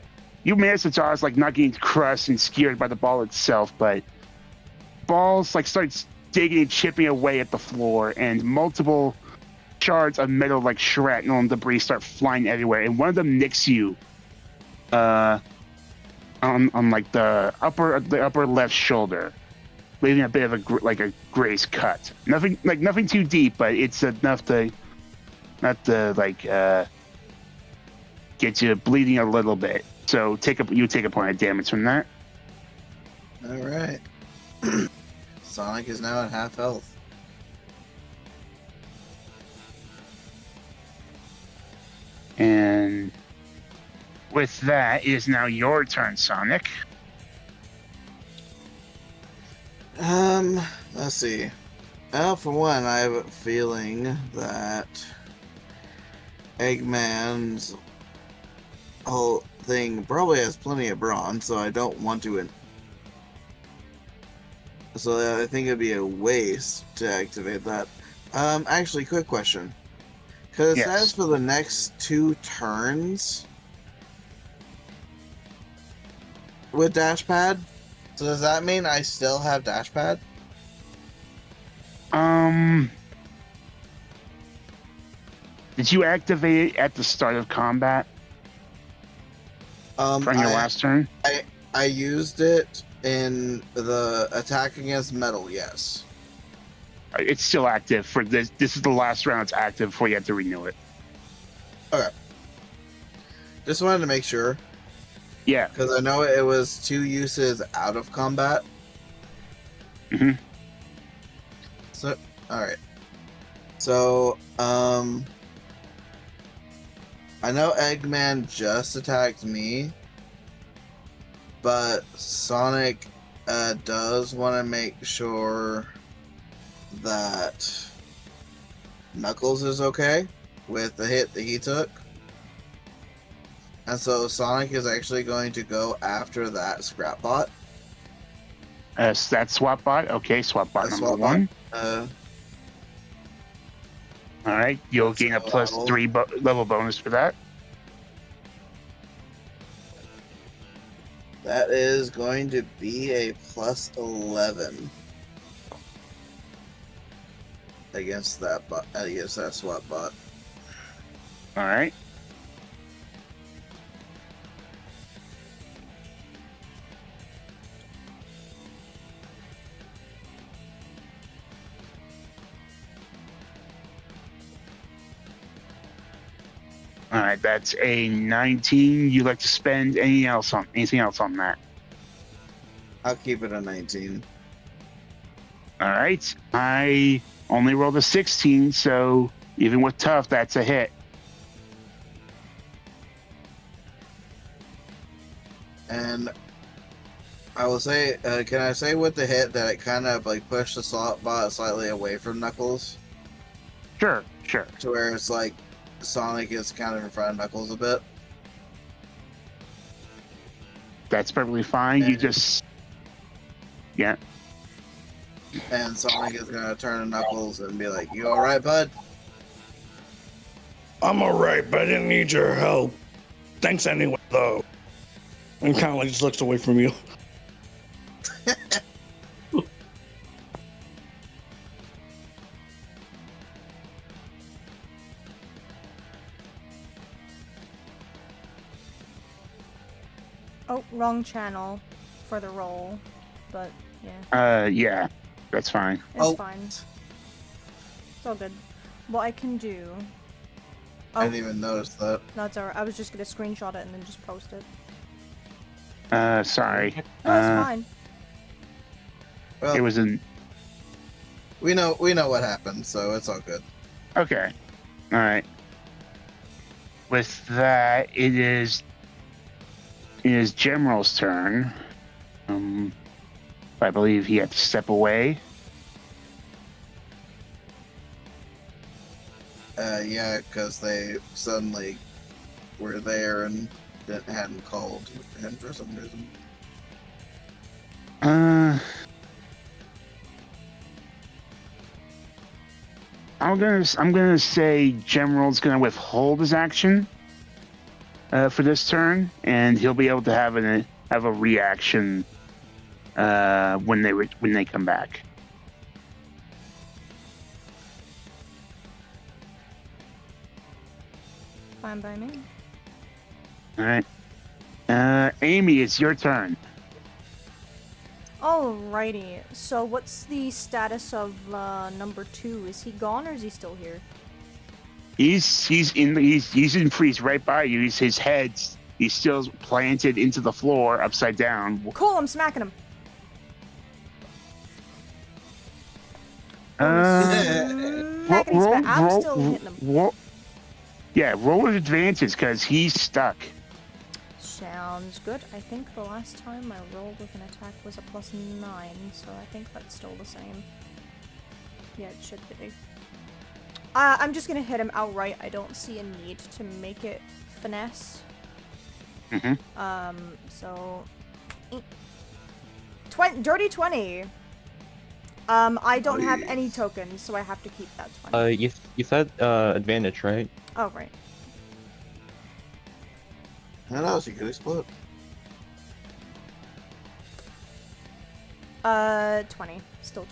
you manage to dodge, like not getting crushed and skewered by the ball itself, but balls like starts digging and chipping away at the floor, and multiple shards of metal like shrapnel and debris start flying everywhere, and one of them nicks you on like the upper left shoulder, leaving a bit of a graze cut. Nothing too deep, but it's enough to not to get you bleeding a little bit. So you take a point of damage from that. All right. Sonic is now at half health. And with that, it is now your turn, Sonic. Let's see. Well, for one, I have a feeling that Eggman's whole thing probably has plenty of bronze, so I don't want to. So I think it'd be a waste to activate that. Actually, quick question. Because it says for the next 2 turns with dash pad. So does that mean I still have dash pad? Did you activate it at the start of combat? From your last turn? I used it in the attack against metal, yes. It's still active for this. This is the last round it's active before you have to renew it. Okay. Just wanted to make sure. Yeah. Because I know it was 2 uses out of combat. Mm-hmm. So, alright. So, I know Eggman just attacked me, but Sonic does want to make sure that Knuckles is okay with the hit that he took. And so Sonic is actually going to go after that scrap bot. That swap bot? Okay, swap bot number 1. All right, you'll gain a +3 level bonus for that. That is going to be a +11 against that bot, against that swap bot. All right. All right, that's a 19. You like to spend anything else on that? I'll keep it a 19. All right. I only rolled a 16, so even with tough, that's a hit. And I will say, can I say with the hit that it kind of like pushed the slot bot slightly away from Knuckles? Sure. To where it's like Sonic is kind of in front of Knuckles a bit. That's perfectly fine. And, you just... Yeah. And Sonic is going to turn to Knuckles and be like, "You alright, bud?" I'm alright, but I didn't need your help. Thanks anyway, though. And kind of like just looks away from you. Oh, wrong channel for the roll, but yeah. Yeah, that's fine. It's fine. It's all good. What I can do... I Oh, didn't even notice that. no, it's alright. I was just gonna screenshot it and then just post it. Sorry. No, it's fine. Well, It was in. we know what happened, so it's all good. Okay. All right. With that, it is General's turn. I believe he had to step away. Yeah, because they suddenly were there and hadn't called him for some reason. I'm gonna say General's gonna withhold his action for this turn, and he'll be able to have a reaction when they come back. Fine by me. All right. Amy, it's your turn. Alrighty. So what's the status of number 2? Is he gone or is he still here? He's in freeze right by you. His head's still planted into the floor upside down. Cool, I'm smacking him. Smacking his back. I'm still hitting him. Roll with advantage because he's stuck. Sounds good. I think the last time I rolled with an attack was a +9, so I think that's still the same. Yeah, it should be. I'm just gonna hit him outright. I don't see a need to make it finesse. So... Dirty 20! I don't have any tokens, so I have to keep that 20. You said advantage, right? Oh, right. Who knows? He could explode. 20. Still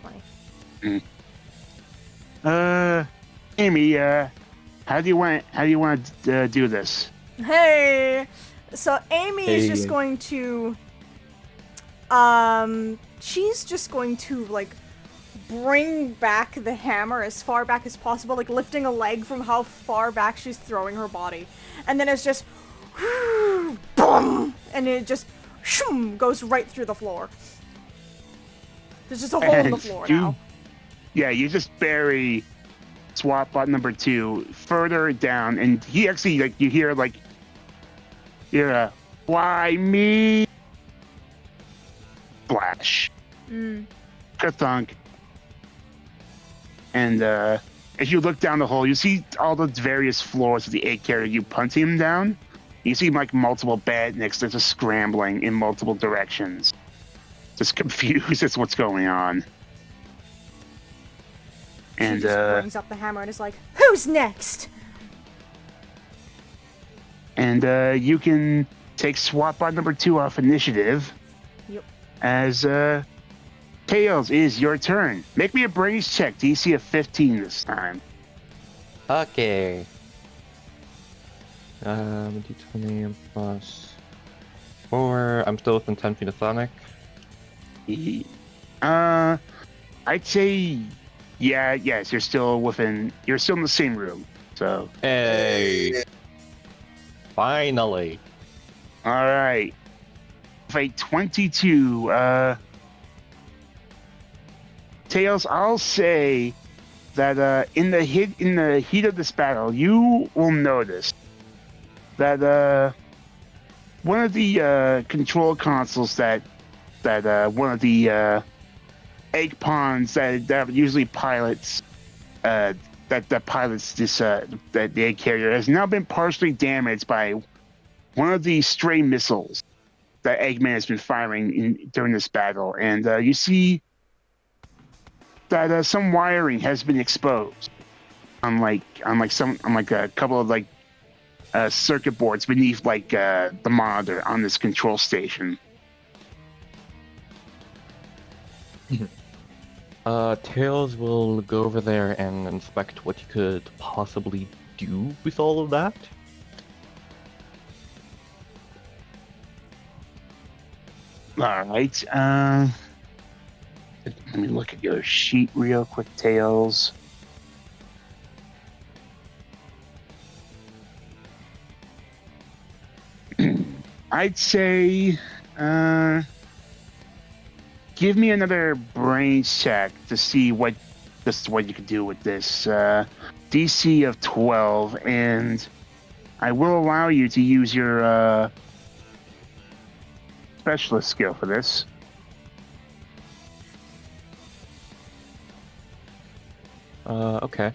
20. Amy, how do you want to do this? Hey! So Amy is just Hey. going to... she's just going to, like, bring back the hammer as far back as possible, like lifting a leg from how far back she's throwing her body. And then it's just... boom! And it just... shoom, goes right through the floor. There's just a hole in the floor now. Yeah, you just bury swap bot number 2 further down, and he actually, like, you hear a why me splash, ka-thunk, and as you look down the hole, you see all the various floors of the egg carrier. You punting him down. You see like multiple badniks that are just scrambling in multiple directions, just confused as what's going on. And she just brings up the hammer and is like, "Who's next?" And you can take swap bot number 2 off initiative. Yep. As Tails, is your turn. Make me a brains check. DC of 15 this time. Okay. D20 plus 4. I'm still within 10 feet of Sonic. I'd say, yes, you're still in the same room. So, Hey! Finally! all right. Fight 22. Tails, I'll say that in the heat of this battle, you will notice that one of the control consoles that one of the egg pawns that usually pilots that pilots this that the egg carrier has now been partially damaged by one of the stray missiles that Eggman has been firing during this battle, and you see that some wiring has been exposed, unlike a couple of circuit boards beneath the monitor on this control station. Tails will go over there and inspect what you could possibly do with all of that. All right. Let me look at your sheet real quick, Tails. I'd say, give me another brains check to see what you can do with this. DC of 12, and I will allow you to use your specialist skill for this. Okay.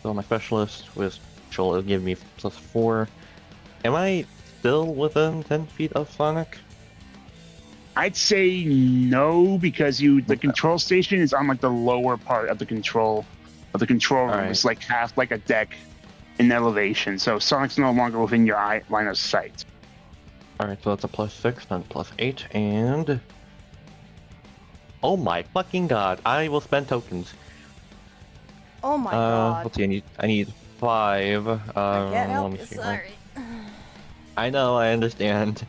So my specialist which will give me +4. Am I still within 10 feet of Sonic? I'd say no, because the control station is on like the lower part of the control room. Alright. It's like half like a deck in elevation. So Sonic's no longer within your line of sight. Alright, so that's a +6, then +8, and... Oh my fucking god, I will spend tokens. Oh my god. Let's see, I need 5. I can't Let help me you, see. sorry. I know, I understand.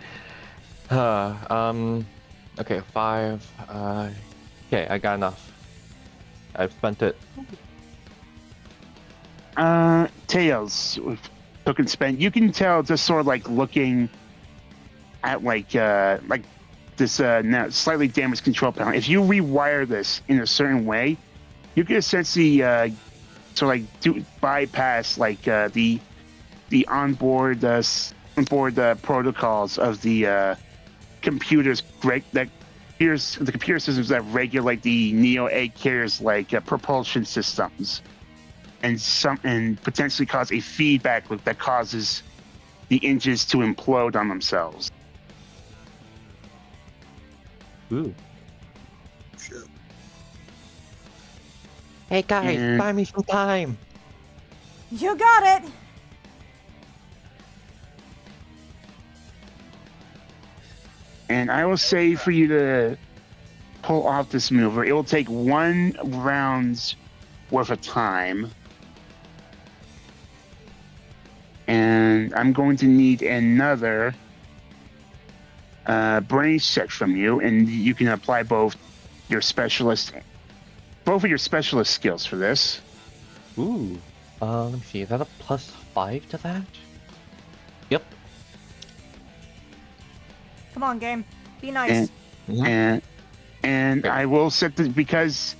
Okay, 5. Okay, I got enough. I've spent it. Tails with token spent. You can tell just sort of like looking at like this now slightly damaged control panel. If you rewire this in a certain way, you can essentially sort of like bypass like the onboard protocols of the computers the computer systems that regulate the Neo 8 carriers like propulsion systems, and potentially cause a feedback loop that causes the engines to implode on themselves. Ooh. Shit. Hey guys, And- buy me some time! You got it! And I will say for you to pull off this maneuver, it will take 1 round's worth of time. And I'm going to need another brains check from you, and you can apply both of your specialist skills for this. Ooh. Let me see, is that a +5 to that? Yep. Come on, game. Be nice. And I will set the because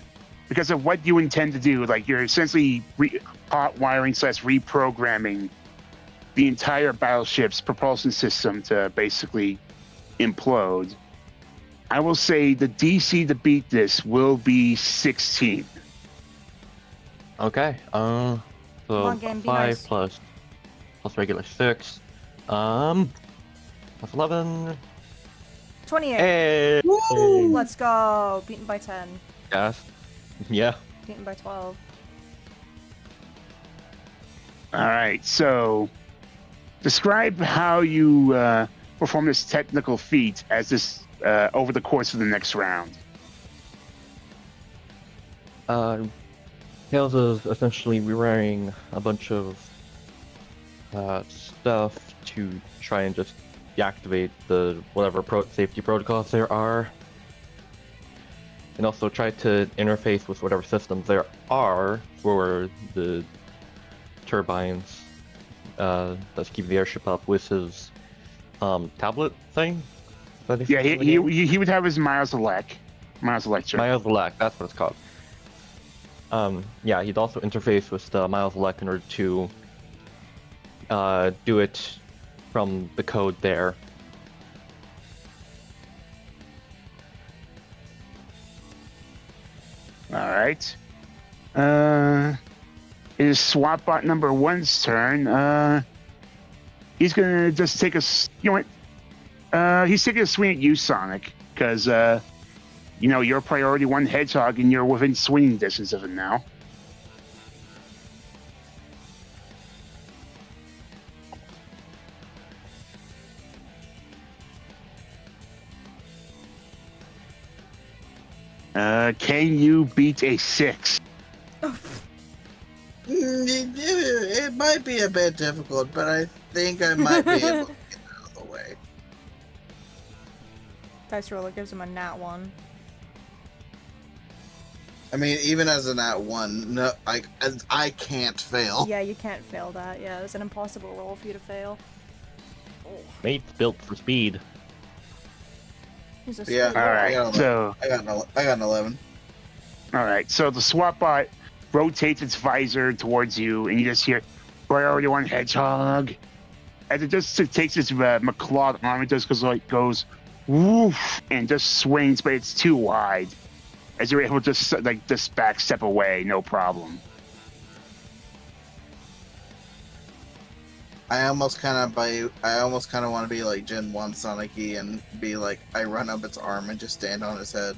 of what you intend to do, like you're essentially hot wiring / reprogramming the entire battleship's propulsion system to basically implode. I will say the DC to beat this will be 16. Okay, so on, game, be 5 nice. plus regular 6, plus 11. 28. Hey! Let's go. Beaten by 10. Yes. Yeah. Beaten by 12. All right, so describe how you perform this technical feat as this over the course of the next round. Tails is essentially rewiring a bunch of stuff to try and just deactivate the whatever safety protocols there are, and also try to interface with whatever systems there are for the turbines that's keeping the airship up with his tablet thing. Yeah, he would have his Miles Electric. Miles Elect, that's what it's called. Yeah, he'd also interface with the Miles Elect in order to do it from the code there. All right. It is SWATbot number 1's turn. He's gonna just take he's taking a swing at you, Sonic, because you're priority 1 Hedgehog and you're within swinging distance of him now. Can you beat a 6? It might be a bit difficult, but I think I might be able to get out of the way. Dice roller gives him a nat 1. I mean, even as a nat 1, no, I can't fail. Yeah, you can't fail that. Yeah, it's an impossible roll for you to fail. Mate's built for speed. He's a Yeah. speed All boy. right, so I got an 11. all right, so the SWAT bot rotates its visor towards you, and you just hear "Priority 1 Hedgehog." As it just takes its McClawed arm, it just goes woof and just swings, but it's too wide. As you're able to just back step away, no problem. I almost kind of want to be like Gen 1 Sonic E and be like, I run up its arm and just stand on his head.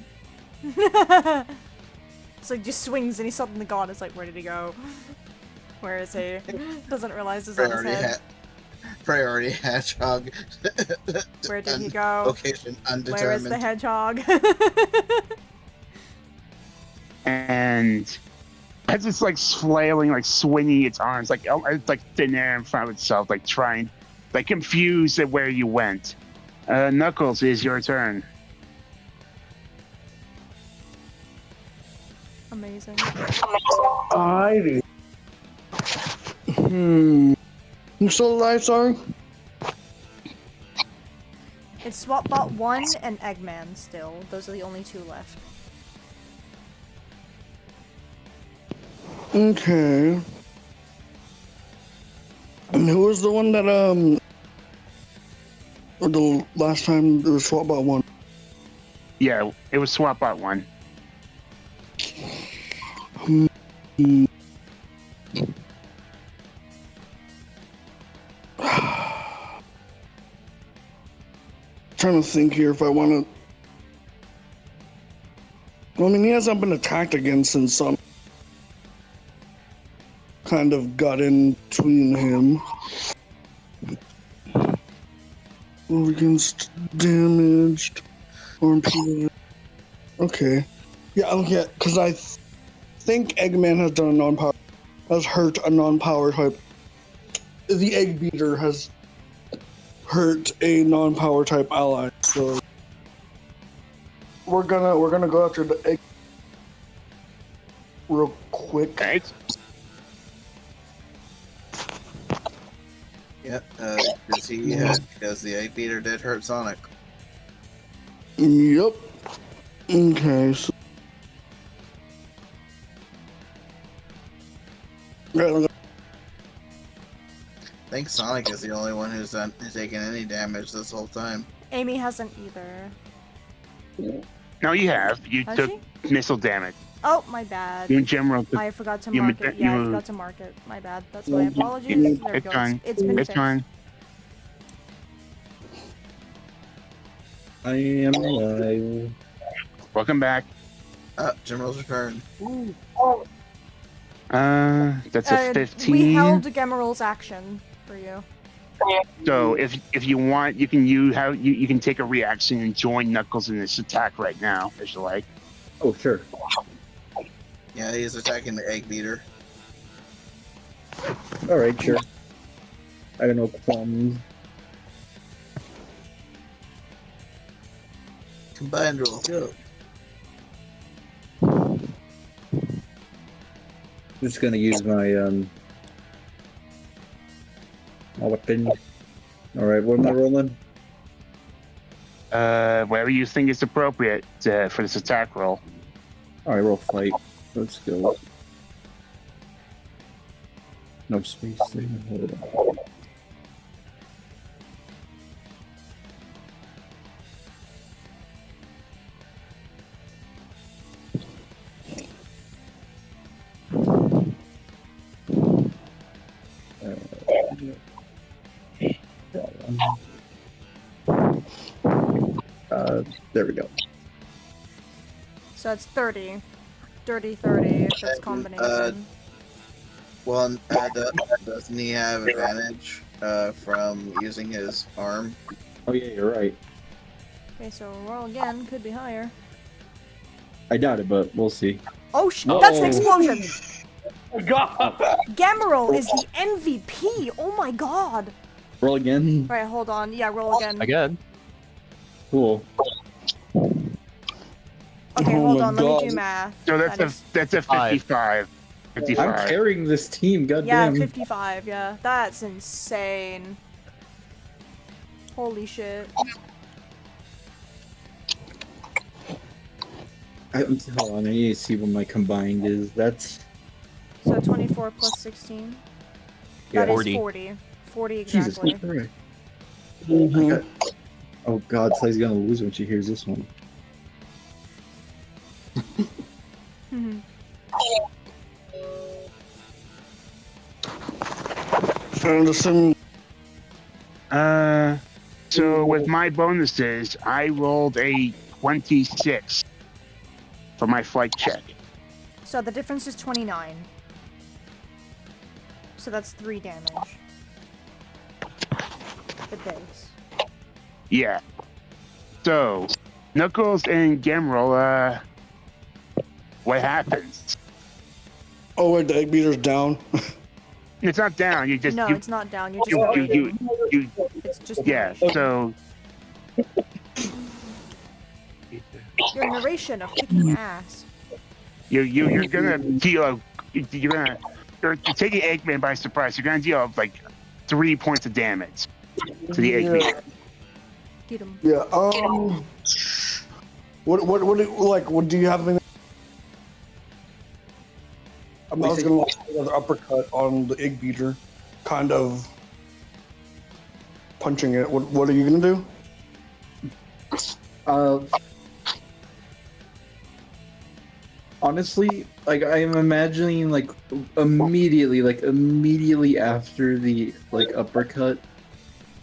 It's like just swings and he's suddenly gone. It's like, where did he go? Where is he? Doesn't realize he's on his head. Priority Hedgehog. Where did he go? Location undetermined. Where is the hedgehog? And as it's like flailing, like swinging its arms, it's like thin air in front of itself, like trying, like confused at where you went. Knuckles, is your turn. Amazing. Alrighty. Who's still alive, sorry? It's SWATbot 1 and Eggman still. Those are the only two left. Okay. And who was the one that, or the last time it was SWATbot 1? Yeah, it was SWATbot 1. Trying to think here if I want to. Well, I mean, he hasn't been attacked again since some kind of got in between him. Move against damaged or impeded. Okay. Yeah, okay, because I think Eggman has done a non-power, has hurt a non-power type. The Egg Beater has hurt a non-power type ally, so we're gonna go after the Egg real quick. Okay. Yeah, because the Egg Beater did hurt Sonic. Yep. Okay, so right, I think Sonic is the only one who's taken any damage this whole time. Amy hasn't either. No, you have. You Has took she? missile damage. Oh, my bad. You in general. I forgot to you mark ma- it. Yeah, I you- forgot to mark it. My bad. That's my apologies. There we It's go. fine. It's been It's fixed. fine. I am alive. Welcome back. General's return. That's a 15. We held Gemeral's action for you. So if you want, you can you can take a reaction and join Knuckles in this attack right now, as you like. Oh, sure. Yeah, he's attacking the Egg Beater. All right, sure. I got no qualms. Combined roll, go. Just gonna use my my weapon. All right, what am I rolling? Wherever you think is appropriate for this attack roll. All right, roll fight. Let's go. No space there. Hold on. There we go. So it's 30. Dirty 30 if it's combination. Well, doesn't he have advantage from using his arm? Oh yeah, you're right. Okay, so roll again. Could be higher. I doubt it, but we'll see. Oh, that's an Whoa. explosion! God. Gamerol is the MVP! Oh my god! Roll again. Alright, hold on. Yeah, roll again. Again. Cool. Okay, Oh hold my on. Let me God. do math. So that's That is- a 55. 55. I'm carrying this team. Yeah, Goddamn. 55. Yeah, that's insane. Holy shit. Hold on, I need to see what my combined is. That's So 24 plus 16. yeah. That is 40. 40. 40 Jesus exactly. Christ. Mhm. Oh God, Sly's gonna lose when she hears this one. Mhm. And assuming So with my bonuses, I rolled a 26 for my flight check. So the difference is 29. So that's 3 damage. The base. Yeah. So Knuckles and Gemrel, what happens? oh wait, the egg beater's down. It's not down. You just No, you it's not down. You're just you, narrating. you It's just yeah. narration. So Your narration of kicking ass. you're gonna deal. You're taking Eggman by surprise. You're gonna deal like 3 points of damage to the Eggman. Get him. Yeah. What do you have? I was gonna like another uppercut on the egg beater, kind of punching it. What are you gonna do? Honestly, like I'm imagining like immediately after the like uppercut,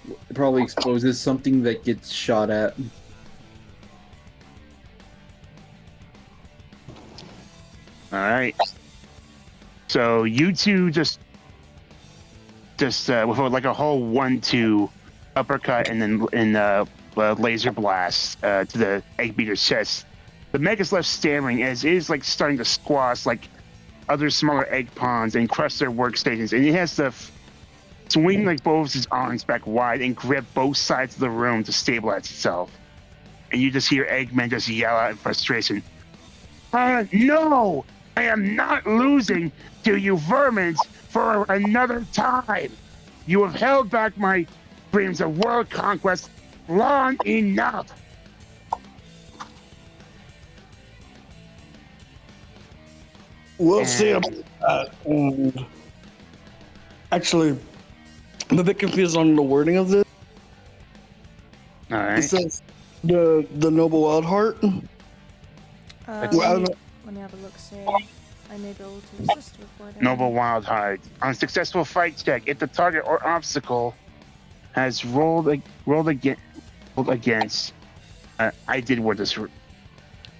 it probably exposes something that gets shot at. All right. So you two just with like a whole 1-2 uppercut and then laser blast to the egg beater's chest. The Mega's left stammering as it is like starting to squash like other smaller egg pawns and crush their workstations, and he has to swing like both of his arms back wide and grip both sides of the room to stabilize itself. And you just hear Eggman just yell out in frustration, "No! I am not losing to you vermins for another time. You have held back my dreams of world conquest long enough." We'll see about that. And actually, I'm a bit confused on the wording of this. All It right. says the noble wild heart. Well, I don't know. Let me have a look. See, I may be able to assist with wording. Noble Wild Heart. On successful fight check, if the target or obstacle has rolled against. I did word this.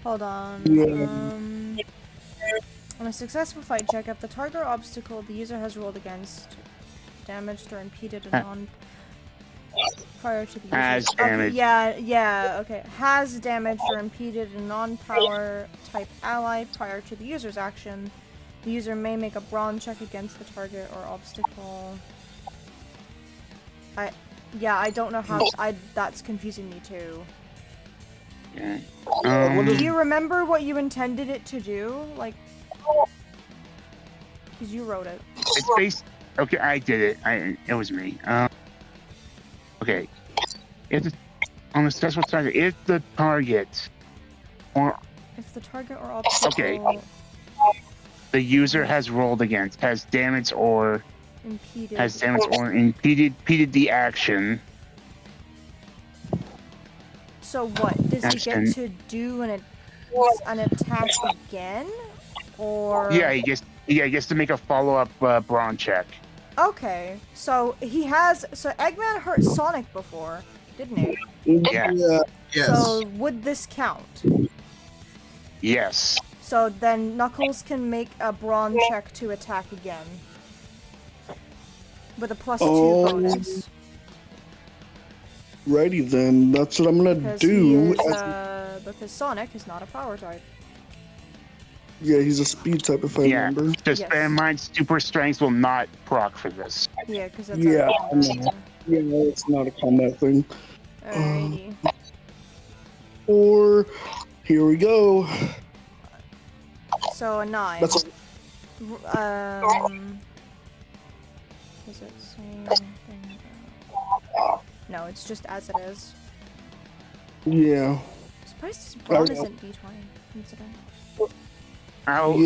Hold on. Yeah. On a successful fight check, if the target or obstacle the user has rolled against damaged or impeded a non prior to the user. Has Okay, damaged. okay. Has damaged or impeded a non-power type ally prior to the user's action. The user may make a brawn check against the target or obstacle. I don't know how. That's confusing me too. Yeah. Do you remember what you intended it to do? Like, because you wrote it. It's based. Okay, I did it. It was me. Okay. On a successful target, if the target or If the target or obstacle the user has rolled against has damaged or impeded the action. So what? Does he get Action. to do an attack again? Or Yeah, he gets to make a follow-up brawn check. okay, so he has. So Eggman hurt Sonic before, didn't he? Yeah. Yes. So would this count? Yes. So then Knuckles can make a brawn check to attack again with a +2 bonus. Righty then, that's what I'm gonna Because do. because Sonic is not a power type. Yeah, he's a speed type if I remember. Just bear in mind, super strength will not proc for this. Yeah, because that's Yeah, a combat. Yeah, it's not a combat thing. Alrighty. Or here we go. So a 9. That's Does it say anything about... No, it's just as it is. Yeah. Surprised his brawn Okay. isn't D20. Considering.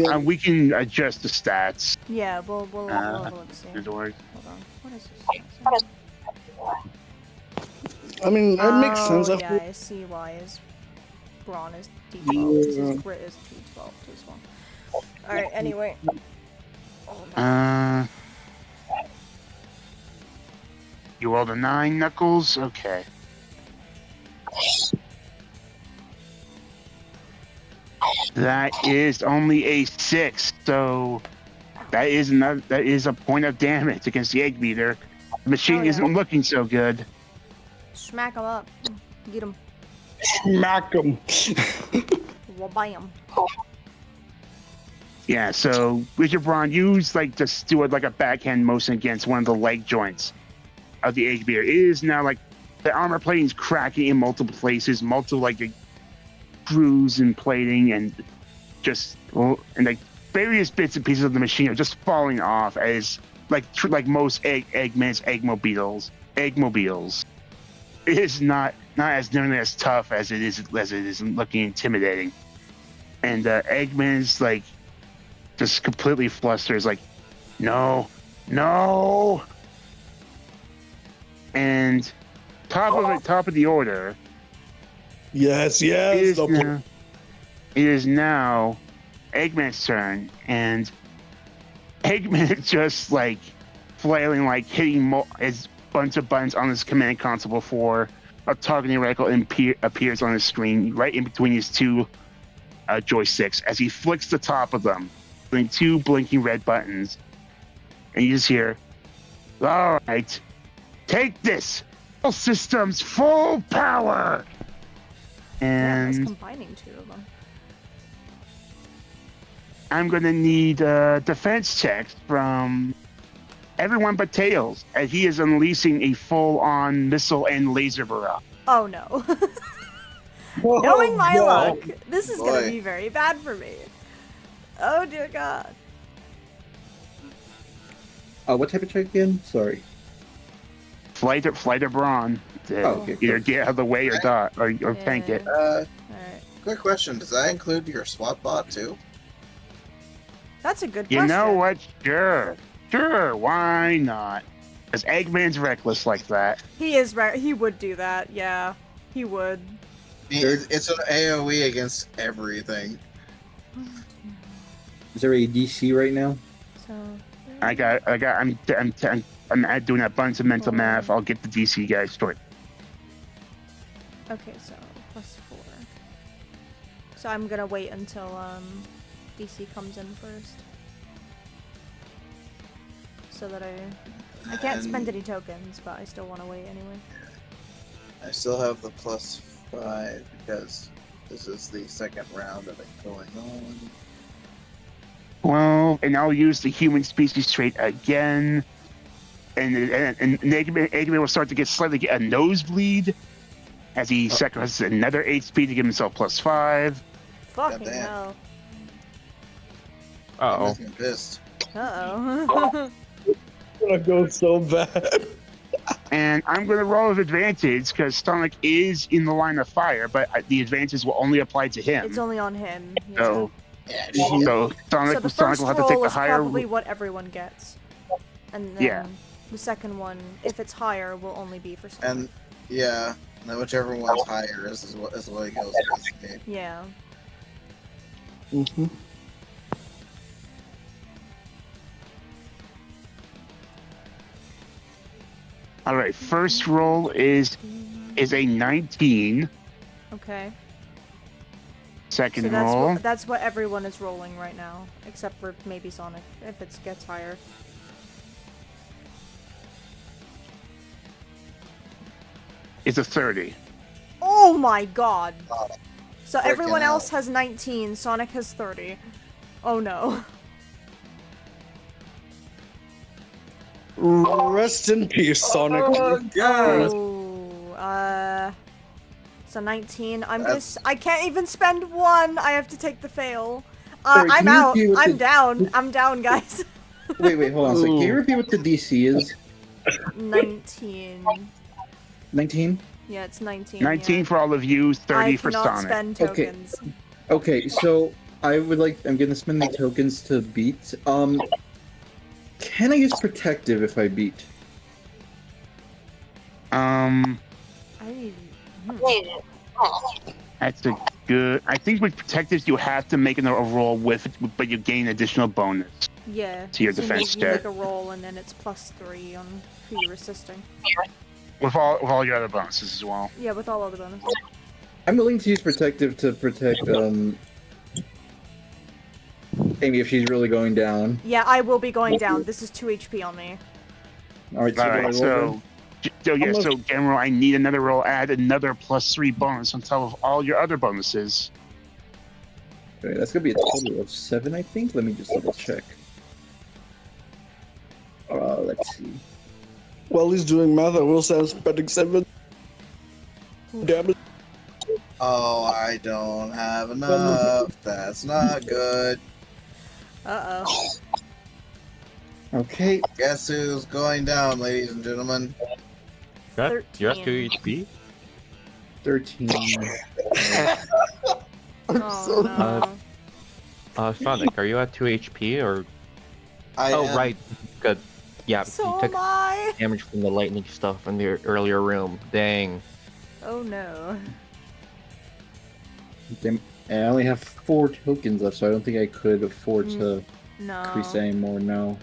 Yeah. We can adjust the stats. Yeah, we'll have a look. See. Android. Hold on. What is this? I mean, it makes sense. Oh, After yeah, I see why his brawn is D12. Because Yeah. his grit is D12 as well. Alright, anyway. You rolled a 9, Knuckles? Okay. That is only a 6, so that is a point of damage against the egg beater. The machine Oh, yeah. isn't looking so good. Smack him up. Get him. smack him. Bam. Yeah, so with your brawn, use like just do like a backhand motion against one of the leg joints of the egg beater. It is now like the armor plating is cracking in multiple places, multiple like grooves and plating, and just like various bits and pieces of the machine are just falling off as like most eggmobiles. It is not as nearly as tough as it is looking intimidating, and Eggman's like just completely flusters, like no, and top of the order. Yes, yes. It is now Eggman's turn, and Eggman is just like flailing, like hitting his bunch of buttons on his command console before a targeting reticle appears on his screen right in between his two joysticks as he flicks the top of them, doing two blinking red buttons, and you just hear, "All right, take this, all systems full power." Yeah, that's And combining two of them. I'm going to need defense checks from everyone but Tails, as he is unleashing a full-on missile and laser barrage. Oh no. Oh, Knowing my no. luck, this is gonna Boy. be very bad for me. Oh dear God. What type of check again? Sorry. Flight or brawn. To Oh, okay, either cool. get out of the way or tank it. Alright. Quick question: does that include your SWAT bot too? That's a good You question. know what? Sure. Why not? Because Eggman's reckless like that. He is right. He would do that. Yeah, he would. It's an AOE against everything. Is there a DC right now? So. I'm doing a bunch of mental math. I'll get the DC guys short. Okay, so +4. So I'm gonna wait until DC comes in first, so that I can't spend any tokens, but I still want to wait anyway. I still have the +5 because this is the second round of it going on. Well, and I'll use the human species trait again. And Eggman will start to get a nosebleed as he sacrifices another HP to give himself +5. Fucking Goddamn. hell. Uh-oh. I'm pissed. Uh-oh. It's gonna go so bad. And I'm going to roll with advantage because Sonic is in the line of fire, but the advantage will only apply to him. It's only on him. Yeah. So, Yeah, so So the Sonic first will have to roll take the is higher. probably what everyone gets. And then Yeah. the second one, if it's higher, will only be for Sonic. and yeah, now whichever one's higher is what it goes with. Yeah. Mm-hmm. All right, first roll is a 19. Okay. Second So roll. that's what everyone is rolling right now, except for maybe Sonic, if it gets higher. Is a 30. Oh my God! So Freaking everyone hell. else has 19, Sonic has 30. Oh no. Rest in peace, Sonic. Oh, so 19. I can't even spend one. I have to take the fail. Sorry, I'm can you out. repeat what I'm the- down. I'm down, guys. Wait, hold on a second. Can you repeat what the DC is? 19. 19? Yeah, it's 19. 19 yeah. for all of you, 30 I for cannot Sonic. spend Okay. tokens. Okay, so I'm gonna spend the tokens to beat. Can I use protective if I beat? Um, I. that's a good. I think with protectives you have to make a roll with it, but you gain additional bonus. Yeah. To your so defense you make check. a roll and then it's +3 on who you're assisting. With all your other bonuses as well. Yeah, with all other bonuses. I'm willing to use protective to protect Amy if she's really going down. Yeah, I will be going down. This is 2 HP on me. Alright, so All do I right, roll so General, I need another roll. Add another +3 bonus on top of all your other bonuses. then? Okay, that's gonna be a total of 7, I think. Let me just double check. Let's see. While he's doing math, I will say I'm spending 7 damage. Oh, I don't have enough. That's not good. Uh-oh. Okay, Guess who's going down, ladies and gentlemen? You have 2 13. HP? 13. Oh, no. Sonic, are you at 2 HP or? I am. Right. Good. Yeah, So you am took I. damage from the lightning stuff in the earlier room. Dang. Oh, no. Damn, I only have 4 tokens left, so I don't think I could afford to No. increase any more now.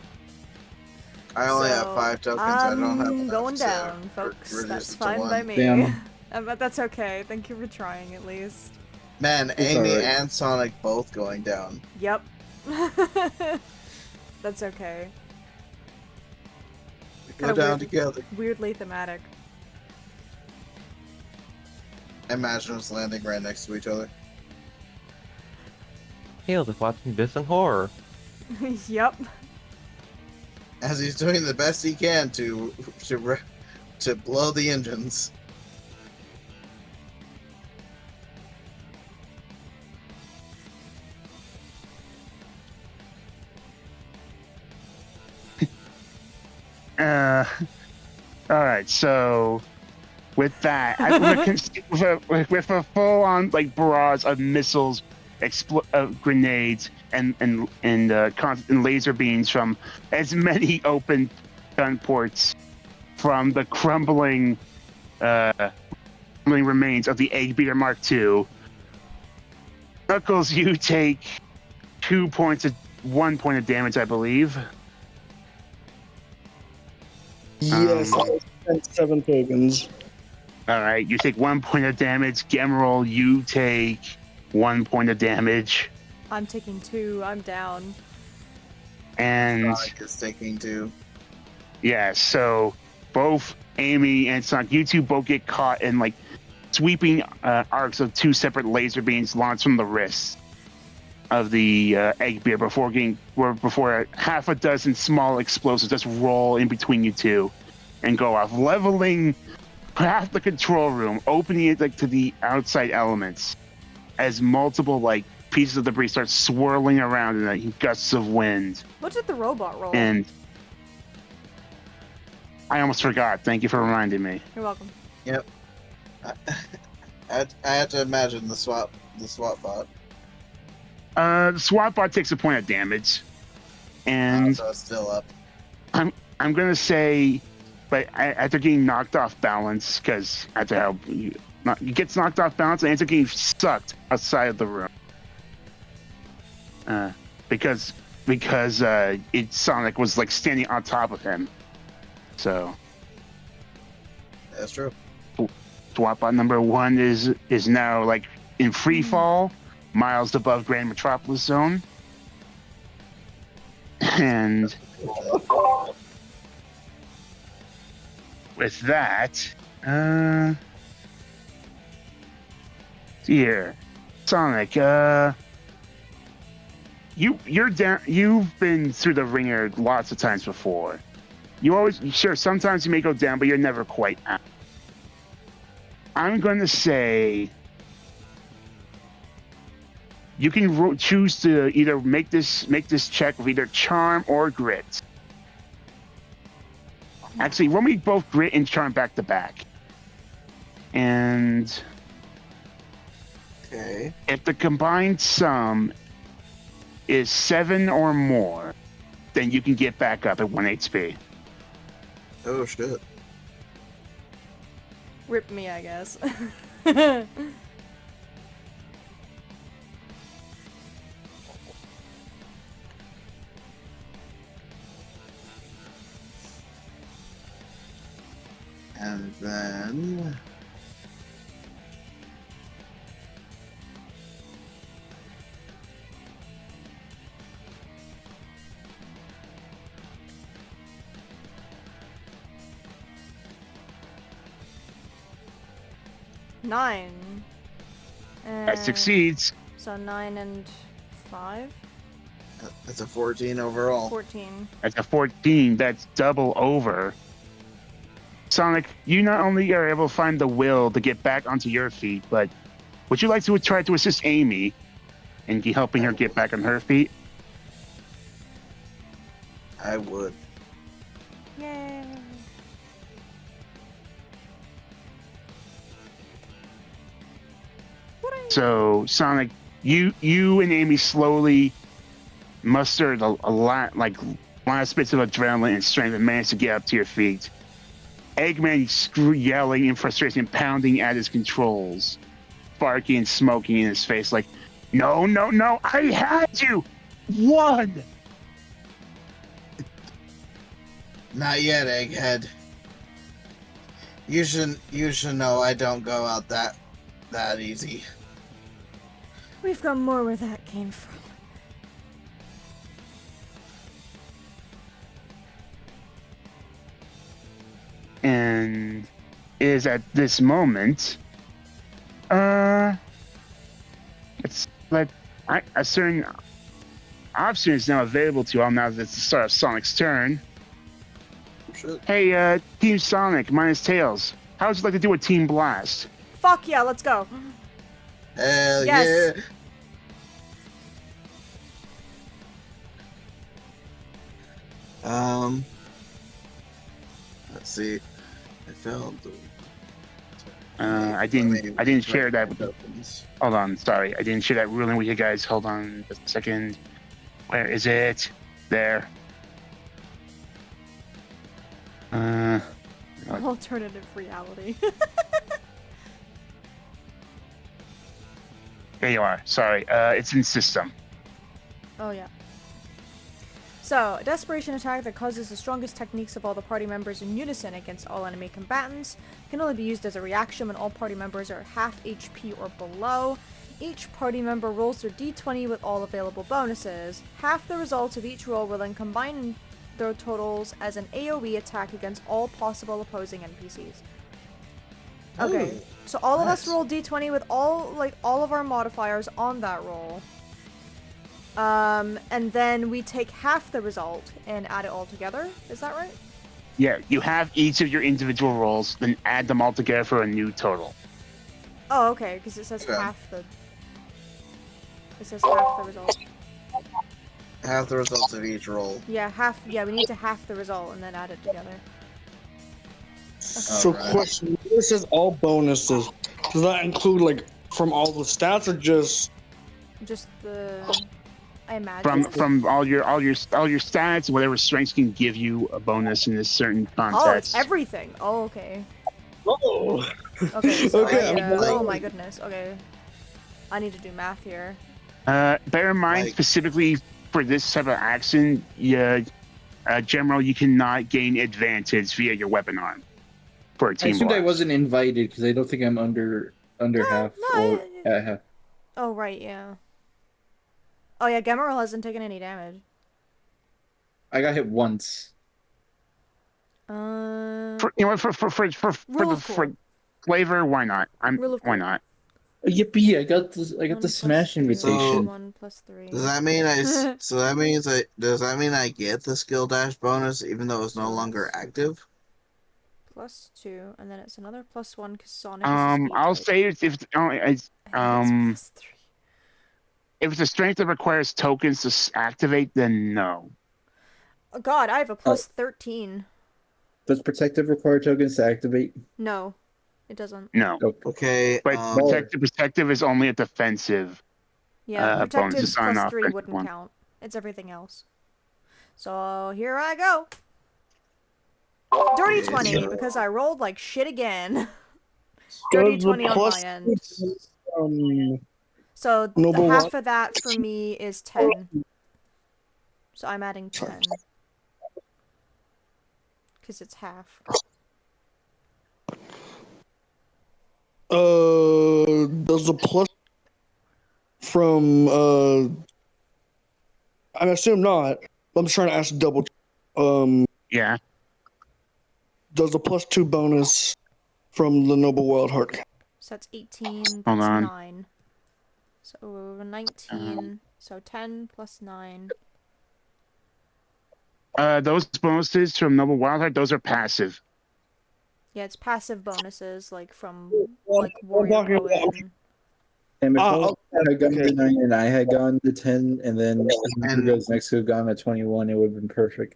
I only have So, 5 tokens. I don't have I'm enough going to down, folks. reduce That's it to fine 1. by me. Damn. But that's okay. Thank you for trying, at least. Man, It's Amy alright. and Sonic both going down. Yep. That's okay. Go Kinda down weird. together. Weirdly thematic. I imagine us landing right next to each other. Tails is watching this in horror. Yep. As he's doing the best he can to blow the engines. All right, so with that, with a full-on like barrage of missiles, grenades, and laser beams from as many open gun ports from the crumbling remains of the Egg Beater Mark II. Knuckles, you take 1 point of damage, I believe. Yes, I spent 7 tokens. All right, you take 1 point of damage. Gemerald, you take 1 point of damage. I'm taking 2. I'm down. And Sonic is taking 2. yeah, so both Amy and Sonic, you two both get caught in like sweeping arcs of 2 separate laser beams launched from the wrists of the Egg Bear before half a dozen small explosives just roll in between you two and go off, leveling half the control room, opening it like to the outside elements as multiple like pieces of debris start swirling around in like gusts of wind. What did the robot roll? And I almost forgot. Thank you for reminding me. You're welcome. Yep. I had to imagine the swap bot. The SWAT bot takes a point of damage, and So it's still up. I'm gonna say, but after getting knocked off balance, because after how he gets knocked off balance and ends up getting sucked outside of the room, because Sonic was like standing on top of him, so That's true. SWAT bot number 1 is now like in free fall, miles above Grand Metropolis Zone. And with that, here, Sonic, you're down. You've been through the ringer lots of times before. Sometimes you may go down, but you're never quite out. I'm going to say you can choose to either make this check with either charm or grit. Actually, roll me both grit and charm back to back. And Okay. if the combined sum is 7 or more, then you can get back up at 1 HP. Oh shit. Rip me, I guess. And then Nine. That succeeds. So 9 and 5? that's a 14 overall. 14. That's a 14. That's double over. Sonic, you not only are able to find the will to get back onto your feet, but would you like to try to assist Amy in helping her get back on her feet? I would. Yay. So, Sonic, you and Amy slowly mustered a lot, like last bits of adrenaline and strength, and managed to get up to your feet. Eggman yelling in frustration, pounding at his controls, barking and smoking in his face, like, "No, no, no! I had you! One!" Not yet, Egghead. You should know I don't go out that easy. We've got more where that came from. And is at this moment, it's like a certain option is now available to you all now that it's the start of Sonic's turn. Shit. Hey, Team Sonic minus Tails, how would you like to do a Team Blast? Fuck yeah, let's go. Hell Yes. yeah. Let's see. I failed. I didn't share that with the. Hold on, sorry, I didn't share that ruling with you guys. Hold on just a second. Where is it? There. Alternative reality. There you are. Sorry, it's in system. Oh, yeah. So, a desperation attack that causes the strongest techniques of all the party members in unison against all enemy combatants can only be used as a reaction when all party members are half HP or below. Each party member rolls their d20 with all available bonuses. Half the results of each roll will then combine their totals as an AoE attack against all possible opposing NPCs. Okay, Ooh, so all of us nice. roll d20 with all of our modifiers on that roll. And then we take half the result and add it all together. Is that right? Yeah, you have each of your individual rolls, then add them all together for a new total. Oh, okay, because it says Okay. half the. It says half the result. Half the results of each roll. Yeah, half. Yeah, we need to half the result and then add it together. So, Alright. question: this is all bonuses. Does that include like from all the stats or just? Just the. I imagine. From all your stats, whatever strengths can give you a bonus in this certain Oh, context. it's everything. Oh, okay. Oh. Okay. So Okay, I, I'm oh like- my goodness. Okay. I need to do math here. Bear in mind, Like- specifically for this type of action, General, you cannot gain advantage via your weapon arm for a I team assumed I blast. wasn't invited because I don't think I'm under half no, or at half. Oh right, yeah. Oh yeah, Gemeril hasn't taken any damage. I got hit once. For, you know, for Rule the of for cool. flavor, why not? Rule of Why cool. not? Yippee! I got the 1 plus smash 3, invitation. 1 plus 3. Does that mean does that mean I get the skill dash bonus even though it's no longer active? Plus 2, and then it's another plus 1 because Sonic is a speed I'll type. say if I think it's plus 3. if it's a strength that requires tokens to activate, then no. Oh god, I have a plus 13. Does protective require tokens to activate? No. It doesn't. No, Okay. but protective is only a defensive. Yeah, bonus protectives is on plus our 3 offensive wouldn't one. count. It's everything else. So here I go. Dirty 20 because I rolled like shit again. Dirty Does the 20 on plus my end. um, So Noble half one- of that for me is 10. So I'm adding 10. Because it's half. does the plus from I assume not. I'm just trying to ask double. Yeah. Does the +2 bonus from the Noble Wild Heart count? So that's 18, Hold that's on. 9. So 19, so 10 plus 9. Those bonuses from Noble Wildheart, those are passive. Yeah, it's passive bonuses, like from, like, Warrior talking Poet. about- And... And if Ah, I had gone okay. to 9 and I had gone to 10, and then whoever And- goes next to have gone to 21, it would have been perfect.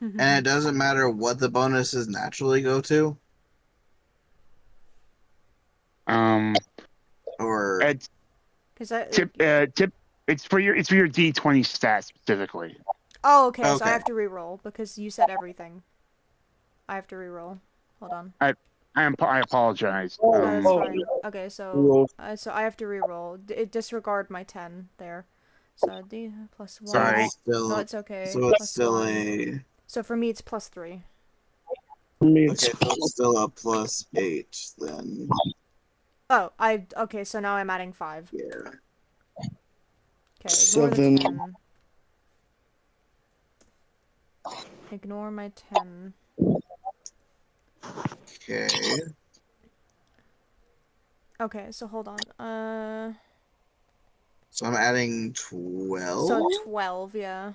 And it doesn't matter what the bonuses naturally go to, or It's Cause I, it's for your D20 stats specifically. oh, okay, so I Okay. have to reroll because you said everything. I have to reroll. Hold on. I apologize. That's fine. Okay, so Roll. so I have to reroll. Disregard my 10 there. So D plus 1. Sorry. No, it's okay. So it's Plus still 1. a So for me, it's plus 3. For me, it's okay. So it's still a +8 then. Oh, okay, so now I'm adding 5. Yeah. Okay, ignore 7. the 10. Ignore my 10. Okay. Okay, so hold on. So I'm adding 12. So 12, yeah.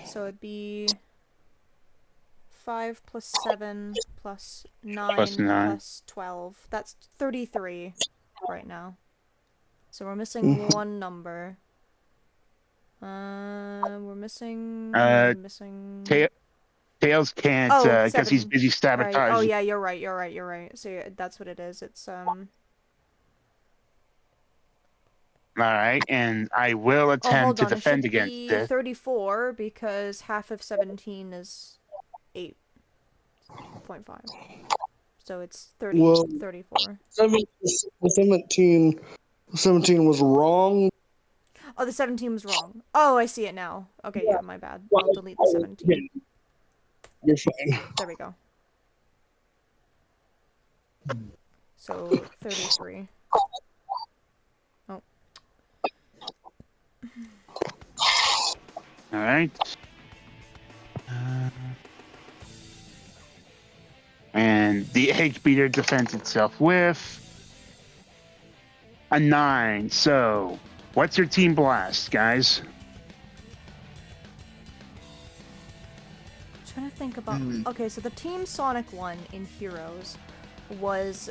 So it'd be 5 plus 7 plus 9 Plus 9. plus 12. That's 33 right now. So we're missing one number. We're missing. Tails can't Oh, because he's 7. busy Right. sabotaging. Oh yeah, you're right. So yeah, that's what it is. It's All right, and I will Oh, attempt hold to on. It defend should against be this. 34 because half of 17 is 8.5. So it's 30, Well- 34. 17 was wrong. Oh, the 17 was wrong. Oh, I see it now. Okay, yeah, my bad. I'll delete the 17. You're fine. There we go. So 33. Oh. All right. And the egg beater defends itself with a 9. So, what's your team blast, guys? Trying to think about. Hmm. Okay, so the Team Sonic one in Heroes was,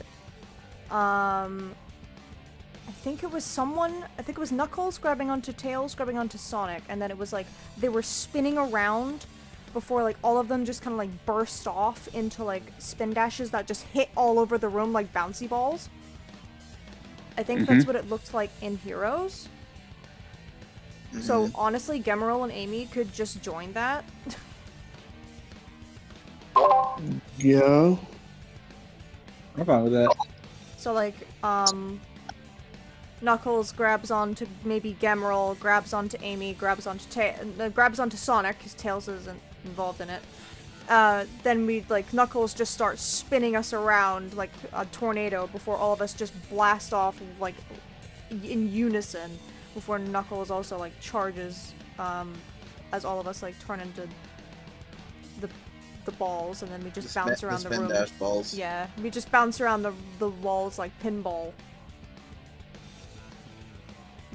I think it was Knuckles grabbing onto Tails, grabbing onto Sonic, and then it was like they were spinning around before like all of them just kind of like burst off into like spin dashes that just hit all over the room like bouncy balls. I think that's what it looked like in Heroes. So honestly, Gemeril and Amy could just join that. Yeah. I'm fine with that. So like, Knuckles grabs onto maybe Gemeril, grabs onto Amy, grabs onto Sonic, because Tails isn't involved in it. Then Knuckles just starts spinning us around like a tornado before all of us just blast off like in unison before Knuckles also like charges, as all of us like turn into the balls, and then we just bounce around the room. Dash balls. Yeah, we just bounce around the walls like pinball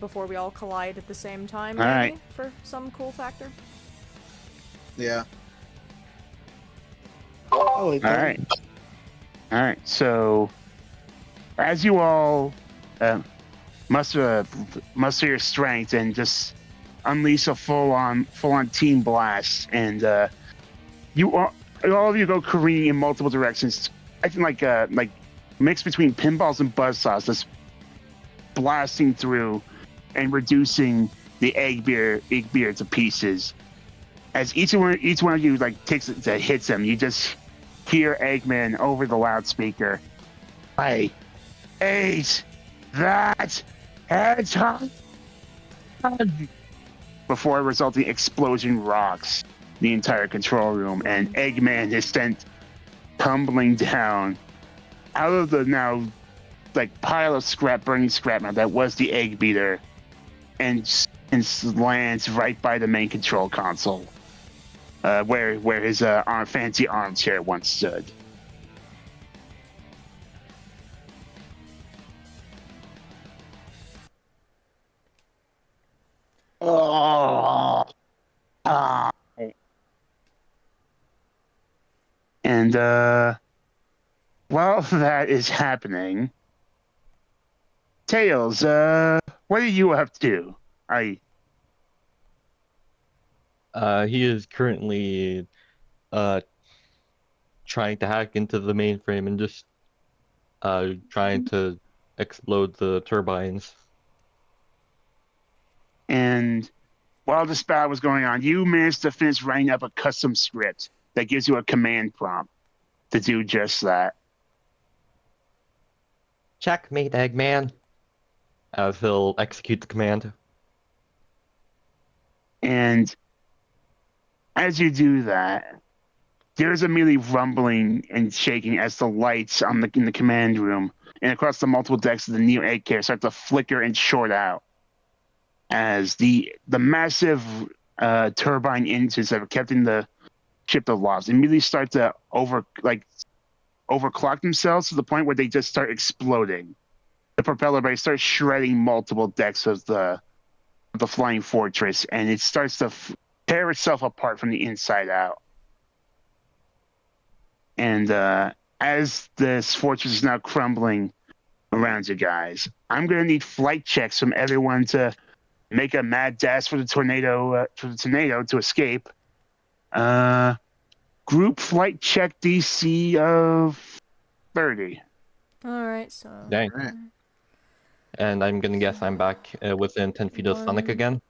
before we all collide at the same time, All maybe, right. for some cool factor. Yeah. I like All that. right. All right. So, as you all muster your strength and just unleash a full-on team blast, and all of you go careening in multiple directions I think like mix between pinballs and buzzsaws, just blasting through and reducing the egg beer to pieces. As each one of you like hits them, you just hear Eggman over the loudspeaker, "I ate that hedgehog," before a resulting explosion rocks the entire control room, and Eggman is sent tumbling down out of the now like pile of burning scrap metal that was the egg beater, and lands right by the main control console, where his fancy armchair once stood. Oh. And while that is happening, Tails, what are you up to? He is currently trying to hack into the mainframe and just trying to explode the turbines. And while this battle was going on, you managed to finish writing up a custom script that gives you a command prompt to do just that. Checkmate, Eggman. As he'll execute the command. And as you do that, there's immediately rumbling and shaking as the lights in the command room and across the multiple decks of the Neo egg carrier start to flicker and short out, as the massive turbine engines that are kept in the ship aloft immediately start to overclock themselves to the point where they just start exploding. The propeller blades start shredding multiple decks of the flying fortress, and it starts to tear itself apart from the inside out. And as this fortress is now crumbling around you guys, I'm gonna need flight checks from everyone to make a mad dash for the tornado to escape. Group flight check DC of 30. All right, so. Dang. Right. And I'm gonna guess I'm back within 10 feet of Sonic 1, again.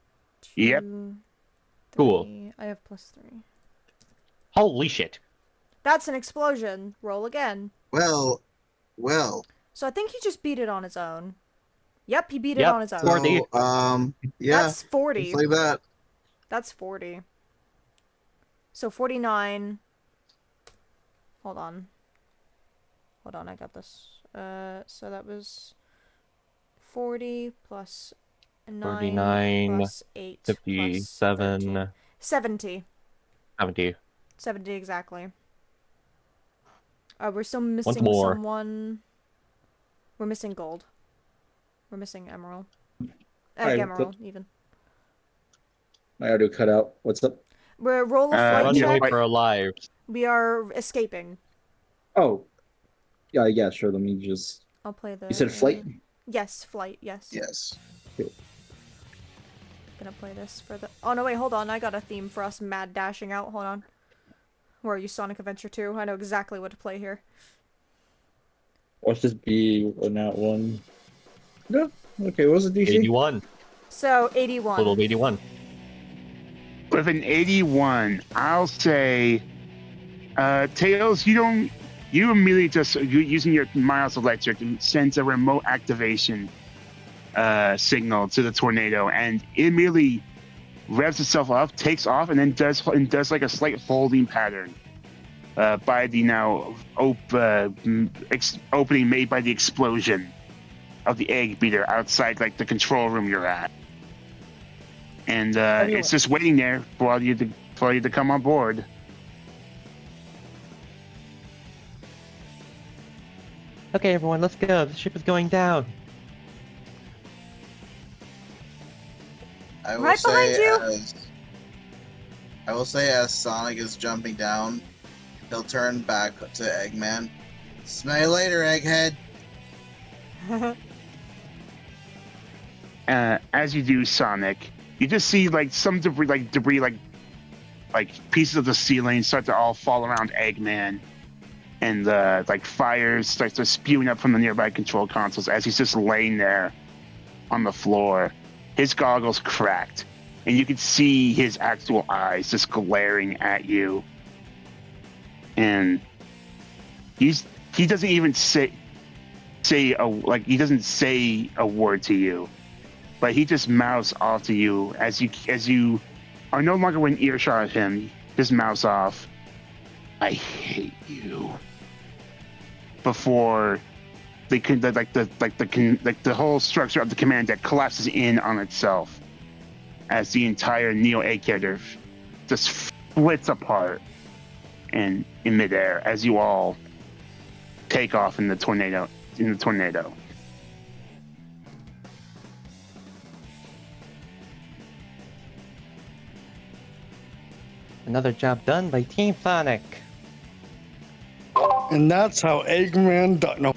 2, Yep. 3. Cool. I have +3. Holy shit. That's an explosion. Roll again. Well. So I think he just beat it on his own. Yep, he beat it Yep, on his own. 40. So, yeah, That's 40. it's like that. That's 40. So 49. Hold on, I got this. So that was 40 plus 9 49, plus 8 plus 57, 13. 70. 70. 70 exactly. We're still missing more. someone. We're missing gold. We're missing emerald. Alright, Emerald, even. My audio cut out. What's up? We're roll a flight Run yeah, check. away for our lives. We are escaping. Oh. Yeah, sure. Let me just. I'll play the. You said flight? Yes, flight. Yes. Yes. Gonna play this for the. Oh no! Wait, hold on. I got a theme for us mad dashing out. Hold on. Where are you, Sonic Adventure 2? I know exactly what to play here. Watch this be on that one. No. Okay, what was the DC? 81. So 81. Little 81. With an 81, I'll say, Tails, you immediately just, using your Miles Electric, sends a remote activation signal to the tornado, and it immediately revs itself up, takes off, and then does like a slight holding pattern by the now opening made by the explosion of the egg beater outside like the control room you're at. And it's just waiting there for you to come on board. Okay, everyone, let's go. The ship is going down. I will Right behind say you. I will say as Sonic is jumping down, he'll turn back to Eggman. Smell you later, Egghead. As you do, Sonic, you just see like some debris like pieces of the ceiling start to all fall around Eggman. and the like fires starts to spewing up from the nearby control consoles as he's just laying there on the floor. His goggles cracked, and you can see his actual eyes just glaring at you. And he doesn't even say he doesn't say a word to you, but he just mouths off to you as you are no longer within earshot of him. Just mouths off, "I hate you." Before the whole structure of the command deck collapses in on itself, as the entire Neo 8 character just splits apart and in midair as you all take off in the tornado. Another job done by Team Sonic. And that's how Eggman died. No.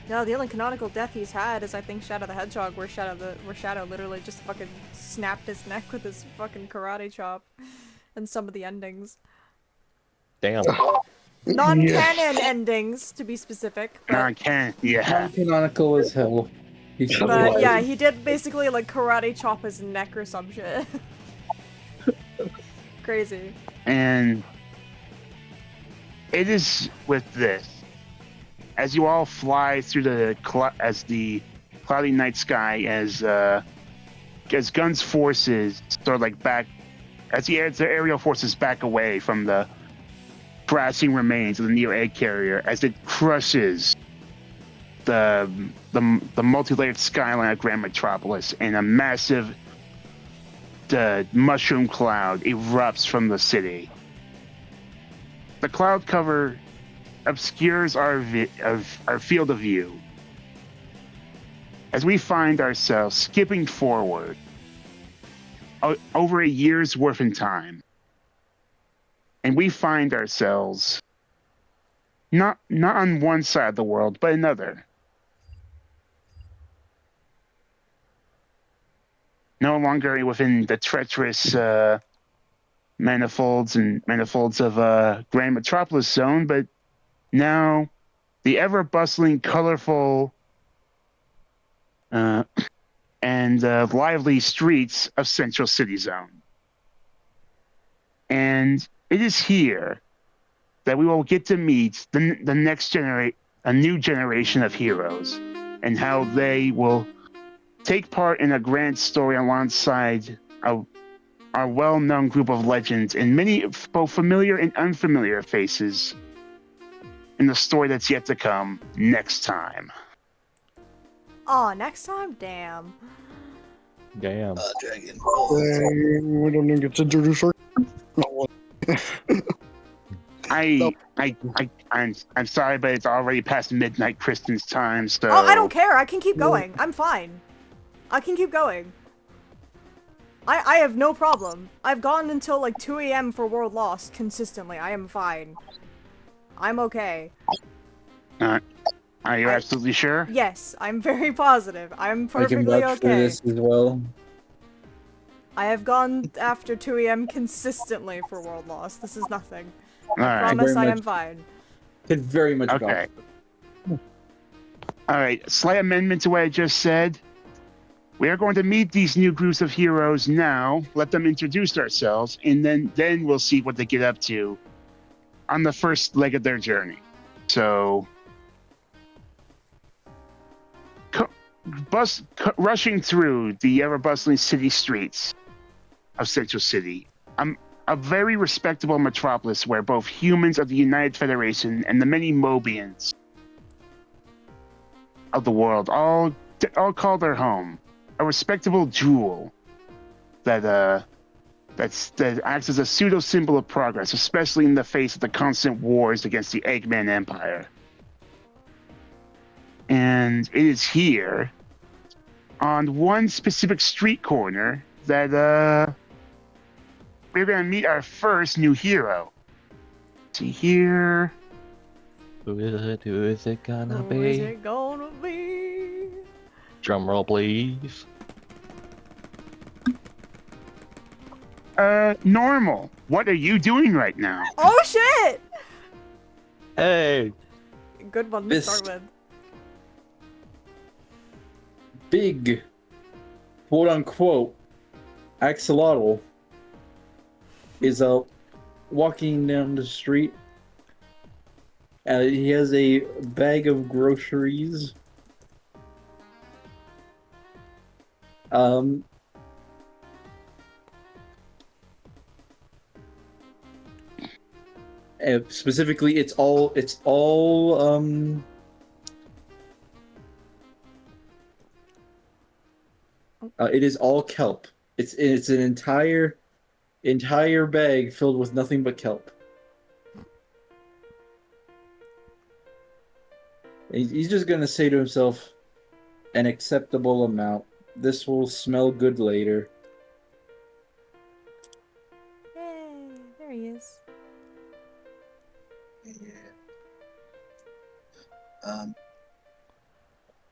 No, the only canonical death he's had is I think Shadow the Hedgehog, where Shadow literally just fucking snapped his neck with his fucking karate chop, and some of the endings. Damn. Non-canon endings, to be specific. But, Non-canon, yeah. Non-canonical as hell. He's but yeah, he did basically like karate chop his neck or some shit. Crazy. And it is with this. As you all fly through the cloudy night sky, as Gun's forces sort of like back, as the aerial forces back away from the crashing remains of the Neo 8 carrier, as it crushes the multi-layered skyline of Grand Metropolis, and a massive mushroom cloud erupts from the city. The cloud cover obscures our field of view as we find ourselves skipping forward over a year's worth in time, and we find ourselves not on one side of the world but another. No longer within the treacherous manifolds of Grand Metropolis zone, but now the ever-bustling, colorful, and lively streets of Central City Zone. And it is here that we will get to meet a new generation of heroes, and how they will take part in a grand story alongside our well-known group of legends and many both familiar and unfamiliar faces in the story that's yet to come next time. Aw, next time? Damn. Damn. Dragon. We don't even get to introduce her. No. I'm sorry, but it's already past midnight Kristen's time, so... Oh, I don't care. I can keep going. I'm fine. I can keep going. I have no problem. I've gone until like 2 a.m. for World Lost consistently. I am fine. I'm okay. Are you absolutely sure? Yes, I'm very positive. I'm I can perfectly vouch for okay. this as well. I have gone after 2 a.m. consistently for World Lost. This is nothing. All right. Promise very I much. am fine. Could very much Okay. vouch. All right, slight amendment to what I just said. We are going to meet these new groups of heroes now, let them introduce ourselves, and then we'll see what they get up to on the first leg of their journey. So, rushing through the ever-bustling city streets of Central City, a very respectable metropolis where both humans of the United Federation and the many Mobians of the world all call their home. A respectable jewel that acts as a pseudo symbol of progress, especially in the face of the constant wars against the Eggman Empire. And it is here, on one specific street corner, that we're gonna meet our first new hero. Let's see here. Who is it? Who is it gonna Who be? is it gonna be? Drum roll, please. Normal. What are you doing right now? Oh shit! Hey! Good one to Fist. start with. Big, quote unquote, Axolotl is walking down the street. He has a bag of groceries. Specifically, it is all kelp. It's an entire bag filled with nothing but kelp. He's just gonna say to himself, an acceptable amount. This will smell good later. Yay, there he is. Yeah.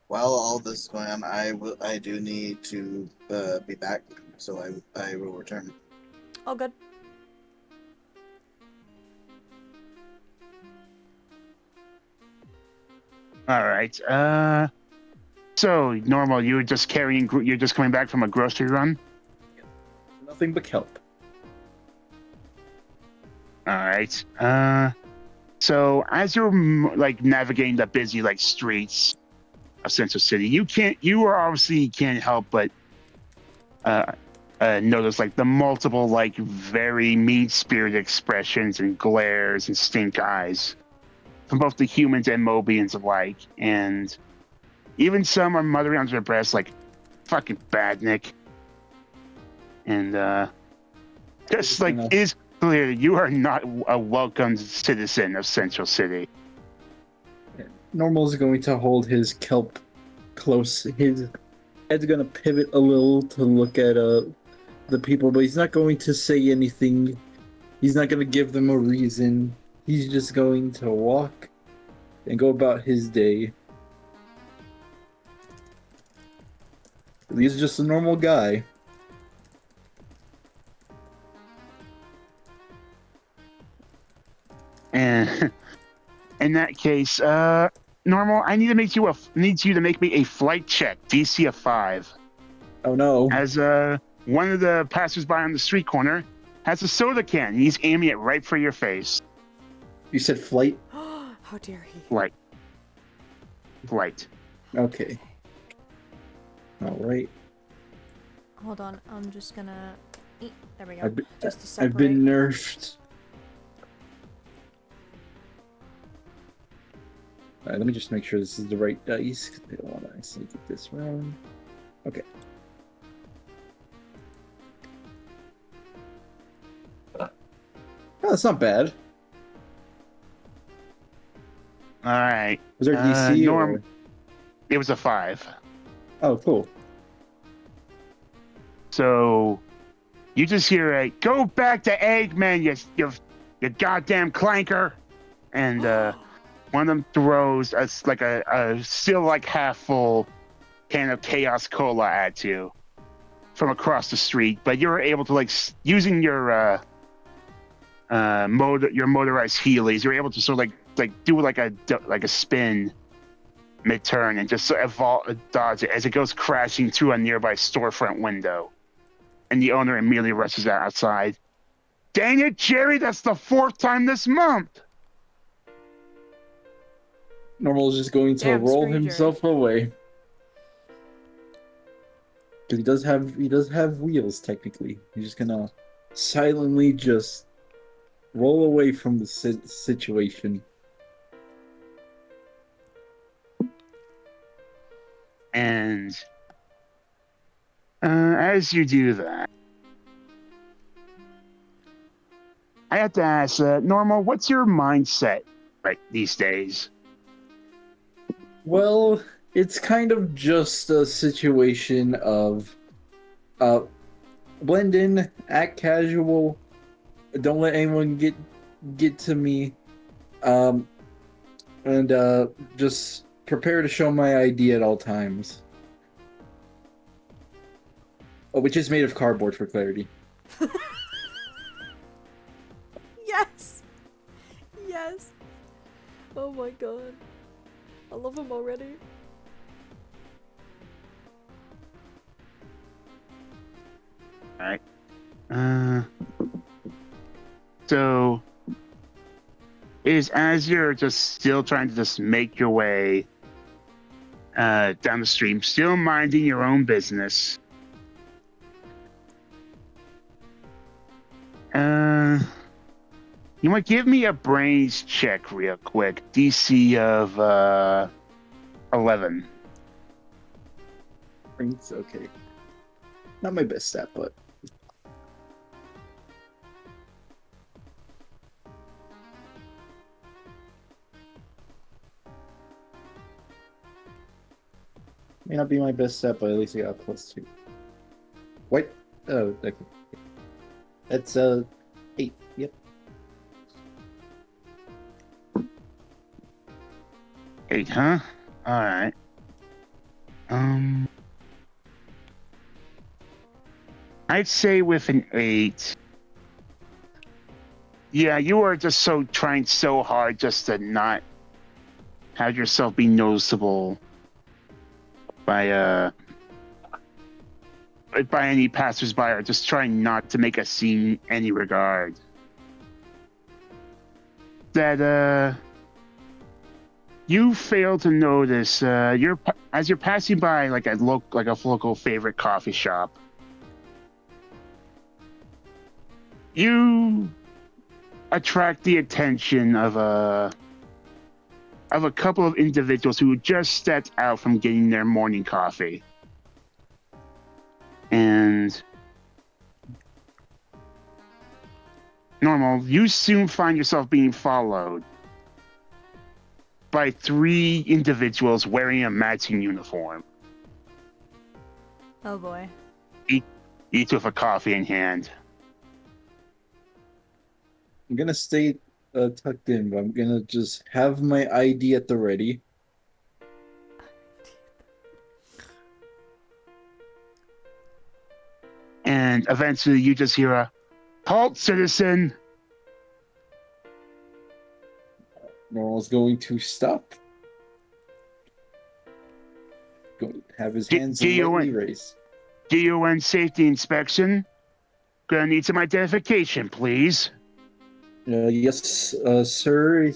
While all this is going on, I do need to be back, so I will return. All good. All right. So normal. You're just coming back from a grocery run. Nothing but kelp. All right. So as you're like navigating the busy like streets of Central City, you obviously can't help but notice like the multiple like very mean-spirited expressions and glares and stink eyes from both the humans and Mobians alike, and even some are muttering under their breaths like "fucking badnik," and just like it is clear you are not a welcome citizen of Central City. Normal's going to hold his kelp close. His head's gonna pivot a little to look at the people, but he's not going to say anything. He's not going to give them a reason. He's just going to walk and go about his day. He's just a normal guy. And in that case, normal, I need you to make me a flight check, DC of 5. Oh no. As one of the passersby on the street corner has a soda can. And he's aiming it right for your face. You said flight? How dare he? Flight. Okay. Alright. Hold on, I'm just gonna... There we go. Just to I've separate. been nerfed. Alright, let me just make sure this is the right dice, because I don't want to accidentally get this wrong. Okay. Oh, that's not bad. All right. Was there DC or... It was a 5. Oh, cool. So you just hear a "Go back to Eggman, you goddamn clanker," and one of them throws a still like half full can of Chaos Cola at you from across the street. But you're able to like using your motorized Heelys, you're able to sort of like do like a spin mid-turn and just dodge it as it goes crashing through a nearby storefront window. And the owner immediately rushes outside. "Dang it, Jerry, that's the 4th time this month!" Normal is just going to roll himself away. Because he does have wheels, technically. He's just gonna silently just roll away from the situation. And as you do that, I have to ask, Normal, what's your mindset right these days? Well, it's kind of just a situation of blend in, act casual, don't let anyone get to me, and just prepare to show my ID at all times. Oh, which is made of cardboard, for clarity. Yes. Yes. Oh my god. I love him already. All right. So is as you're just still trying to just make your way down the stream, still minding your own business. You might give me a brains check real quick. DC of 11. Brains, okay. Not my best stat, but may not be my best stat, but at least I got a +2. What? Oh, okay. That's 8. Yep. 8, huh? All right. I'd say with an 8. Yeah, you are just so trying so hard just to not have yourself be noticeable by any passersby, or just trying not to make a scene any regard. That you fail to notice as you're passing by like a local favorite coffee shop. You attract the attention of a couple of individuals who just stepped out from getting their morning coffee. And normal, you soon find yourself being followed by 3 individuals wearing a matching uniform, Oh boy. each with a coffee in hand. I'm gonna stay tucked in, but I'm gonna just have my ID at the ready. And eventually you just hear a, "Halt, citizen!" Normal's going to stop. Going to have his hands lightly raised. DON safety inspection. Gonna need some identification, please. Yes, sir.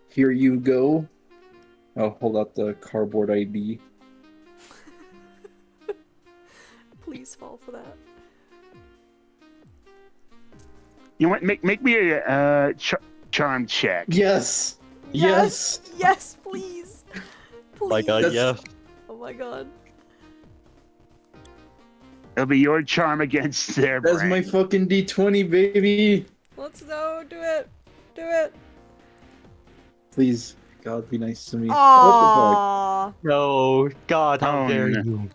Here you go. I'll hold out the cardboard ID. Please fall for that. You want make me a charm check. Yes! Yes! Yes, please. Please. My god, That's- yes. Oh my god. It'll be your charm against their That's brain. my fucking D20, baby! Let's go. Do it. Do it. Please, God, be nice to me. Aww. No, God, how Oh, dare no. you?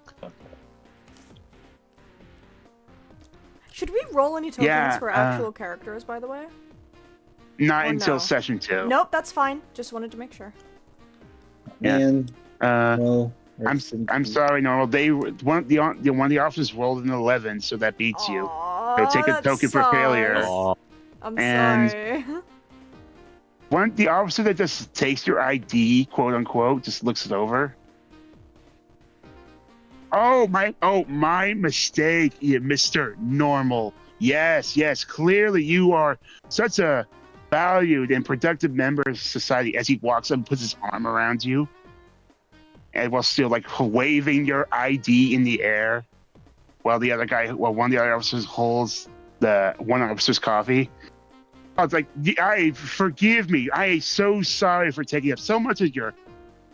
Should we roll any tokens Yeah, for actual characters, by the way? Not Or until no? session 2. Nope, that's fine. Just wanted to make sure. Yeah. And, well, I'm sorry, Normal. One of the officers rolled an 11, so that beats you. Aww, So take a that token for sucks. failure. Aw, I'm And- sorry. The officer that just takes your ID, quote unquote, just looks it over. Oh my mistake, Mr. Normal. Yes, clearly you are such a valued and productive member of society. As he walks up and puts his arm around you, and while still like waving your ID in the air, while one of the other officers holds the one officer's coffee. I was like, forgive me. I am so sorry for taking up so much of your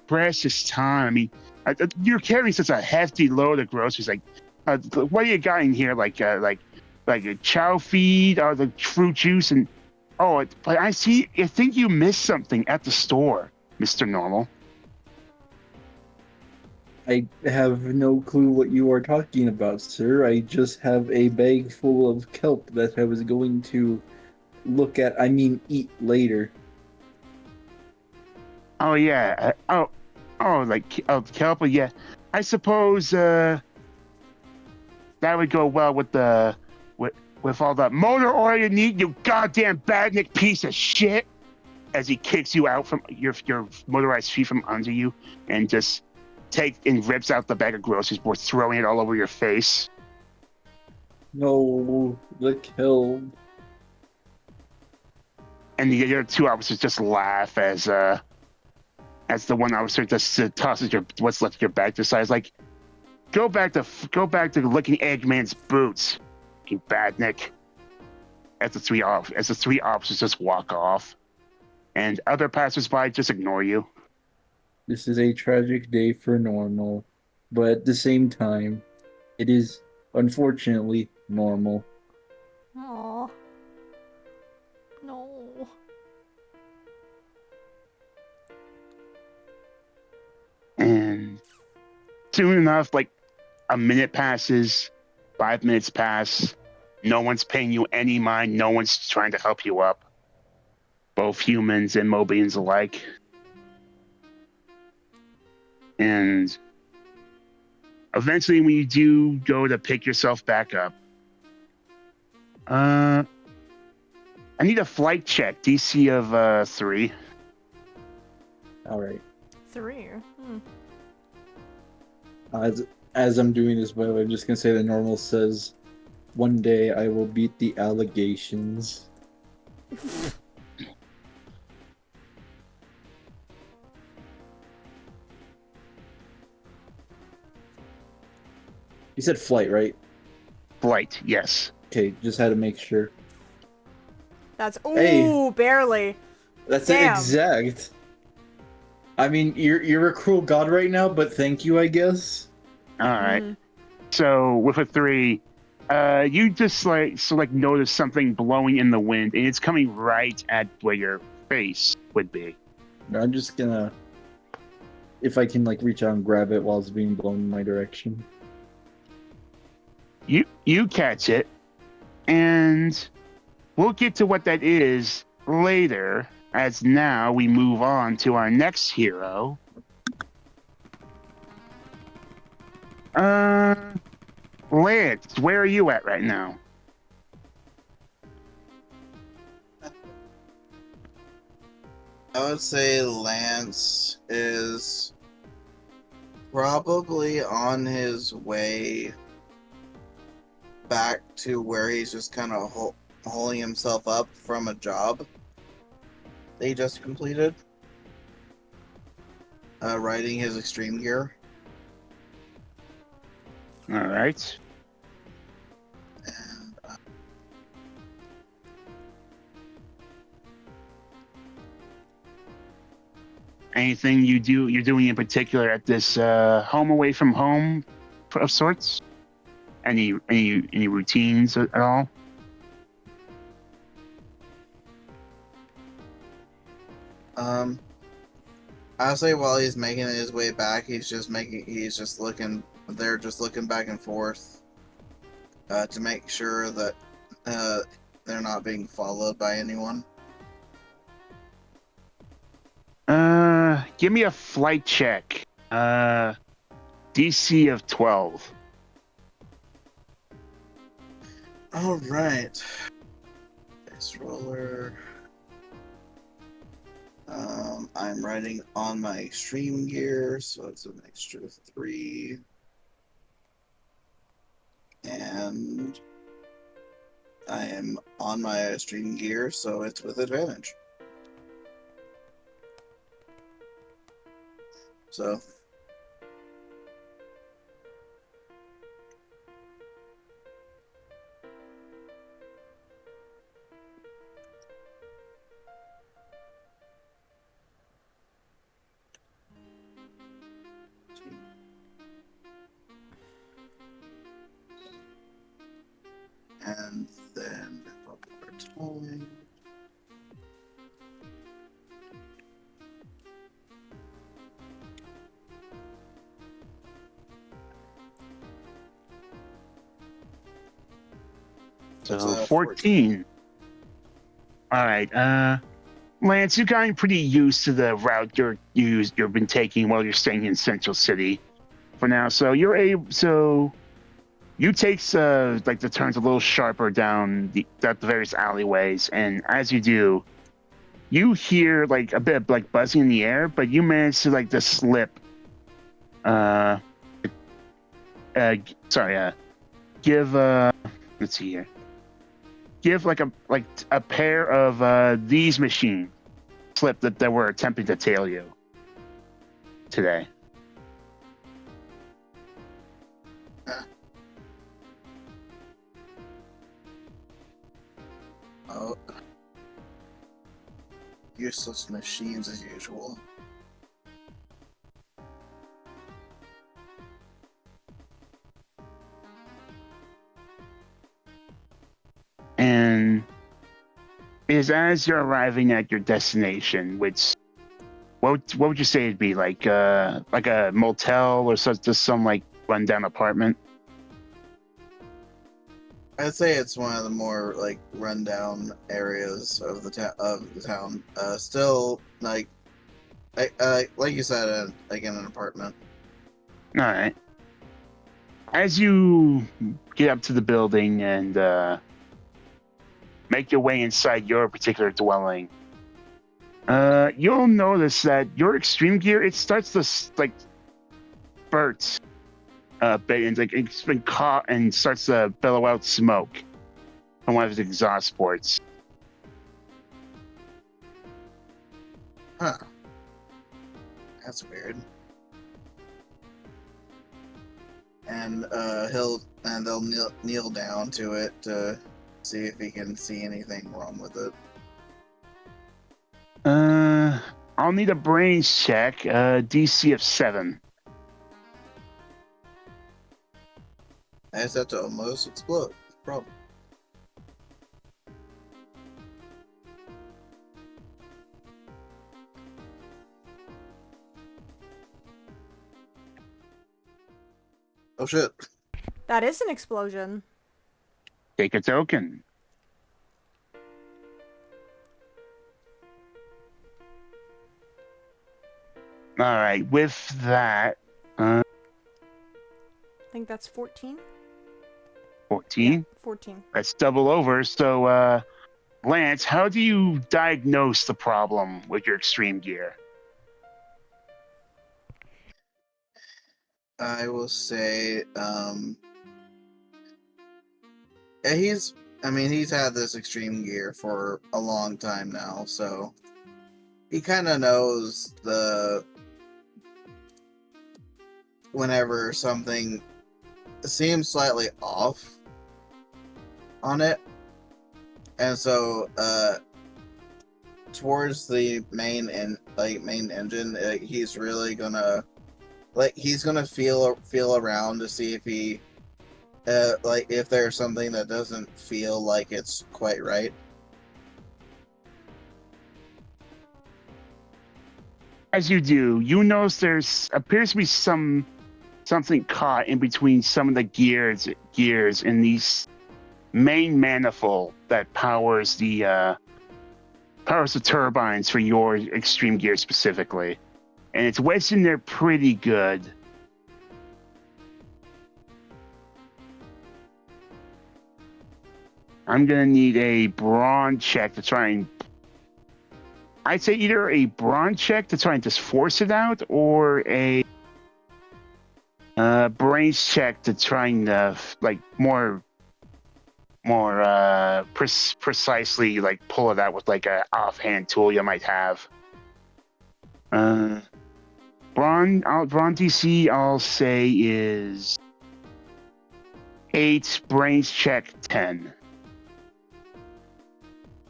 precious time. I mean, you're carrying such a hefty load of groceries. Like, what do you got in here? Like a chow feed or the fruit juice? And but I think you missed something at the store, Mr. Normal. I have no clue what you are talking about, sir. I just have a bag full of kelp that I was going to eat later. Oh yeah. Kelp. Yeah. I suppose that would go well with with all the motor oil you need, you goddamn badnik piece of shit, as he kicks you out from your motorized feet from under you and just rips out the bag of groceries before throwing it all over your face. No, the kill. And the other two officers just laugh as the one officer just tosses what's left of your bag to the side. It's like, go back to licking Eggman's boots, you badnik. As the three officers just walk off, and other passersby just ignore you. This is a tragic day for normal, but at the same time, it is unfortunately normal. Aww. No. And soon enough, like a minute passes, 5 minutes pass. No one's paying you any mind. No one's trying to help you up. Both humans and Mobians alike. And eventually, when you do go to pick yourself back up, I need a flight check, DC of 3. All right. 3. As I'm doing this, by the way, I'm just gonna say that normal says, "One day I will beat the allegations." You said flight, right? Flight, yes. Okay, just had to make sure. That's Hey. Barely. That's Damn. exact. I mean, you're a cruel god right now, but thank you, I guess. All right. So with a 3, you just notice something blowing in the wind, and it's coming right at where your face would be. I'm just gonna, if I can reach out and grab it while it's being blown in my direction. You catch it, and we'll get to what that is later, as now we move on to our next hero. Lance, where are you at right now? I would say Lance is probably on his way back to where he's just kind of holding himself up from a job they just completed. Riding his extreme gear. All right. And, Anything you're doing in particular at this home away from home of sorts? Any routines at all? I'll say while he's making his way back, he's just looking. They're just looking back and forth to make sure that they're not being followed by anyone. Give me a flight check. DC of 12. All right. Dice roller. I'm riding on my extreme gear, so it's an extra 3. And I am on my extreme gear, so it's with advantage. So. And then time. So 14. All right. Lance, you're getting pretty used to the route you've been taking while you're staying in Central City for now. So you're able. So you takes like the turns a little sharper down the various alleyways, and as you do, you hear like a bit of like buzzing in the air, but you manage to like just slip. Sorry. Give let's see here. Give like a pair of these machines slip that were attempting to tail you today. Oh. Useless machines as usual. And it is as you're arriving at your destination, which what would you say it'd be like a motel or just some like rundown apartment? I'd say it's one of the more like rundown areas of the town. Still like you said, like in an apartment. All right. As you get up to the building and make your way inside your particular dwelling, you'll notice that your extreme gear, it starts to like spurt a bit, and like it's been caught and starts to bellow out smoke from one of its exhaust ports. Huh. That's weird. And they'll kneel down to it to see if he can see anything wrong with it. I'll need a brains check, DC of 7. I just have to almost explode. Problem. Oh shit. That is an explosion. Take a token. All right, with that, I think that's 14. 14. Yeah, 14. That's double over. So, Lance, how do you diagnose the problem with your extreme gear? I will say, yeah, he's had this extreme gear for a long time now, so he kind of knows whenever something seems slightly off on it, and so towards the main engine, he's really gonna feel around to see if he if there's something that doesn't feel like it's quite right. As you do, you notice there's appears to be something caught in between some of the gears in these main manifold that powers the turbines for your extreme gear specifically, and it's wedged in there pretty good. I'm gonna need a brawn check to try and. I'd say either a brawn check to try and just force it out, or a brains check to try and like more precisely like pull it out with like a offhand tool you might have. Brawn DC I'll say is 8, brains check 10.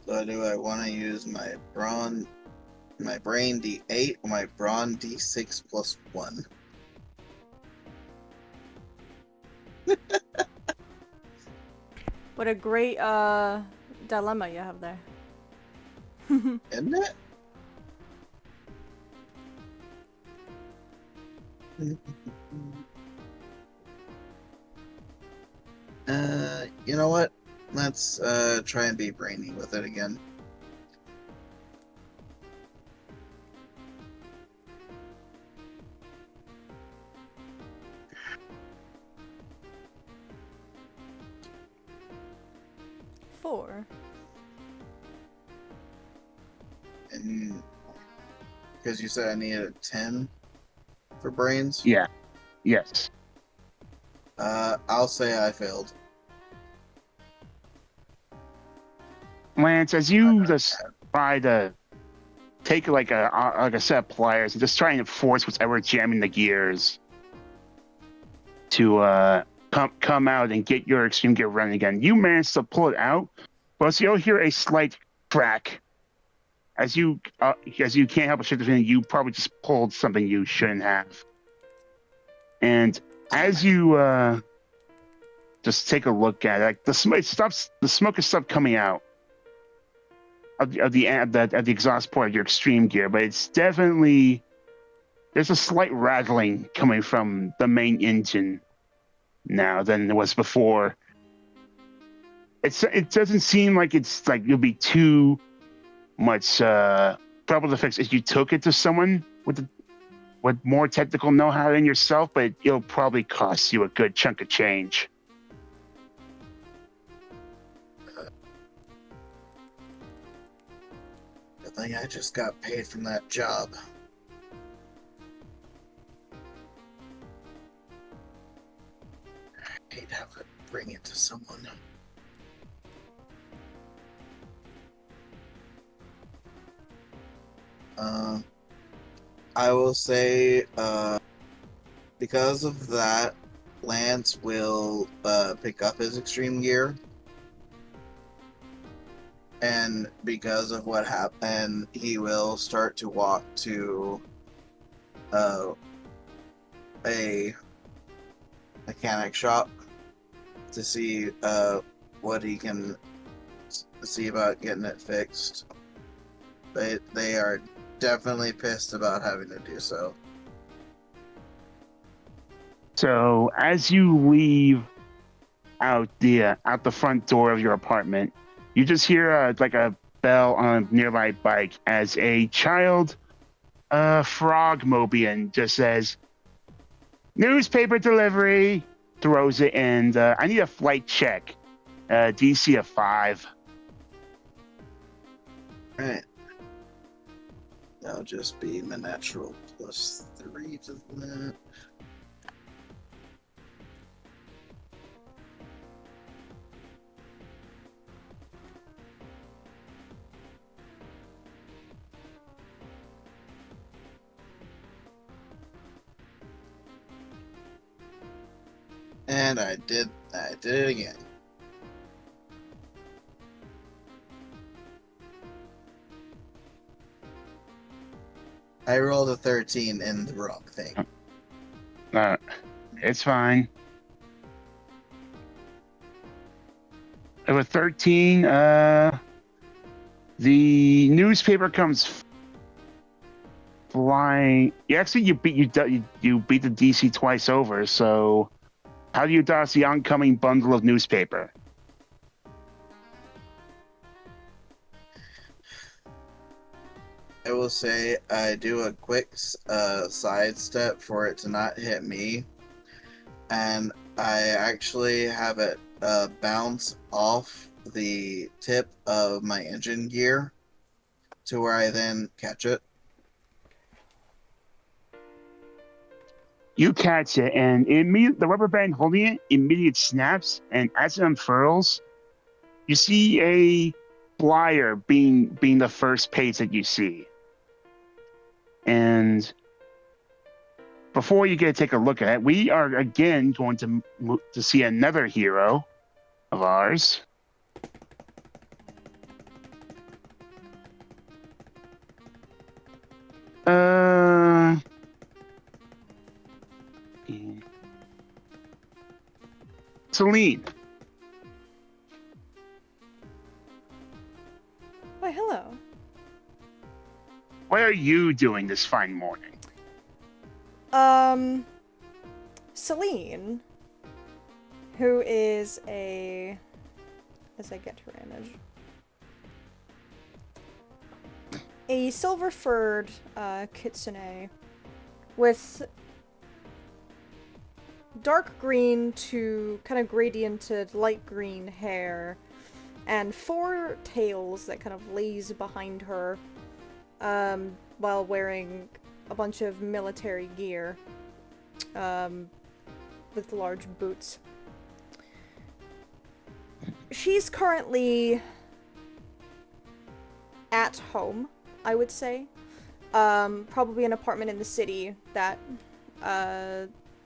So do I want to use my brain D8 or my brawn D6 plus 1? What a great dilemma you have there. Isn't it? You know what? Let's try and be brainy with it again. 4. And because you said I needed a 10 for brains. Yeah. Yes. I'll say I failed. Lance, as you just try to take like a set of pliers and just try and force whatever jamming the gears to come out and get your extreme gear running again, you manage to pull it out, but you'll hear a slight crack as you can't help but shift the feeling you probably just pulled something you shouldn't have. And as you just take a look at it, like the smoke is stopped coming out of the exhaust port of your extreme gear, but it's definitely there's a slight rattling coming from the main engine now than there was before. It doesn't seem like it's like you'll be too much trouble to fix if you took it to someone with more technical know-how than yourself, but it'll probably cost you a good chunk of change. Good thing I just got paid from that job. I hate having to bring it to someone. I will say, because of that, Lance will pick up his extreme gear. And because of what happened, he will start to walk to a mechanic shop to see what he can see about getting it fixed. They are definitely pissed about having to do so. So as you leave out the front door of your apartment, you just hear like a bell on a nearby bike as a child frog mobian just says, "Newspaper delivery," throws it, and I need a flight check, DC of 5. Right. That'll just be my natural +3 to that. And I did it again. I rolled a 13 in the wrong thing. It's fine. With 13, the newspaper comes flying. Actually, you beat the DC twice over. So, how do you dodge the oncoming bundle of newspaper? I will say I do a quick sidestep for it to not hit me, and I actually have it bounce off the tip of my engine gear to where I then catch it. You catch it, and the rubber band holding it immediately snaps, and as it unfurls, you see a flyer being the first page that you see. And before you get to take a look at it, we are again going to see another hero of ours. Selene. Why, hello. What are you doing this fine morning? Selene, who is as I get her image, a silver-furred kitsune with dark green to kind of gradiented light green hair, and 4 tails that kind of lays behind her, while wearing a bunch of military gear, with large boots. She's currently at home, I would say. Probably an apartment in the city that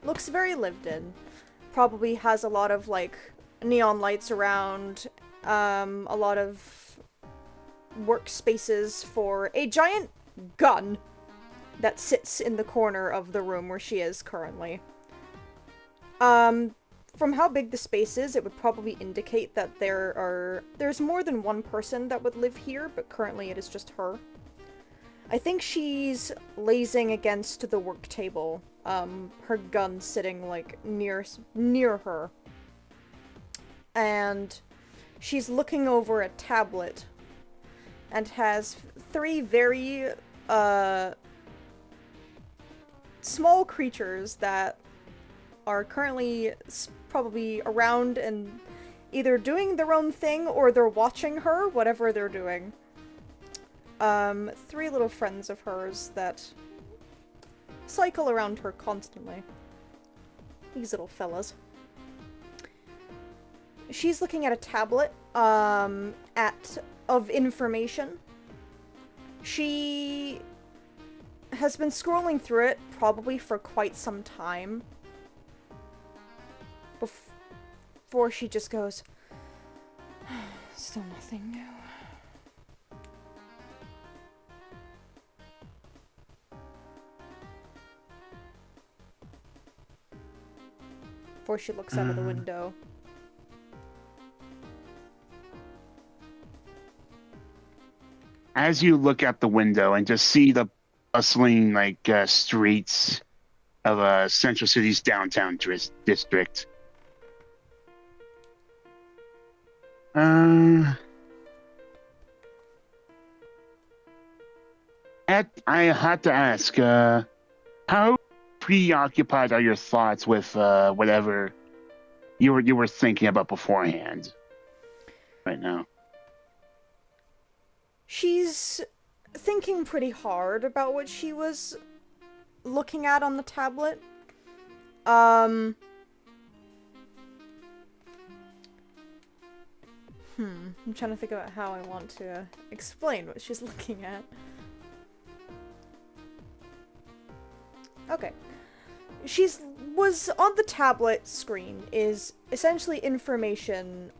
looks very lived in. Probably has a lot of like neon lights around, a lot of workspaces for a giant gun that sits in the corner of the room where she is currently. From how big the space is, it would probably indicate that there's more than one person that would live here, but currently it is just her. I think she's lazing against the work table, her gun sitting like near her. And she's looking over a tablet and has 3 very small creatures that are currently probably around and either doing their own thing or they're watching her, whatever they're doing. 3 little friends of hers that cycle around her constantly. These little fellas. She's looking at a tablet, of information. She has been scrolling through it probably for quite some time. Before she just goes, still nothing new. Before she looks out of the window. As you look out the window and just see the bustling streets of Central City's downtown district. I had to ask, how preoccupied are your thoughts with whatever you were thinking about beforehand right now? She's thinking pretty hard about what she was looking at on the tablet. I'm trying to think about how I want to explain what she's looking at. Okay. Was on the tablet screen is essentially information,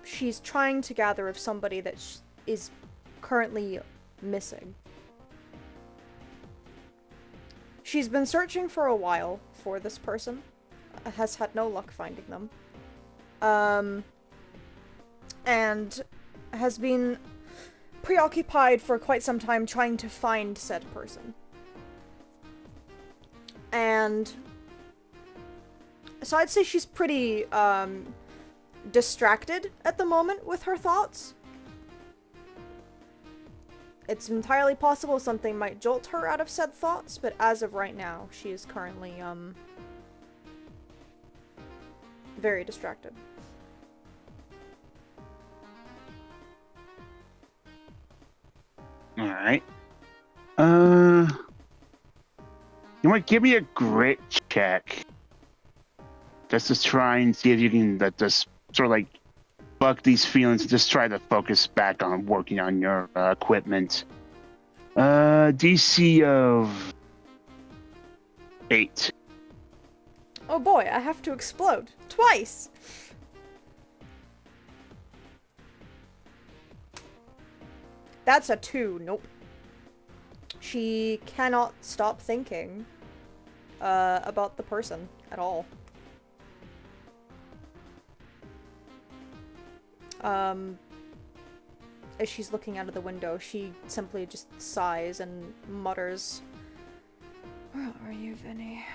she's trying to gather of somebody that is currently missing. She's been searching for a while for this person, has had no luck finding them, and has been preoccupied for quite some time trying to find said person. And so I'd say she's pretty, distracted at the moment with her thoughts. It's entirely possible something might jolt her out of said thoughts, but as of right now, she is currently, very distracted. Alright. You want to give me a grit check? Just to try and see if you can just sort of like buck these feelings and just try to focus back on working on your equipment. DC of 8. Oh boy, I have to explode. Twice! That's a 2. Nope. She cannot stop thinking about the person at all. As she's looking out of the window, she simply just sighs and mutters, "Where are you, Vinny?"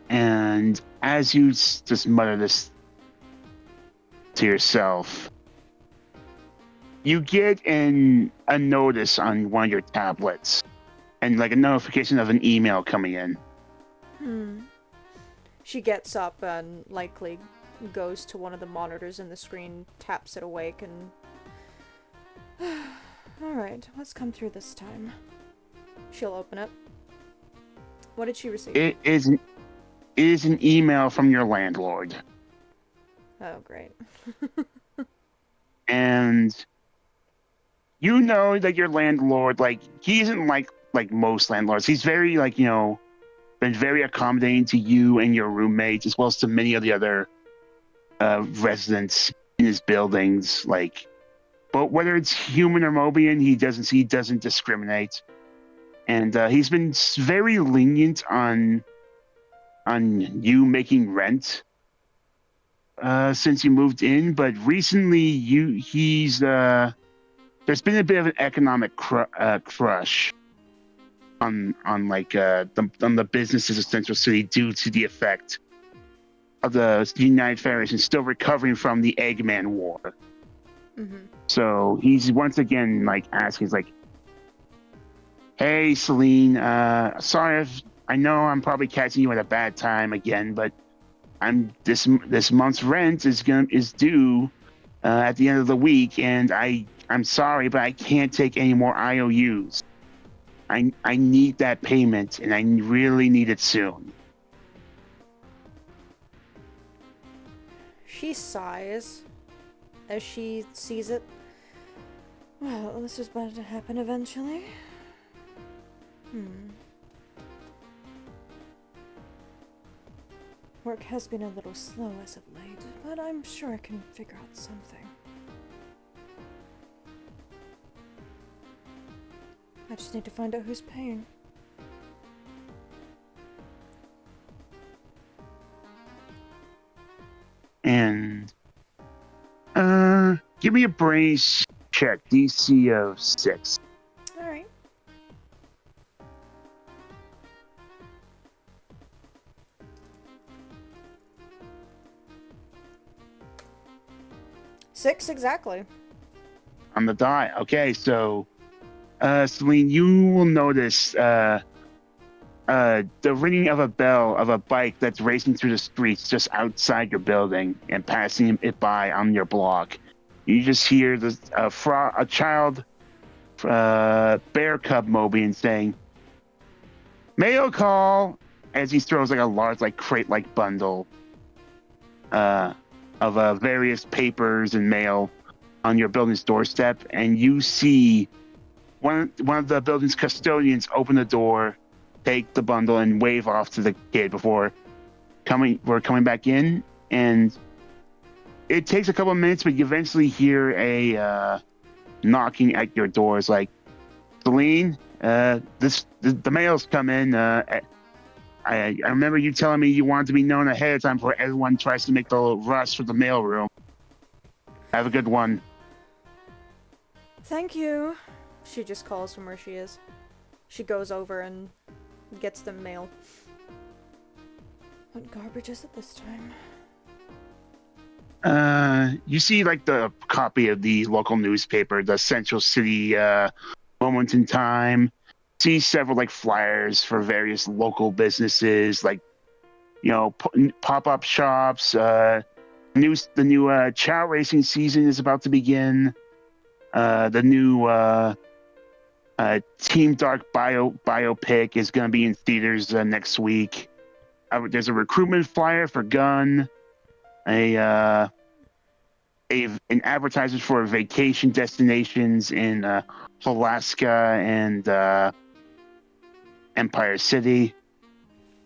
And as you just mutter this to yourself, you get a notice on one of your tablets. and like a notification of an email coming in. She gets up and likely goes to one of the monitors in the screen, taps it awake, and... Alright, what's come through this time? She'll open it. What did she receive? It is an email from your landlord. Oh, great. And you know that your landlord, like, he isn't like most landlords. He's very, like, you know, been very accommodating to you and your roommates, as well as to many of the other residents in his buildings. Like, but whether it's human or Mobian, he doesn't discriminate. And he's been very lenient on you making rent since you moved in, but recently he's there's been a bit of an economic crush on the businesses of Central City due to the effect of the United Federation still recovering from the Eggman War. Mm-hmm. So he's once again like asking, he's like, "Hey, Selene, sorry if I know I'm probably catching you at a bad time again, but this month's rent is due at the end of the week, and I'm sorry, but I can't take any more IOUs. I need that payment, and I really need it soon." She sighs as she sees it. Well, this is bound to happen eventually. Work has been a little slow as of late, but I'm sure I can figure out something. I just need to find out who's paying. And give me a brace check, DC of 6. Alright. Six exactly. On the die. Okay, so Selene, you will notice the ringing of a bell of a bike that's racing through the streets just outside your building and passing it by on your block. You just hear a child bear cub Mobian saying, "Mail call," as he throws like a large like crate like bundle of various papers and mail on your building's doorstep, and you see one of the building's custodians open the door, take the bundle, and wave off to the kid before we're coming back in. And it takes a couple of minutes, but you eventually hear a knocking at your door. It's like, "Selene, the mail's come in. I remember you telling me you wanted to be known ahead of time before everyone tries to make the rush for the mail room. Have a good one." Thank you. She just calls from where she is. She goes over and gets the mail. What garbage is it this time? You see like the copy of the local newspaper, the Central City Moment in Time. See several like flyers for various local businesses, like, you know, pop-up shops. The new chow racing season is about to begin. The new Team Dark biopic is going to be in theaters next week. There's a recruitment flyer for Gun. An advertisement for vacation destinations in Alaska and Empire City.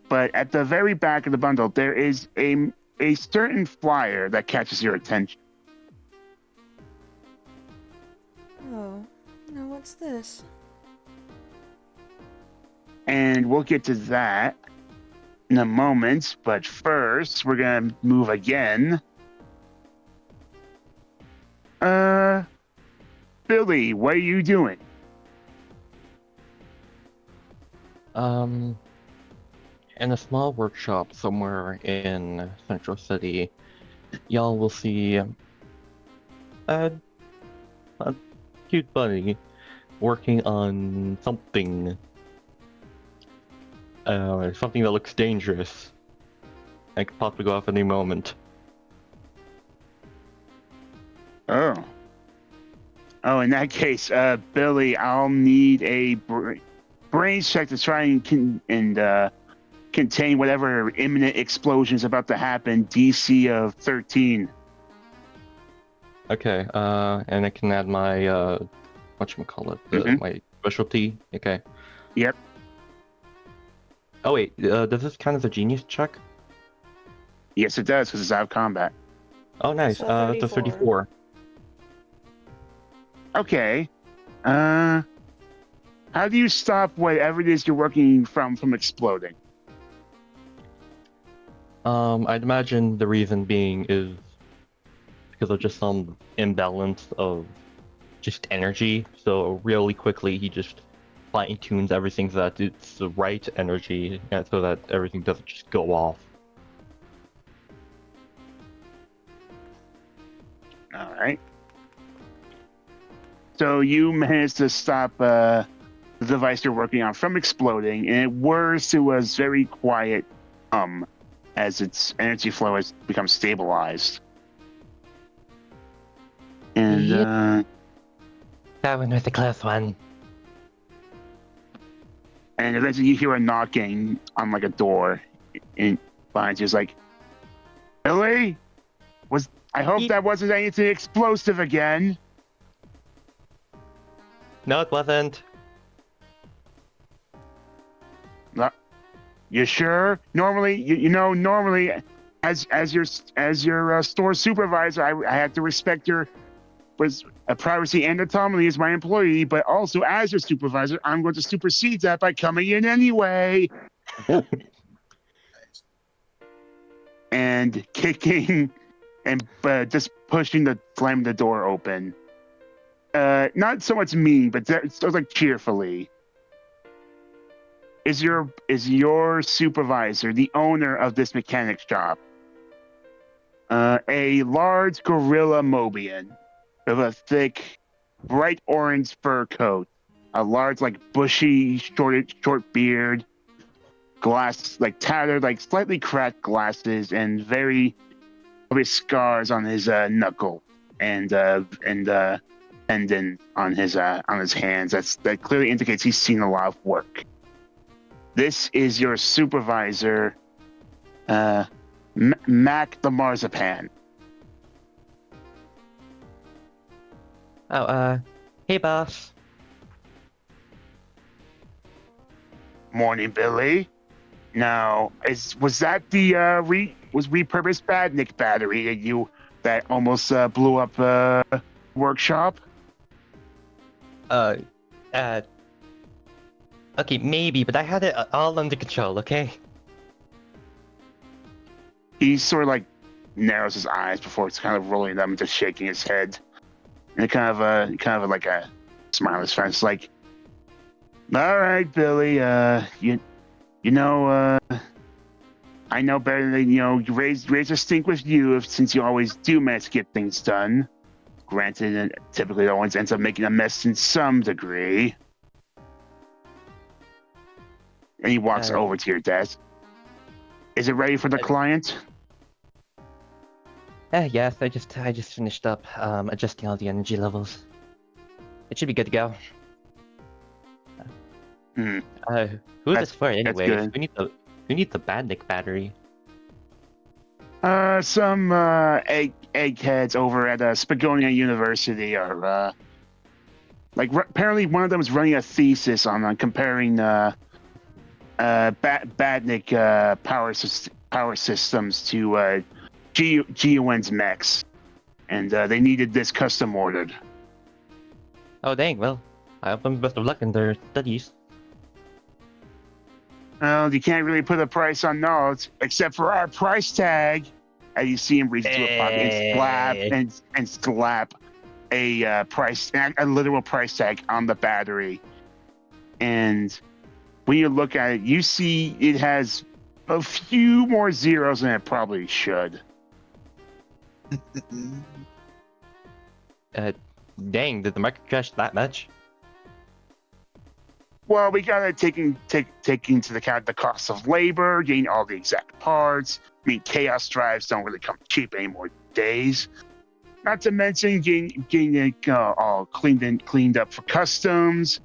But at the very back of the bundle, there is a certain flyer that catches your attention. Oh, now what's this? And we'll get to that in a moment. But first, we're going to move again. Billy, what are you doing? In a small workshop somewhere in Central City, y'all will see a cute bunny working on something Something that looks dangerous. I could possibly go off any moment. Oh. Oh, in that case, Billy, I'll need a brains check to try and contain whatever imminent explosion is about to happen. DC of 13. Okay, and I can add my, whatchamacallit, my specialty. Okay. Yep. Oh wait, does this count as a genius check? Yes, it does, because it's out of combat. Oh nice, So it's a 34. Okay. How do you stop whatever it is you're working from exploding? I'd imagine the reason being is because of just some imbalance of just energy. So really quickly, he just fine tunes everything so that it's the right energy, and so that everything doesn't just go off. All right. So you managed to stop the device you're working on from exploding, and it whirs to a very quiet as its energy flow has become stabilized. And That one was the close one. and eventually you hear a knocking on like a door in behind you. It's like, Billy, I hope that wasn't anything explosive again. No, it wasn't. You sure? Normally, normally, as your store supervisor, I have to respect your privacy and autonomy as my employee, but also as your supervisor, I'm going to supersede that by coming in anyway and kicking and just slamming the door open. Not so much mean, but it's like cheerfully. Is your supervisor the owner of this mechanic shop? A large gorilla Mobian with a thick, bright orange fur coat, a large, like bushy, short beard, tattered, slightly cracked glasses, and very scars on his knuckle and tendon on his hands. That clearly indicates he's seen a lot of work. This is your supervisor, Mac the Marzipan. Oh, hey boss. Morning, Billy. Now, was that the repurposed Badnik battery that almost blew up workshop? Okay, maybe, but I had it all under control, okay? He sort of narrows his eyes before it's kind of rolling them and just shaking his head. And it kind of like a smile on his face. It's like, all right, Billy, you know, I know better than, you raise a stink with you since you always do manage to get things done. Granted, and typically it always ends up making a mess in some degree. And he walks over to your desk. Is it ready for the client? Yes, I just finished up adjusting all the energy levels. It should be good to go. Who is this for anyway? We need the Badnik battery. Some eggheads over at Spagonia University are apparently one of them is running a thesis on comparing Badnik power systems to GUN's mechs, and they needed this custom ordered. Oh dang! Well, I hope them best of luck in their studies. Well, you can't really put a price on those, except for our price tag. And you see him reach into a pocket and slap a literal price tag on the battery. And when you look at it, you see it has a few more zeros than it probably should. Dang! Did the market crash that much? Well, we gotta take into account the cost of labor, getting all the exact parts. I mean, chaos drives don't really come cheap anymore days. Not to mention getting it all cleaned up for customs,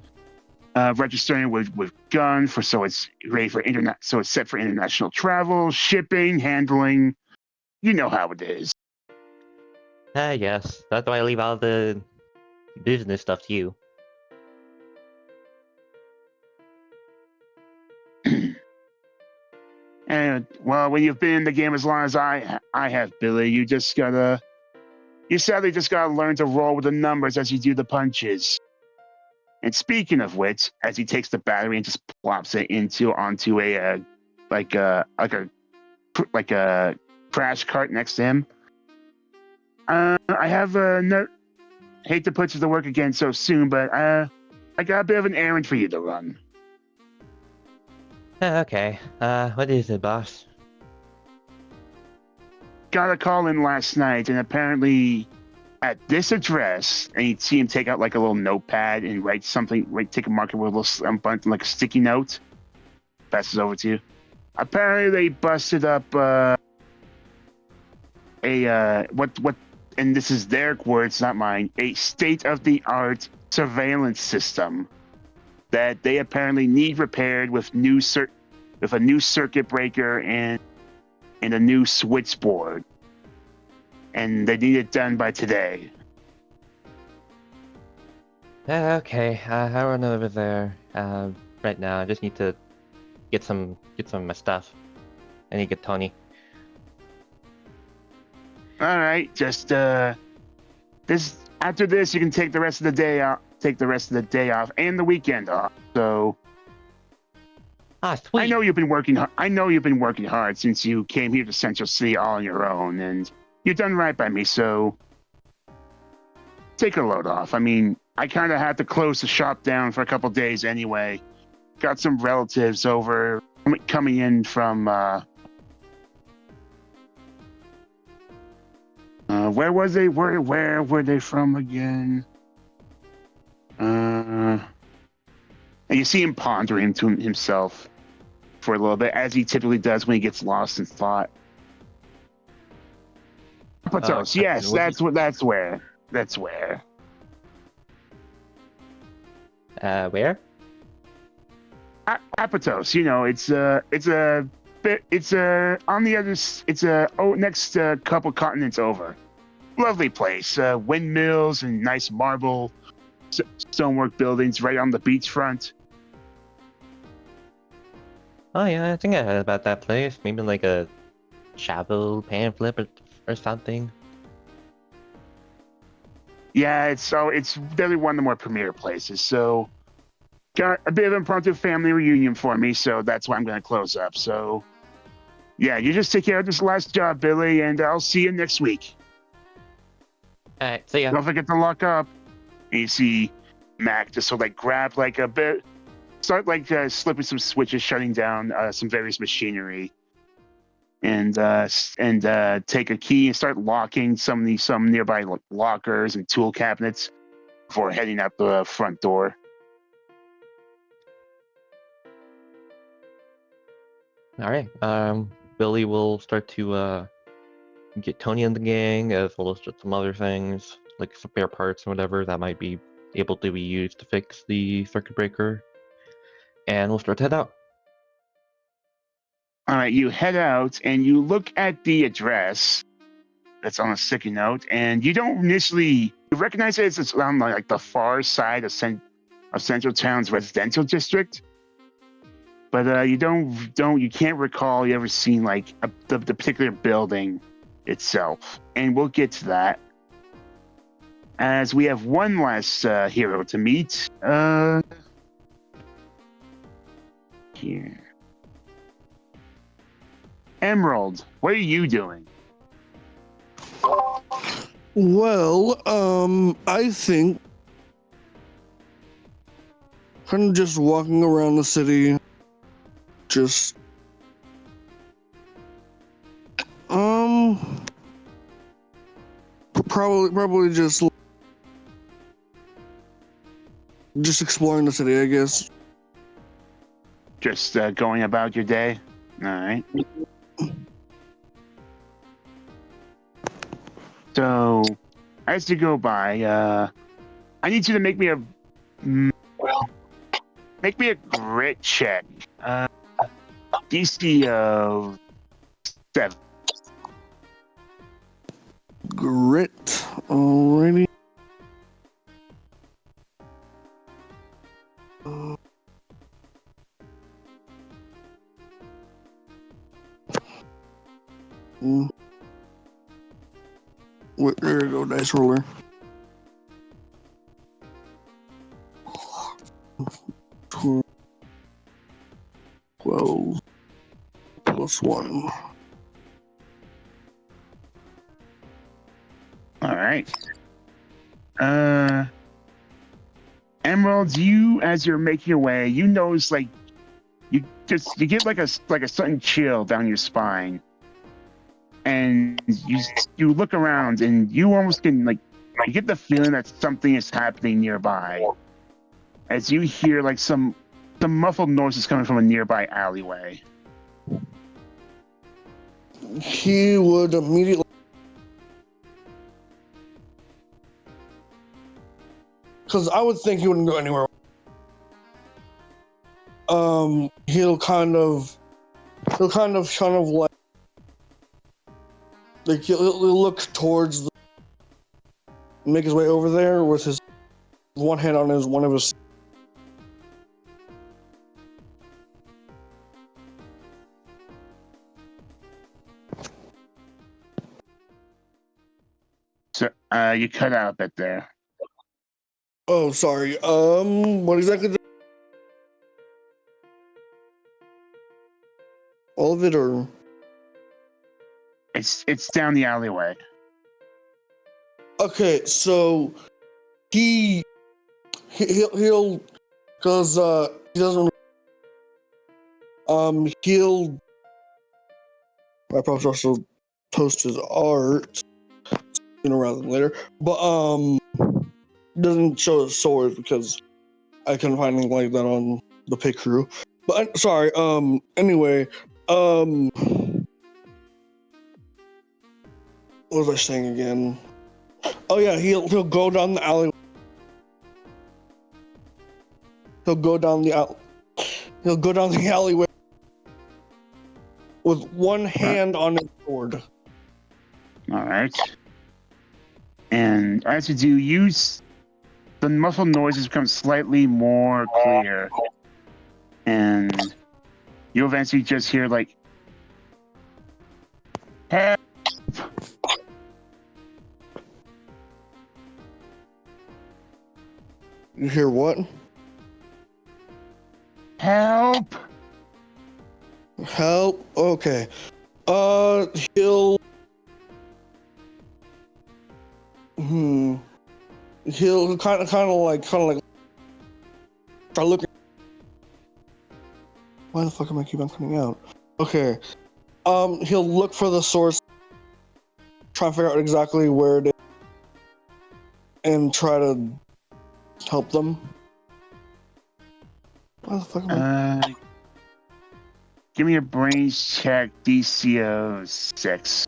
registering with gun so it's ready for internet, so it's set for international travel, shipping, handling. You know how it is. Yes. That's why I leave all the business stuff to you. And well, when you've been in the game as long as I have, Billy, you sadly just gotta learn to roll with the numbers as you do the punches. And speaking of which, as he takes the battery and just plops it onto a like a crash cart next to him. I have a note. Hate to put you to work again so soon, but I got a bit of an errand for you to run. Okay. What is it, boss? Got a call in last night, and apparently at this address, and you'd see him take out like a little notepad and write something, take a marker with a little button, like a sticky note. Passes over to you. Apparently, they busted up what, and this is their words, not mine, a state-of-the-art surveillance system that they apparently need repaired with a new circuit breaker and a new switchboard. And they need it done by today. Okay, I run over there right now. I just need to get some of my stuff. I need to get Tony. All right, just after this, you can take the rest of the day off. Take the rest of the day off and the weekend off. So, Sweet. I know you've been working. I know you've been working hard since you came here to Central City all on your own, and you've done right by me. So, take a load off. I mean, I kind of had to close the shop down for a couple days anyway. Got some relatives over coming in from. Where was they? Where were they from again? And you see him pondering to himself for a little bit, as he typically does when he gets lost in thought. Apatos, yes, that's where. Where? Apatos, you know, it's on the other, next couple continents over. Lovely place, windmills and nice marble stonework buildings right on the beachfront. Oh yeah, I think I heard about that place. Maybe like a travel pamphlet or something. Yeah, it's definitely one of the more premier places. So, got a bit of an impromptu family reunion for me, so that's why I'm going to close up. So, yeah, you just take care of this last job, Billy, and I'll see you next week. All right, see ya. Don't forget to lock up. And you see Mac just sort of like grab like a bit, start like slipping some switches, shutting down some various machinery, and take a key and start locking some nearby lockers and tool cabinets before heading out the front door. All right. Billy will start to get Tony in the gang, as well as just some other things like spare parts and whatever that might be able to be used to fix the circuit breaker, and we'll start to head out. All right, you head out and you look at the address that's on a sticky note, and you don't initially recognize it as it's on like the far side of Central Town's residential district. But you can't recall you ever seen like the particular building itself, and we'll get to that as we have one last hero to meet. Here, Emerald, what are you doing? Well, I think kind of just walking around the city, just probably just exploring the city, I guess. Just going about your day. All right. So, as you go by, I need you to make me a grit check. DC of 7. Grit. Alrighty. There you go, dice roller. 12 plus 1. All right. Emerald, you as you're making your way, you notice like you get like a sudden chill down your spine, and you look around and you almost can like you get the feeling that something is happening nearby, as you hear like some muffled noises coming from a nearby alleyway. He would immediately. Because I would think he wouldn't go anywhere. He'll kind of like he'll look towards make his way over there with his one hand on one of his. So you cut out a bit there. Oh, sorry. What exactly? All of it, or it's down the alleyway. okay, so he'll because he doesn't he'll I probably should also post his art sooner rather than later, but doesn't show his sword because I couldn't find anything like that on the pick crew. But sorry, anyway, what was I saying again? Oh yeah, he'll go down the alley. He'll go down the alleyway with one hand on his sword. All right. And as you do, the muffled noises become slightly more clear, and you eventually just hear like, "Help!" You hear what? Help! Help. Okay. He'll kind of like start looking. Why the fuck am I keep on coming out? Okay. He'll look for the source, try to figure out exactly where it is, and try to help them. Why the fuck am I? Give me a brains check, DC of 6.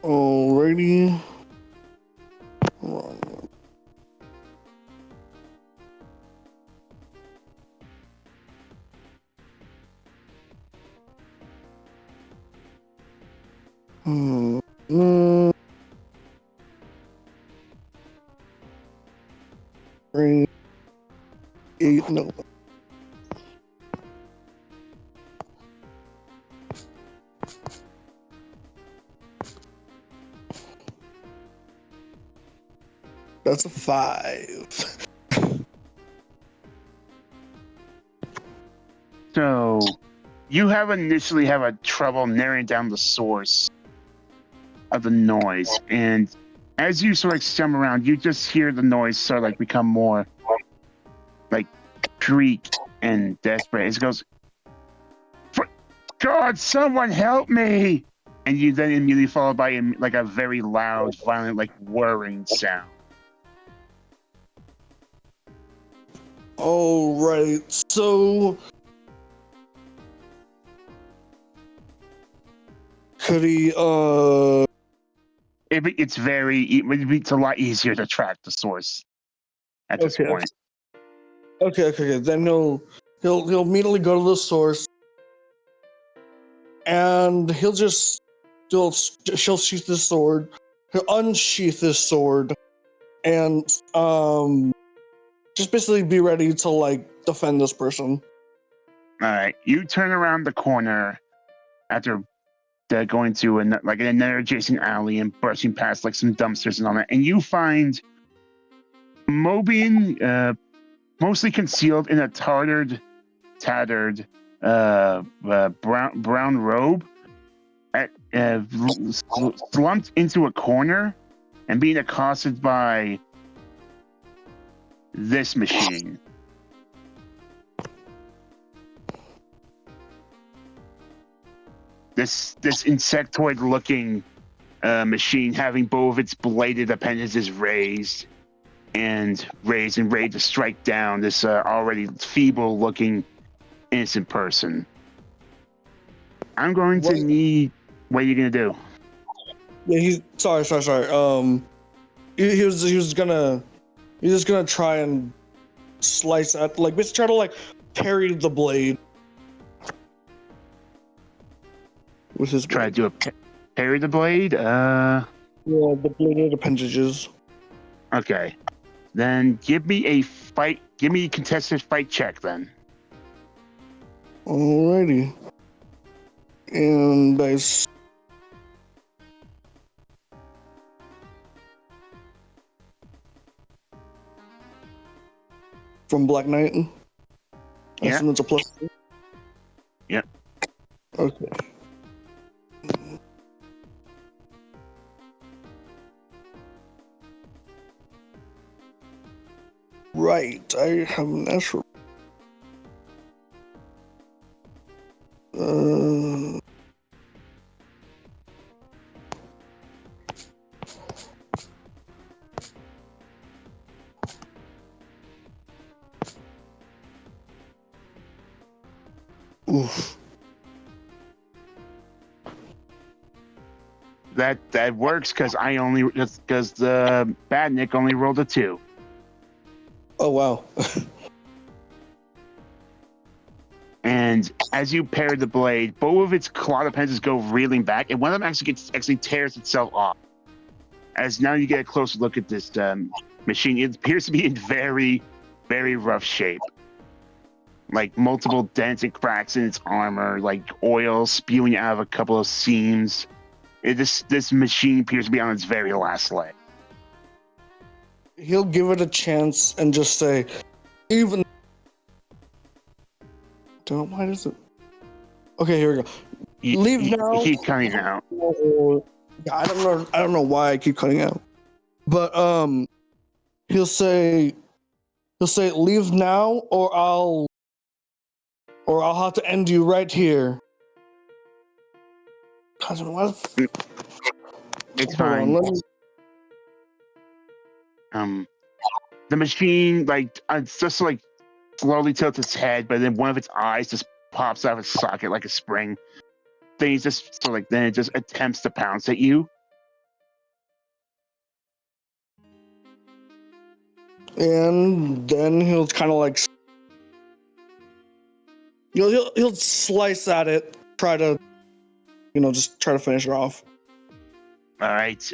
Alrighty. Wrong. Three, 8, no. That's a 5. So, you initially have a trouble narrowing down the source of the noise, and as you sort of skim around, you just hear the noise sort of like become more like shriek and desperate. It goes, "For God, someone help me!" And you then immediately followed by like a very loud, violent, like whirring sound. All right. So could he? It's a lot easier to track the source at this Okay. point. Okay. Then he'll immediately go to the source, and she'll sheath his sword. He'll unsheath his sword, and just basically be ready to like defend this person. All right, you turn around the corner after going to another adjacent alley and brushing past like some dumpsters and all that, and you find Mobian, mostly concealed in a tattered brown robe, slumped into a corner and being accosted by this machine. This insectoid-looking machine, having both of its bladed appendages raised and ready to strike down this already feeble-looking innocent person. I'm going to need. What are you gonna do? Yeah, he's sorry. He was just gonna try and slice at basically try to parry the blade with his blade. Try to do a parry the blade. Yeah, the bladed appendages. Okay. Then give me a fight. Give me a contested fight check then. Alrighty. And dice. From Black Knight. I Yeah. assume it's a plus. Yep. Okay. Right, I have an natural. Oof. That works because the bad Nick only rolled a 2. Oh wow. And as you pair the blade, both of its clawed appendages go reeling back, and one of them actually tears itself off. As now you get a closer look at this machine, it appears to be in very, very rough shape. Like multiple dents and cracks in its armor, like oil spewing out of a couple of seams. This machine appears to be on its very last leg. He'll give it a chance and just say, even. Don't. Why does it? Okay, here we go. Leave now. Keep cutting out. Yeah, I don't know why I keep cutting out. But he'll say, leave now, or I'll have to end you right here. Cousin, what? It's Hold fine. The machine it's just slowly tilts its head, but then one of its eyes just pops out of its socket like a spring. Then then it just attempts to pounce at you. And then he'll kind of he'll slice at it, try to just try to finish her off. All right,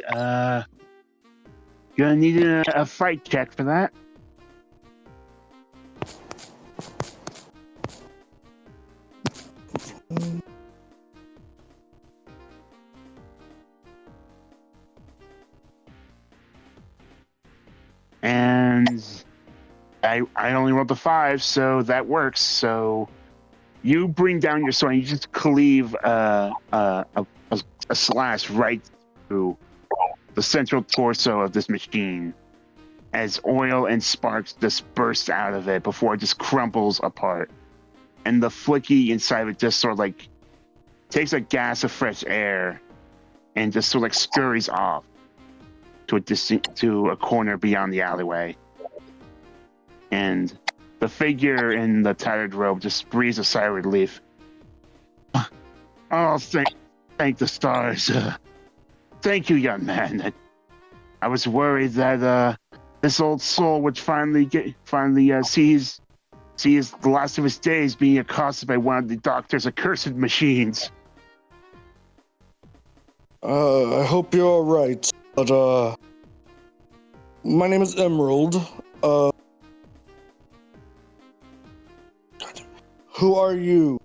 gonna need a fight check for that. And I only rolled a 5, so that works. So you bring down your sword and you just cleave a slash right through the central torso of this machine as oil and sparks just burst out of it before it just crumples apart. And the flicky inside of it just sort of takes a gas of fresh air and just sort of scurries off to a corner beyond the alleyway. And The figure in the tattered robe just breathes a sigh of relief. Oh, thank the stars. Thank you, young man. I was worried that this old soul would finally see the last of his days being accosted by one of the doctor's accursed machines. I hope you're all right. But my name is Emerald. Who are you?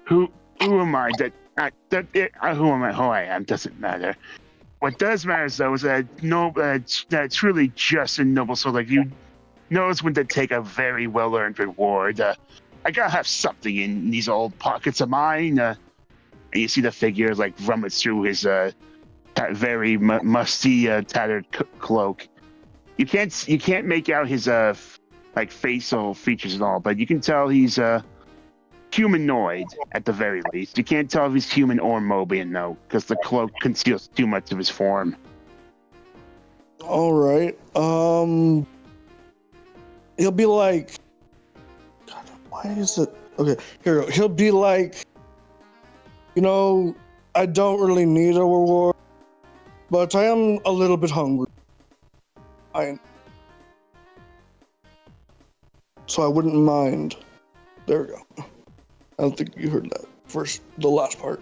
Who am I? Who I am doesn't matter. What does matter though is that truly just and noble soul like you knows when to take a very well earned reward. I gotta have something in these old pockets of mine. And you see the figure like rummage through his very musty tattered cloak. You can't make out his like facial features at all, but you can tell he's humanoid at the very least. You can't tell if he's human or Mobian though, because the cloak conceals too much of his form. All right. He'll be like. God, why is it? Okay, here we go. He'll be like. I don't really need a reward, but I am a little bit hungry. So I wouldn't mind. There we go. I don't think you heard that the last part.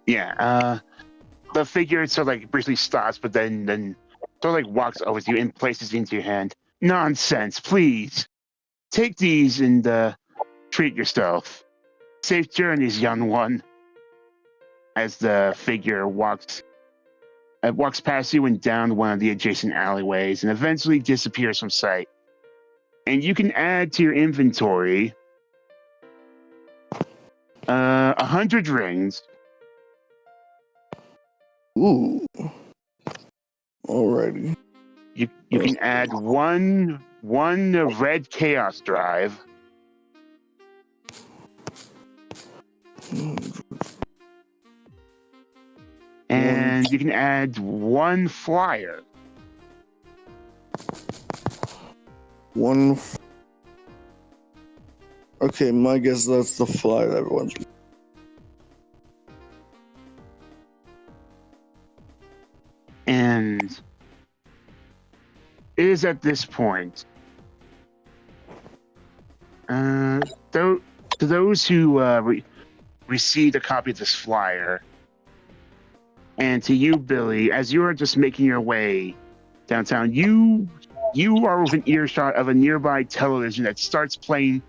Yeah. The figure sort of like briefly stops, but then sort of like walks over to you and places it into your hand. Nonsense, please. Take these and treat yourself. Safe journeys, young one. As the figure walks past you and down one of the adjacent alleyways and eventually disappears from sight. And you can add to your inventory 100 rings. Ooh. Alrighty. You can add one red chaos drive. And you can add one flyer. Okay, my guess that's the flyer everyone's. And it is at this point, to those who received a copy of this flyer, and to you, Billy, as you are just making your way downtown, you are within earshot of a nearby television that starts playing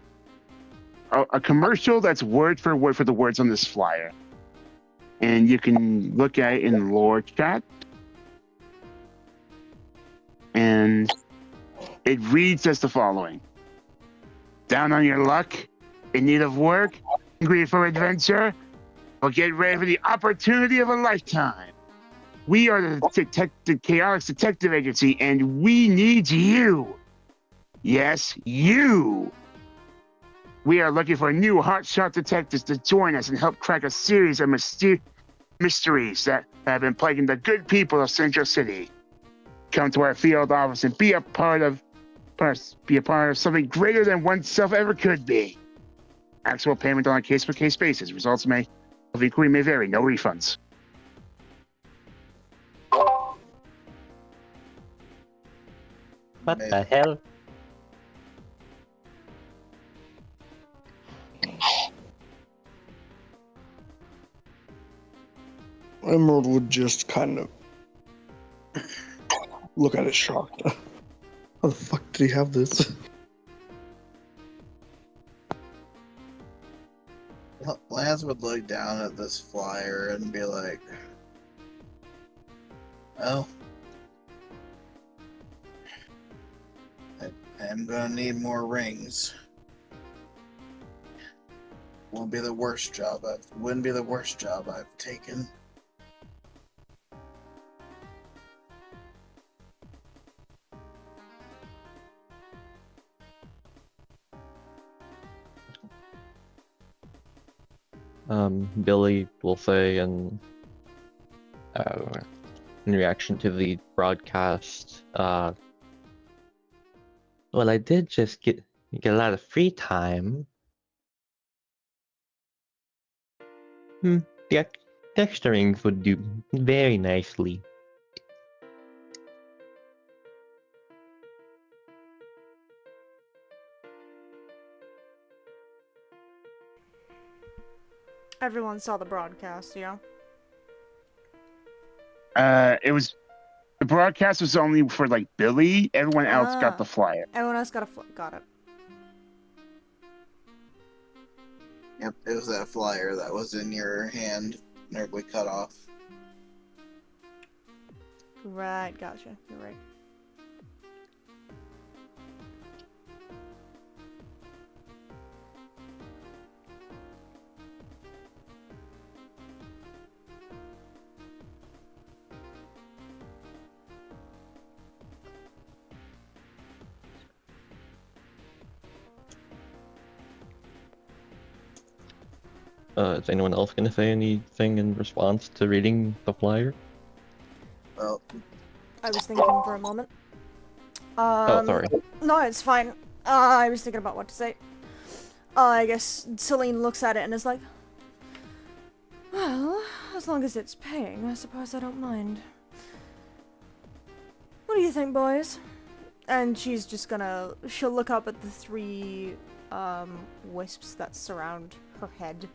a commercial that's word for word for the words on this flyer. And you can look at it in lore chat. And it reads as the following. Down on your luck? In need of work? Hungry for adventure? Well, get ready for the opportunity of a lifetime. We are the Chaotic Detective Agency, and we need you. Yes, you. We are looking for new hotshot detectives to join us and help crack a series of mysteries that have been plaguing the good people of Central City. Come to our field office and be a part of something greater than oneself ever could be. Actual payment on a case-by-case basis. Results of inquiry may vary. No refunds. What the hell? Emerald would just kind of look at it shocked. How the fuck did he have this? Lance would look down at this flyer and be like, well, I'm gonna need more rings. Wouldn't be the worst job I've taken. Billy will say, and in reaction to the broadcast, well, I did just get a lot of free time. The texturings would do very nicely. Everyone saw the broadcast, yeah? It was the broadcast was only for like Billy. Everyone else got the flyer. Everyone else got it. Yep, it was that flyer that was in your hand, nearly cut off. Right, gotcha. You're right. Is anyone else gonna say anything in response to reading the flyer? Well, I was thinking for a moment. Oh, sorry. No, it's fine. I was thinking about what to say. I guess Selene looks at it and is like, well, as long as it's paying, I suppose I don't mind. What do you think, boys? And she's just she'll look up at the three wisps that surround her head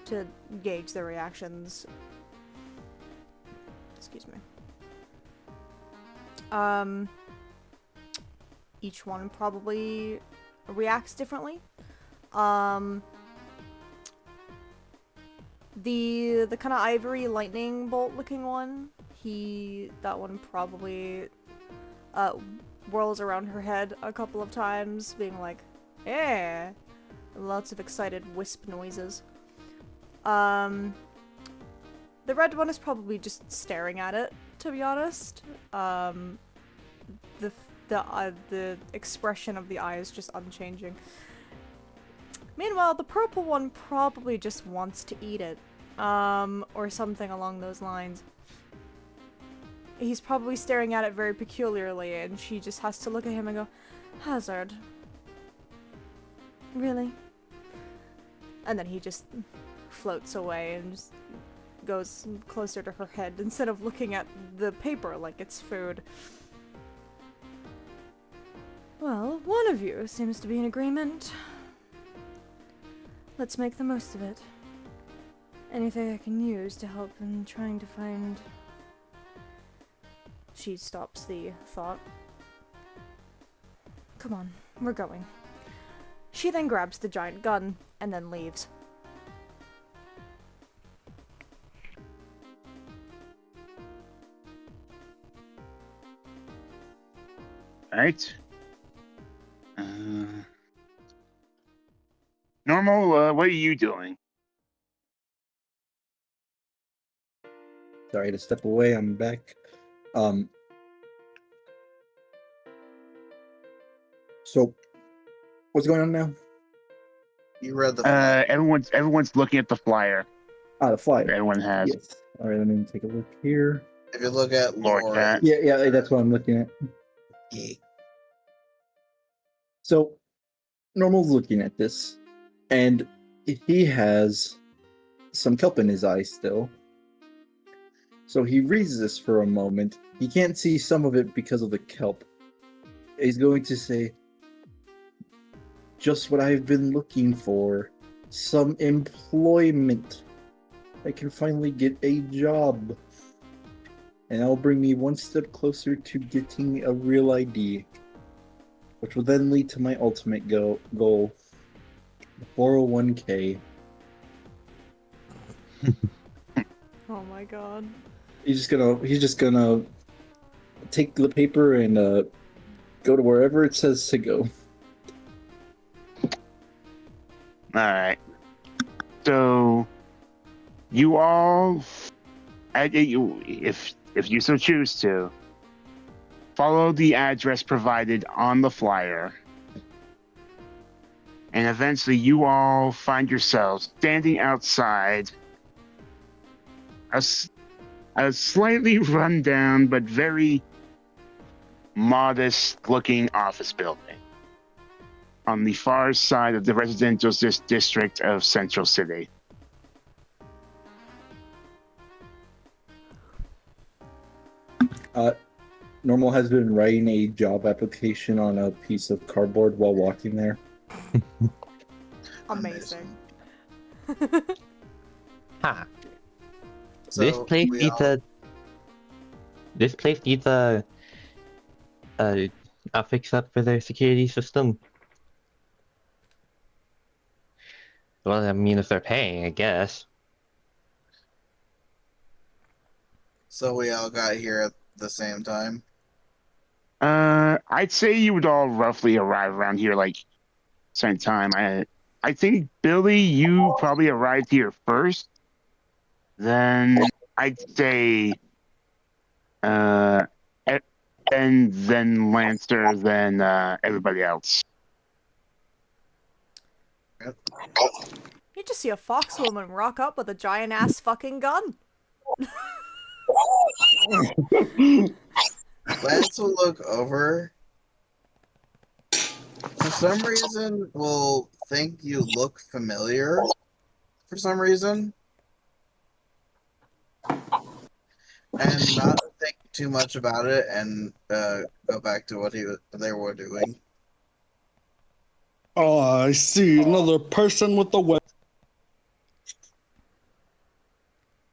to gauge their reactions. Excuse me. Each one probably reacts differently. The kind of ivory lightning bolt looking one, that one probably whirls around her head a couple of times, being like, eh, lots of excited wisp noises. The red one is probably just staring at it, to be honest. The expression of the eye is just unchanging. Meanwhile, the purple one probably just wants to eat it, or something along those lines. He's probably staring at it very peculiarly, and she just has to look at him and go, Hazard. Really? And then he just floats away and just goes closer to her head instead of looking at the paper like it's food. Well, one of you seems to be in agreement. Let's make the most of it. Anything I can use to help in trying to find... She stops the thought. Come on, we're going. She then grabs the giant gun and then leaves. Alright. Normal, what are you doing? Sorry to step away. I'm back. So, what's going on now? you read the flyer. Everyone's looking at the flyer The flyer. that everyone has. Yes. All right, let me take a look here. If you look at Lord lore, Cat. Yeah, that's what I'm looking at. yeah. So, Normal's looking at this, and he has some kelp in his eye still. So he reads this for a moment. He can't see some of it because of the kelp. He's going to say, just what I've been looking for. Some employment. I can finally get a job. And that'll bring me one step closer to getting a real ID. Which will then lead to my ultimate goal. The 401k. Oh my god. He's just gonna take the paper and go to wherever it says to go. Alright. So, you all, if you so choose to, follow the address provided on the flyer, and eventually you all find yourselves standing outside a slightly run-down but very modest-looking office building on the far side of the residential district of Central City. Normal has been writing a job application on a piece of cardboard while walking there. Amazing. Ha. So This place we needs all- a. This place needs a fix up for their security system. Well, I mean, if they're paying, I guess. So we all got here at the same time. I'd say you would all roughly arrive around here like same time. I think Billy, you probably arrived here first. Then I'd say and then Lancer, then everybody else. You just see a fox woman rock up with a giant ass fucking gun. Lance will look over. For some reason, will think you look familiar. For some reason. And not think too much about it and go back to what they were doing. Oh, I see. Another person with the weapon.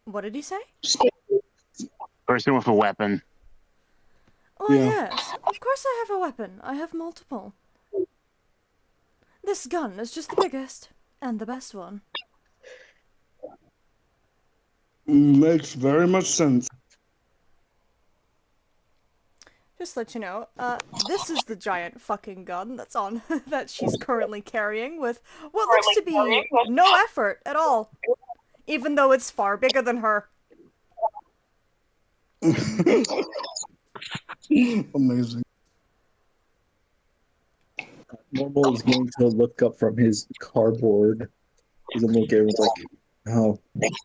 What did he say? Person with a weapon. Oh Yeah. yes, of course I have a weapon. I have multiple. This gun is just the biggest and the best one. Makes very much sense. Just to let you know, this is the giant fucking gun that's on that she's currently carrying with what looks to be no effort at all, even though it's far bigger than her. Amazing. Normal is going to look up from his cardboard. He's gonna look at everyone's like, oh,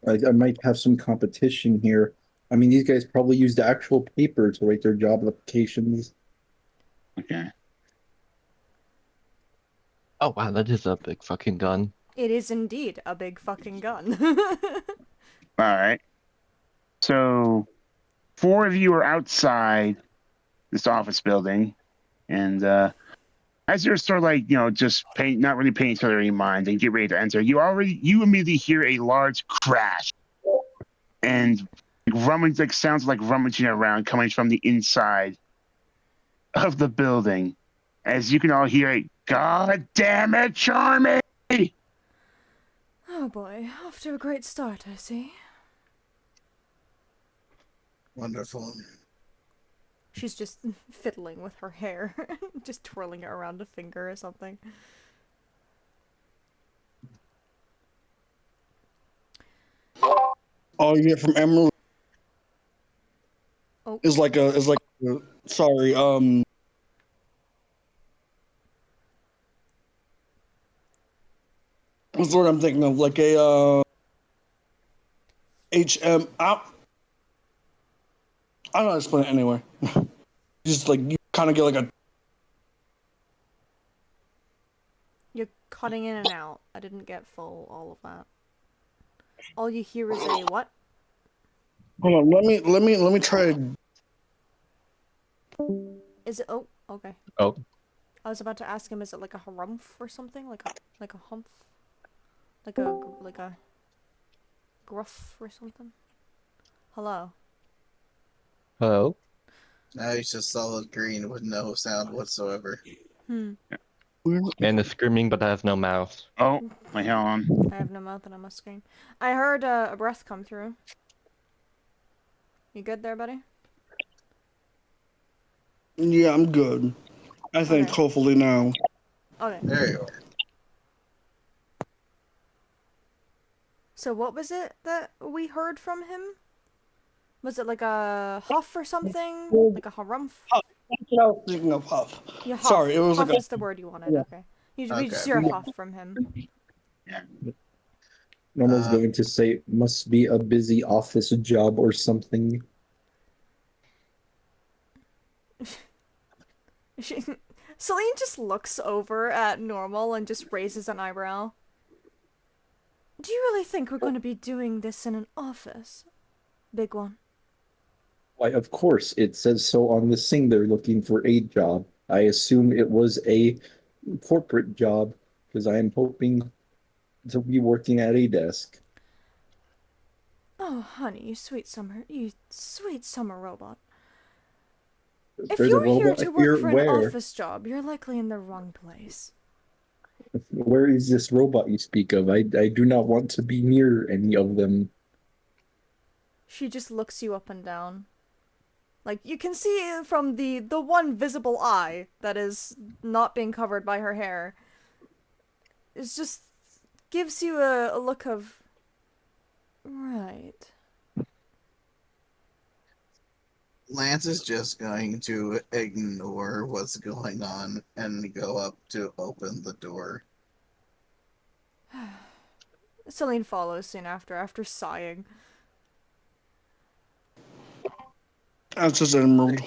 I might have some competition here. I mean, these guys probably used actual paper to write their job applications. Okay. Oh wow, that is a big fucking gun. It is indeed a big fucking gun. All right. So, 4 of you are outside this office building, and as you're sort of like, just not really paying each other any mind and get ready to enter, you immediately hear a large crash and sounds like rummaging around coming from the inside of the building. As you can all hear it, God damn it, Charmy! Oh boy, off to a great start, I see. Wonderful. She's just fiddling with her hair, just twirling it around a finger or something. All you get from Emerald Oh. is like sorry, what's the word I'm thinking of? Like a HM. I don't know how to explain it anyway. Just like you kind of get like a. You're cutting in and out. I didn't get all of that. All you hear is a what? Hold on, let me try. Is it? Oh, okay. Oh, I was about to ask him, is it like a harumph or something? Like a humph? Like a gruff or something? Hello? hello. Now he's just solid green with no sound whatsoever. Hmm. Man is screaming, but I have no mouth. Oh, my hell on. I have no mouth and I must scream. I heard a breath come through. You good there, buddy? Yeah, I'm good. I think Okay. hopefully now. Okay. There you are. So what was it that we heard from him? Was it like a huff or something? Like a harumph? Speaking of Huff. Yeah, huff. Sorry, it was Huff like a. is the word you wanted, yeah. okay. We Okay. just hear a huff from him. Yeah. Normal's going to say, must be a busy office job or something. Selene just looks over at Normal and just raises an eyebrow. Do you really think we're going to be doing this in an office? Big one. Why, of course, it says so on the thing they're looking for a job. I assume it was a corporate job, because I am hoping to be working at a desk. Oh, honey, you sweet summer robot. If There's a you're here robot to here. work for an Where? office job, you're likely in the wrong place. Where is this robot you speak of? I do not want to be near any of them. She just looks you up and down. Like, you can see from the one visible eye that is not being covered by her hair. It just gives you a look of... Right. Lance is just going to ignore what's going on and go up to open the door. Selene follows soon after sighing. That's just Emerald.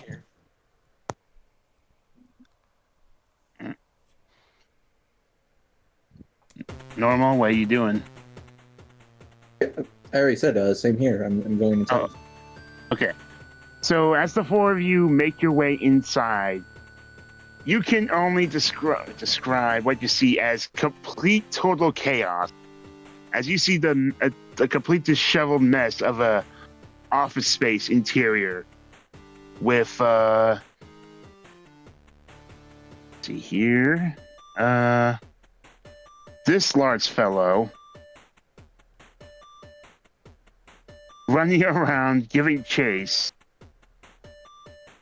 Normal, what are you doing? I already said, same here. I'm going inside. Oh, okay. So as the four of you make your way inside, you can only describe what you see as complete total chaos. As you see the complete disheveled mess of a office space interior with see here, this large fellow running around giving chase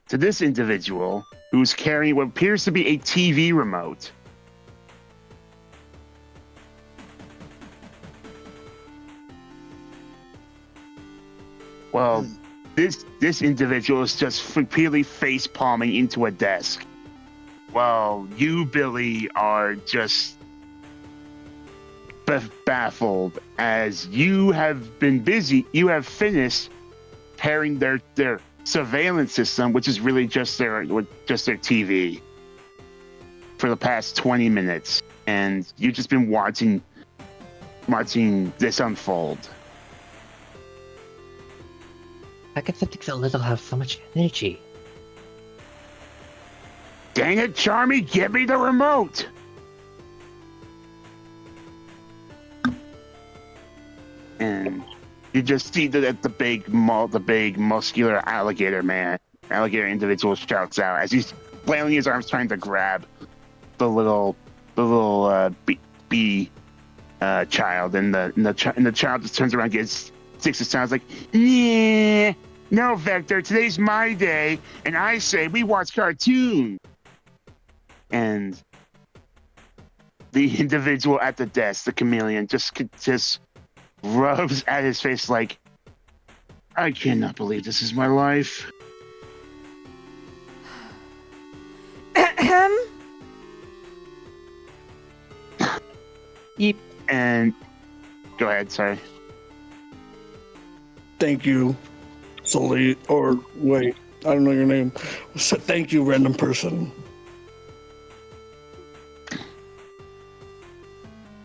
to this individual who's carrying what appears to be a TV remote. Well, this individual is just repeatedly face palming into a desk. While you, Billy, are just baffled as you have been busy. You have finished pairing their surveillance system, which is really just their TV, for the past 20 minutes, and you've just been watching this unfold. How can something so little have so much energy? Dang it, Charmy, give me the remote! And you just see that the big muscular alligator individual shouts out as he's flailing his arms trying to grab the little bee child, and the child just turns around, sticks his sounds like, yeah, no, Vector, today's my day, and I say we watch cartoons. And the individual at the desk, the chameleon, just rubs at his face like, I cannot believe this is my life. Yeep. And go ahead, sorry. Thank you, Sully. Or wait, I don't know your name. So, thank you, random person.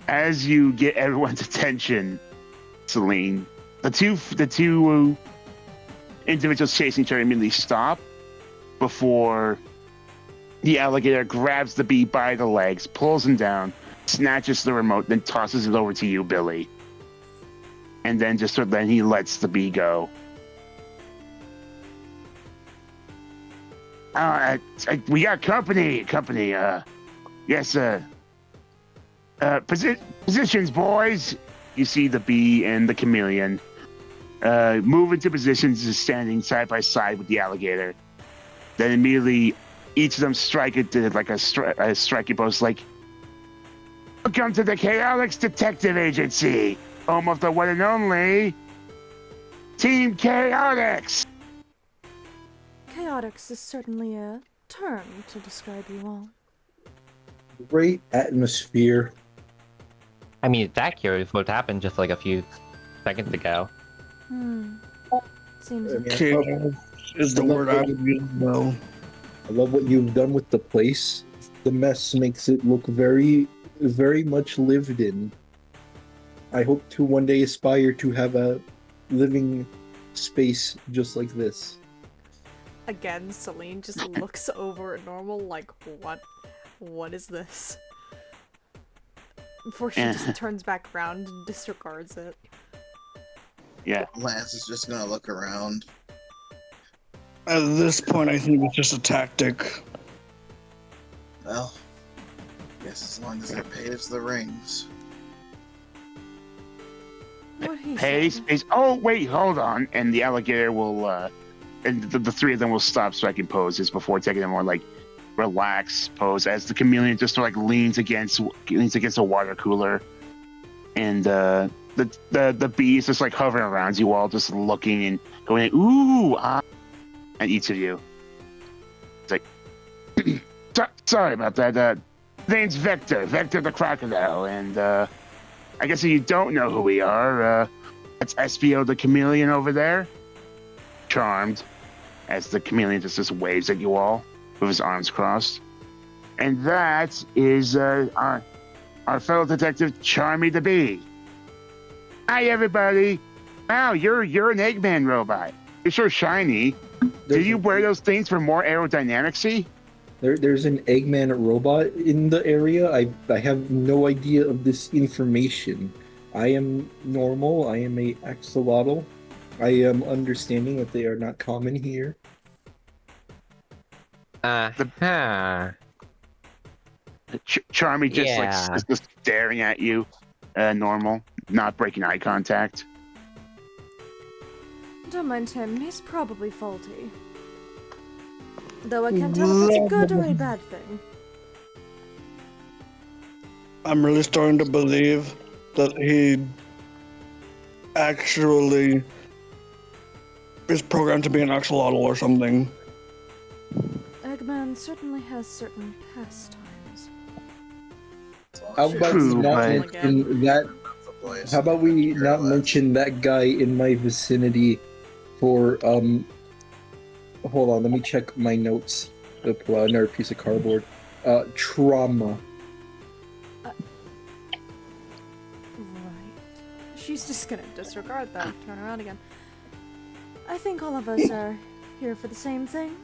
As you get everyone's attention, Selene, the two individuals chasing each other immediately stop before the alligator grabs the bee by the legs, pulls him down, snatches the remote, then tosses it over to you, Billy. And then then he lets the bee go. We got company. Yes, positions, boys. You see the bee and the chameleon move into positions, just standing side by side with the alligator. Then immediately, each of them strike it to like a striking pose, like, welcome to the Chaotix Detective Agency, home of the one and only Team Chaotix. Chaotix is certainly a term to describe you all. Great atmosphere. I mean, it's accurate. What happened just like a few seconds ago. Seems I mean, Chaos is the I love word I what- would use though. I love what you've done with the place. The mess makes it look very, very much lived in. I hope to one day aspire to have a living space just like this. again. Selene just looks over at Normal like, what is this? Before she just turns back around and disregards it. Yeah. Lance is just gonna look around. At this point, I think it's just a tactic. Well, guess as long as it pays the rings. What he Hey, said. space. Oh, wait, hold on. And the alligator will, and the three of them will stop striking poses before taking a more like relaxed pose as the chameleon just sort of like leans against a water cooler, and the bee is just like hovering around you all, just looking and going ooh ah at each of you. It's like, sorry about that. Name's Vector the crocodile, and I guess if you don't know who we are, that's SPO the chameleon over there. Charmed, as the chameleon just waves at you all with his arms crossed. And that is our fellow detective, Charmy the Bee. Hi, everybody. Wow, you're an Eggman robot. You're so shiny. Do you wear those things for more aerodynamicsy? There's an Eggman robot in the area. I have no idea of this information. I am normal. I am a axolotl. I am understanding that they are not common here. Charmy just Yeah. like just staring at you, normal, not breaking eye contact. Don't mind him, he's probably faulty. Though I can't tell if it's a good or a bad thing. I'm really starting to believe that he actually is programmed to be an axolotl or something. Eggman certainly has certain pastimes. How about we True, not but- mention that? The place. How about we Care not less. mention that guy in my vicinity for Hold on, let me check my notes. Pull out another piece of cardboard. Trauma. Right. She's just gonna disregard that, turn around again. I think all of us are here for the same thing.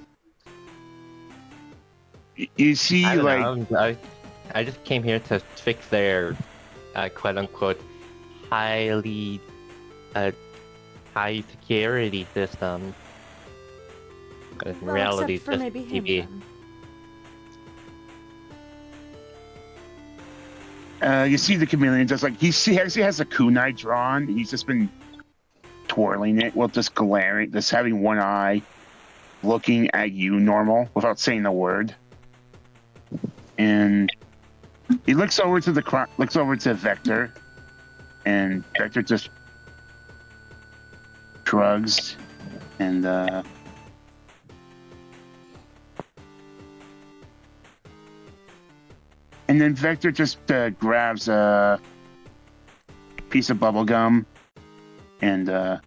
You see, I don't like, know. I just came here to fix their quote unquote highly high security system. But in Well, reality, except for it's just maybe him TV. then. you see the chameleon just like he actually has a kunai drawn. He's just been twirling it, well, just glaring, just having one eye, looking at you, normal, without saying a word. And he looks over to Vector, and Vector just shrugs, and then Vector just grabs a piece of bubble gum and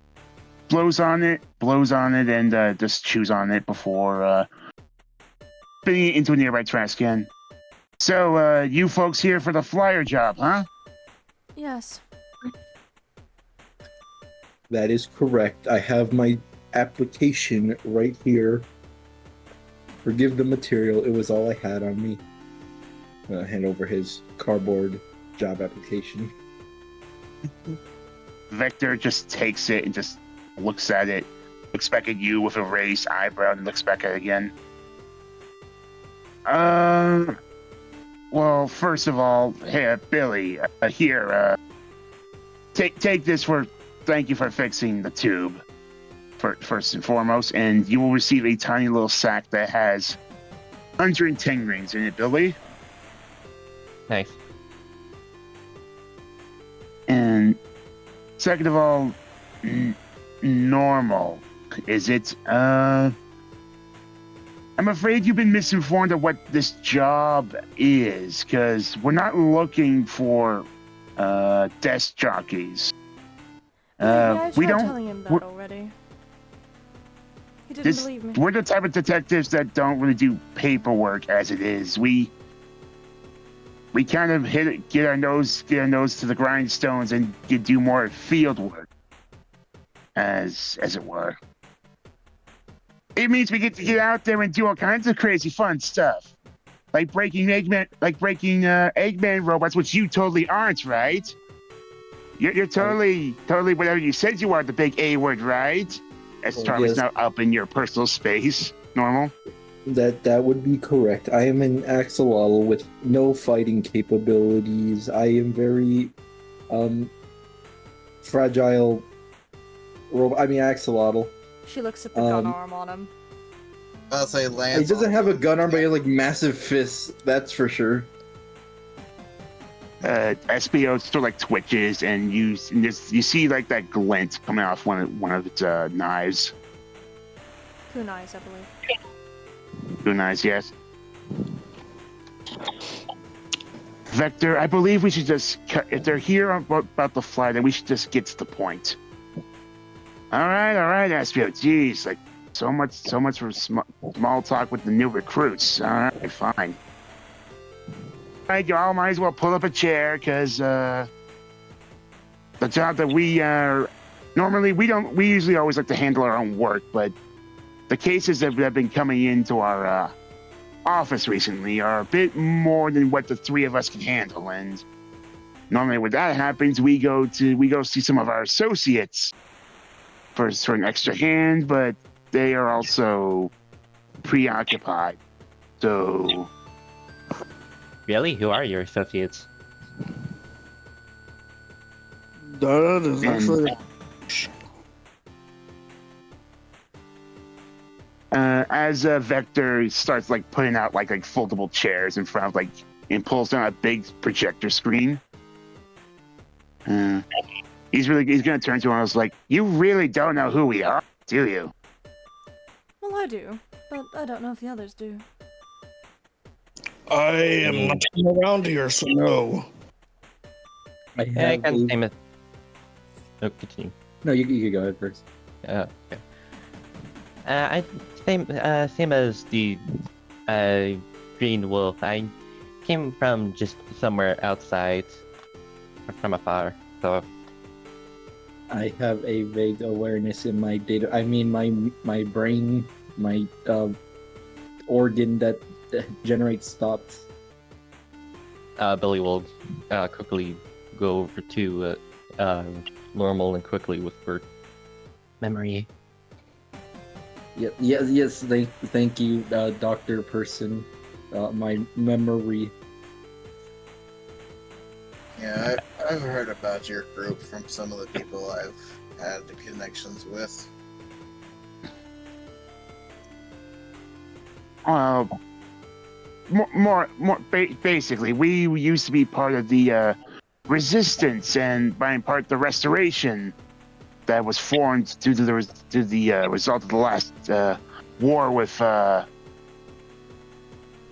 blows on it, and just chews on it before spitting it into a nearby trash can. So, you folks here for the flyer job, huh? Yes. That is correct. I have my application right here. Forgive the material. It was all I had on me. Hand over his cardboard job application. Vector just takes it and just looks at it, looks back at you with a raised eyebrow, and looks back at it again. Well, first of all, hey, Billy, here, take this for thank you for fixing the tube, first and foremost, and you will receive a tiny little sack that has 110 rings in it, Billy. Nice. And second of all, normal, is it? I'm afraid you've been misinformed of what this job is, because we're not looking for desk jockeys. Believe me, I We tried don't. telling him we're- that already. He didn't This, believe me. we're the type of detectives that don't really do paperwork as it is. We kind of get our nose to the grindstones and do more field work, as it were. It means we get to get out there and do all kinds of crazy fun stuff, like breaking Eggman robots, which you totally aren't, right? You're totally whatever you said you are, the big A word, right? As Well, Charlie's yes. now up in your personal space. Normal. That would be correct. I am an axolotl with no fighting capabilities. I am very fragile axolotl. She looks at the gun Um, arm on him. I'll say Lance. He doesn't have a gun arm, but he has like massive fists, that's for sure. SBO sort of like twitches, and you see like that glint coming off one of its knives. Kunai's, I believe. Good knives, yes. Vector, I believe we should just if they're here about the fly, then we should just get to the point. All right, SBO. Jeez, like so much for small talk with the new recruits. All right, fine. All right, y'all might as well pull up a chair, because the job that we normally we usually always like to handle our own work, but the cases that have been coming into our office recently are a bit more than what the three of us can handle, and normally when that happens, we go see some of our associates for an extra hand, but they are also preoccupied. So Really? Who are your associates? That is actually. as Vector starts like putting out like foldable chairs in front of and pulls down a big projector screen. He's gonna turn to him and was like, "You really don't know who we are, do you?" Well, I do, but I don't know if the others do. I am not around here, so no. I Yeah, I have can a... name it. Oh, continue. No, you can go ahead first. Okay. Same as the Green Wolf. I came from just somewhere outside, from afar. So I have a vague awareness in my data. I mean, my brain, my organ that generates thoughts. Billy will quickly go over to normal and quickly whisper, "Memory." Yes. Thank you, Doctor Person. My memory. Yeah, I've heard about your group from some of the people I've had connections with. Basically, we used to be part of the resistance, and by part the restoration that was formed due to the result of the last war with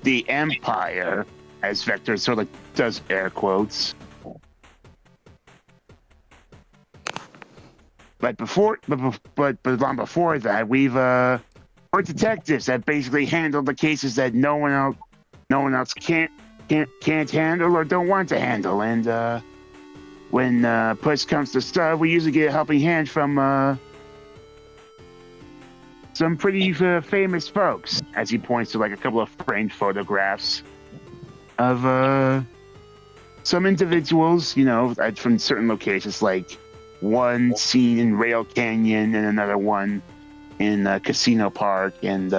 the Empire, as Vector sort of does air quotes. But long before that, we're detectives that basically handle the cases that no one else can't handle or don't want to handle. And when push comes to shove, we usually get a helping hand from some pretty famous folks. As he points to a couple of framed photographs of some individuals, from certain locations, like one seen in Rail Canyon and another one in Casino Park, and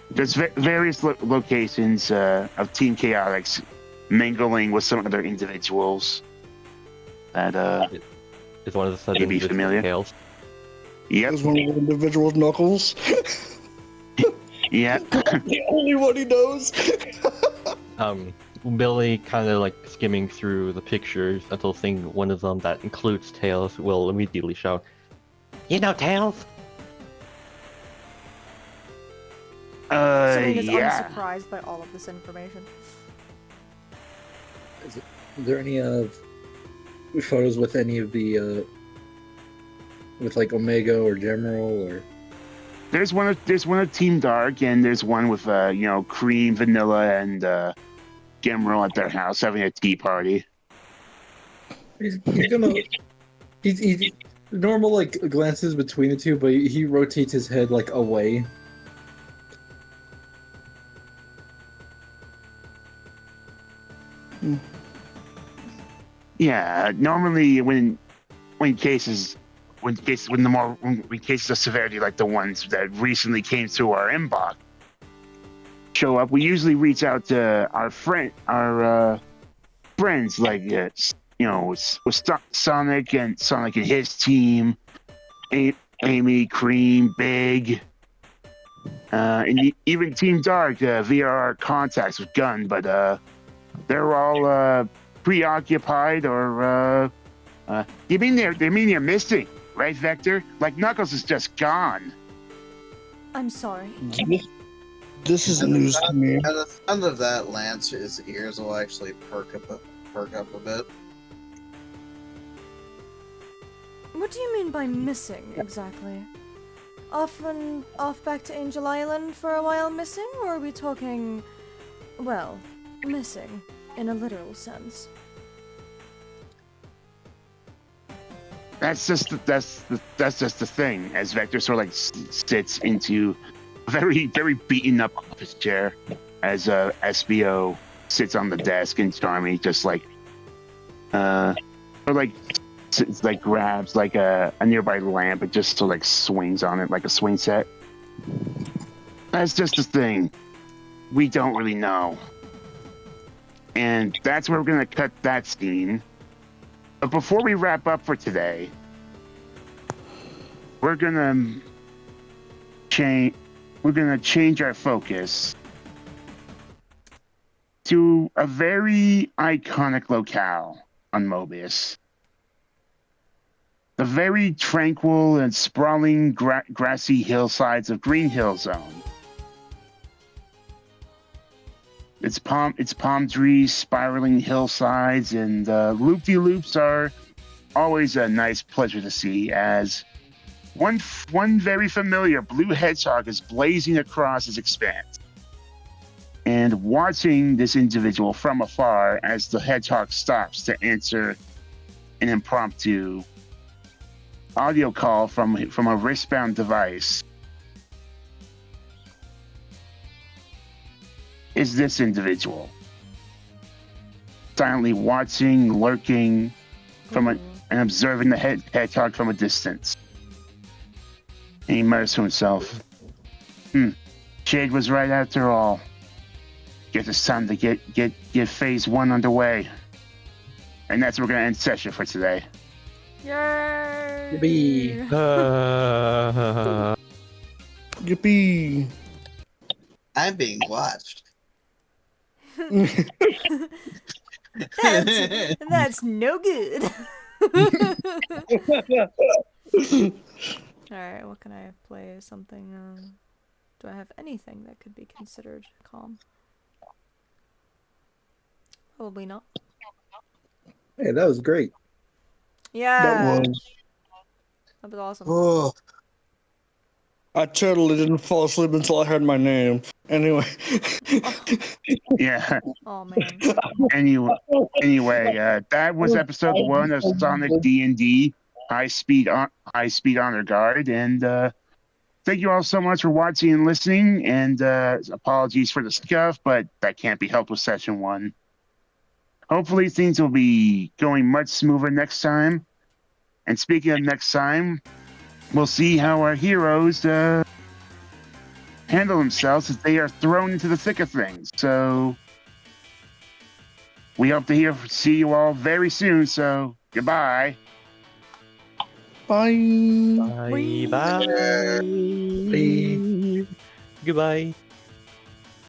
there's various locations of Team Chaotix mingling with some other individuals that Is one of the sudden Maybe familiar. Tails. Yep. Is one of the individuals Knuckles. Yep. The only one he knows. Billy, kind of skimming through the pictures until seeing one of them that includes Tails, will immediately shout, "You know Tails?" Selene is Yeah. unsurprised by all of this information. Is there any photos with any of the with like Omega or General or? There's one of Team Dark, and there's one with Cream, Vanilla, and Gemro at their house having a tea party. He's gonna he normal like glances between the two, but he rotates his head like away. Yeah, normally when cases of severity like the ones that recently came through our inbox show up, we usually reach out to our friends like with Sonic and his team, Amy, Cream, Big, and even Team Dark via our contacts with Gun, but they're all preoccupied or you mean they're missing, right, Vector? Like Knuckles is just gone. I'm sorry. This is news to me. At the sound of that, Lance, his ears will actually perk up a bit. What do you mean by missing, exactly? Off back to Angel Island for a while missing, or are we talking, well, missing in a literal sense? That's just the thing. As Vector sort of like sits into a very, very beaten up office chair, as SBO sits on the desk and Charmy just like grabs like a nearby lamp and just sort of like swings on it like a swing set. That's just the thing. We don't really know. And that's where we're gonna cut that scene. But before we wrap up for today, we're gonna change our focus to a very iconic locale on Mobius. The very tranquil and sprawling grassy hillsides of Green Hill Zone. It's palm trees, spiraling hillsides, and loop-de-loops are always a nice pleasure to see, as one very familiar blue hedgehog is blazing across his expanse. And watching this individual from afar as the hedgehog stops to answer an impromptu audio call from a wristbound device is this individual, silently watching, lurking and observing the hedgehog from a distance. And he mutters to himself, Shade was right after all. Guess it's time to get phase 1 underway. And that's where we're gonna end session for today. Yay! Yippee! Yippee! I'm being watched. That's no good. Alright, what can I play? Something, do I have anything that could be considered calm? Probably not. Hey, that was great. Yeah! That was awesome. Oh, I totally didn't fall asleep until I heard my name. Anyway. Yeah. Oh man. Anyway, that was episode 1 of Sonic D&D High Speed Honor Guard, and thank you all so much for watching and listening. And apologies for the scuff, but that can't be helped with session 1. Hopefully, things will be going much smoother next time. And speaking of next time, we'll see how our heroes handle themselves as they are thrown into the thick of things. So we hope to see you all very soon. So goodbye. Bye. Bye. Bye. Bye. Goodbye.